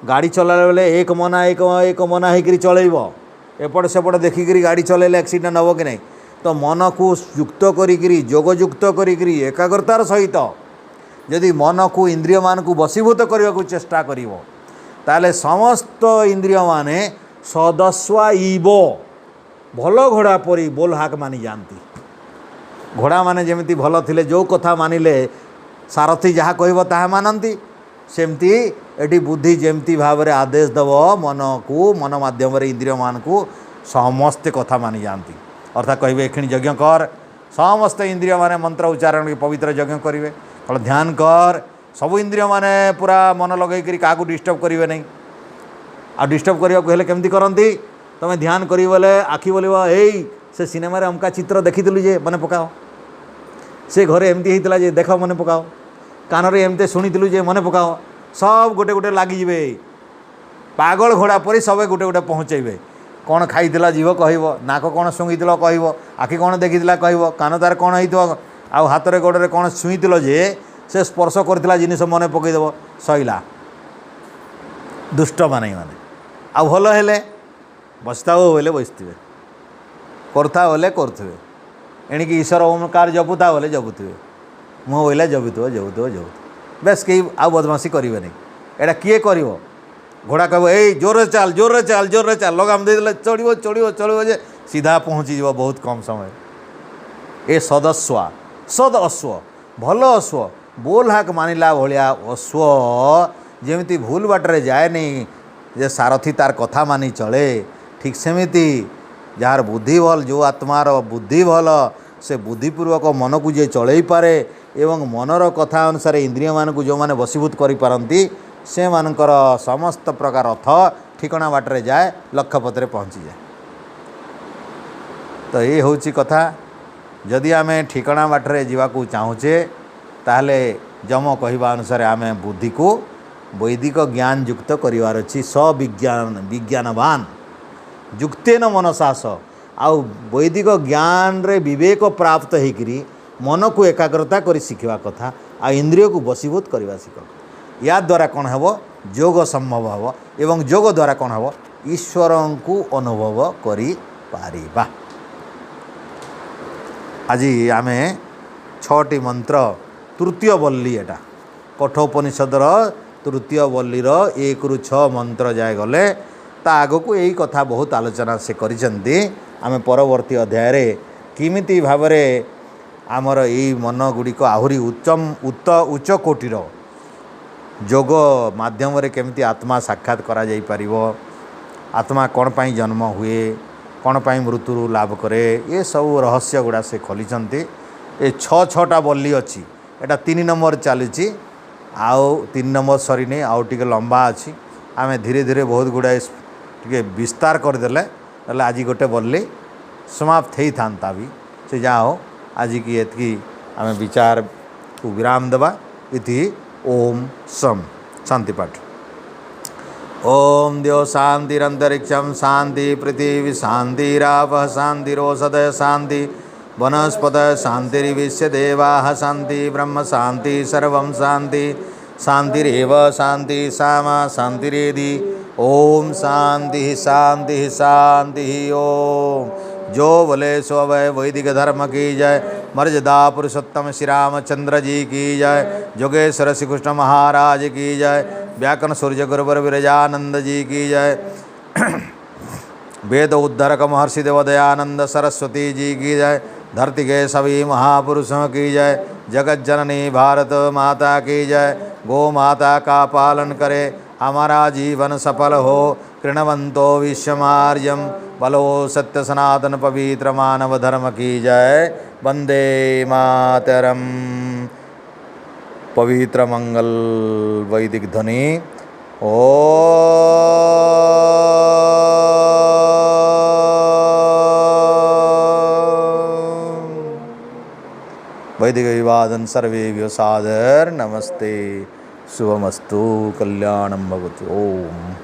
[SPEAKER 1] गाड़ी चलाइला बेले एक मना होकर चलैब, एपट सेपट देखिकी गाड़ी चलैले एक्सीडेंट हम कि नहीं। तो मन को युक्त करी जोगयुक्त करी एकाग्रतार सहित जदि मन को इंद्रिय मान को बसीभूत करने को चेष्टा करिवो ताले समस्त इंद्रिय माने सदस्वाइव भल घोड़ा परी बोल हाक मानी जानती। घोड़ा माने जेमिति भल थिले जो कथा मानिले सारथी जहाँ कहब ताहा मानती सेमती एटी बुद्धि जेमती भाव में आदेश दब मन को मन माध्यम इंद्रिय मान को समस्ते कथा मानि जाती अर्थात कहे एखिणी यज्ञ कर समस्त इंद्रिय माने मंत्र उच्चारण पवित्र यज्ञ करेंगे कल ध्यान कर सब इंद्रिय माने पूरा मन लगे क्या डिस्टर्ब करेंगे नहीं आ डिस्टर्ब करने को हेले केमती करती तुम ध्यान कर बोले आखि बोल से सिनेमा अमका चित्र देखी जे मन पकाओ से घरे एमती होता जे देख मन पकाओ कान रे एमते शुणीलु जे मन पकाओ सब गोटे गोटे लगिजे पागल घोड़ा परी सब गोटे गोटे पहुँचे कौन खाईला जीव कह नाक कौन शुंघील कह आखि कौन देखीला कह कान तार कौन हो आउ हाथ गोड़े कौन छुईल जे से स्पर्श करथिला जिनिस मन पकईदेव सईला दुष्ट माने आ भल हेले बसता बोले बसते करता बोले करते एणिकी ईश्वर ओमकार जपुता बोले जपुथे मुँह बोला जबुथ बेस कहीं आउ बदमाशी करेंगे नहीं एटा किए कर घोड़ा कह जोर चाल लगाम दे चढ़ो चढ़ो चढ़ो जे सीधा पहुँची जीव बहुत कम समय ए सदस्वा सद अश्व भल अश्व बोल हाक मानिला भाया अश्व जमी भूल बाटर जाए नहीं जे सारथी तार कथा मानि चले ठीक सेमिति जार बुद्धि भल जो आत्मार बुद्धि भल से बुद्धिपूर्वक मन को जे चलई पारे एवं मनर कथा अनुसार इंद्रिय मान को जो माने वशीभूत करि पारंती से मानकर समस्त प्रकार अर्थ ठिकणा बाटरे जाए लक्ष्य पथरे पहुँची जाए। तो ये हूँ कथा जदि आम ठिकणा बाटरे जावाकू चाहूचे ताहले जम कहवा अनुसार आम बुद्धि को वैदिक ज्ञान युक्त करिवार अछि विज्ञानवान युक्तेन मनसास आउ वैदिक ज्ञान रे विवेक प्राप्त होकरी मन को एकाग्रता करी शिखा कथा आ इंद्रिय को वशीभूत करवा शिख या द्वारा कौन हे योग संभव हे एवं योग द्वारा कौन हे ईश्वर को अनुभव करि पारिबा। आज आम 6टी मंत्र तृतीय वल्ली एटा कठोपनिषदर तृतीय वल्लीर 1 ରୁ 6 मंत्र जाए गले ता आग को यही कथा बहुत आलोचना से करिसेंती। आम परवर्ती अध्याय किमिति भावरे आमर यही मन गुड़िक आहुरी उच्च कोटीर योग माध्यम केमती आत्मा साक्षात करा जाई परिबो आत्मा कौन पाई जन्म हुए कौन पाई मृत्यु लाभ करे ये सब रहस्य गुड़ा से खोलिचंती। ये 6टा बल्ली अच्छी एटा 3 नंबर चली आउ 3 नंबर सरी नहीं आउ टिके लंबा अच्छी आम धीरे धीरे बहुत गुड़ाए टिके विस्तार करदेले आज गोटे बल्ली समाप्त ही था भी से जहाँ हो आज की एतकी आम विचार को विराम देवा इति ओम सम शांति पाठ। ओम देव शांतिरंतरिक्षम शांति पृथ्वी शांतिरापः शांतिरोषधय शांति वनस्पत शांतिर्विश्व देवाः शांति ब्रह्म शांति सर्वं शांति शांतिरेव शांति सामा शांतिरेधि ओम शांति शांति शांति ओम। जो बोले सो वै वैदिक धर्म की जय मर्यादा पुरुषोत्तम श्री रामचंद्र जी की जय जोगेश्वर श्री कृष्ण महाराज की जय व्याकरण सूर्य गुरुवर विरजानंद जी की जय वेद उद्धारक महर्षि देव दयानंद सरस्वती जी की जय धरती के सभी महापुरुषों की जय जगत जननी भारत माता की जय गौ माता का पालन करे हमारा जीवन सफल हो कृणवंतो विश्वमार्यम बलो सत्य सनातन पवित्र मानव धर्म की जय वंदे मातरम। पवित्र मंगल वैदिक ध्वनि ओ वैदिक विवादन सर्वेभ्यो सादर नमस्ते शुभमस्तु कल्याणं भवतु ओम।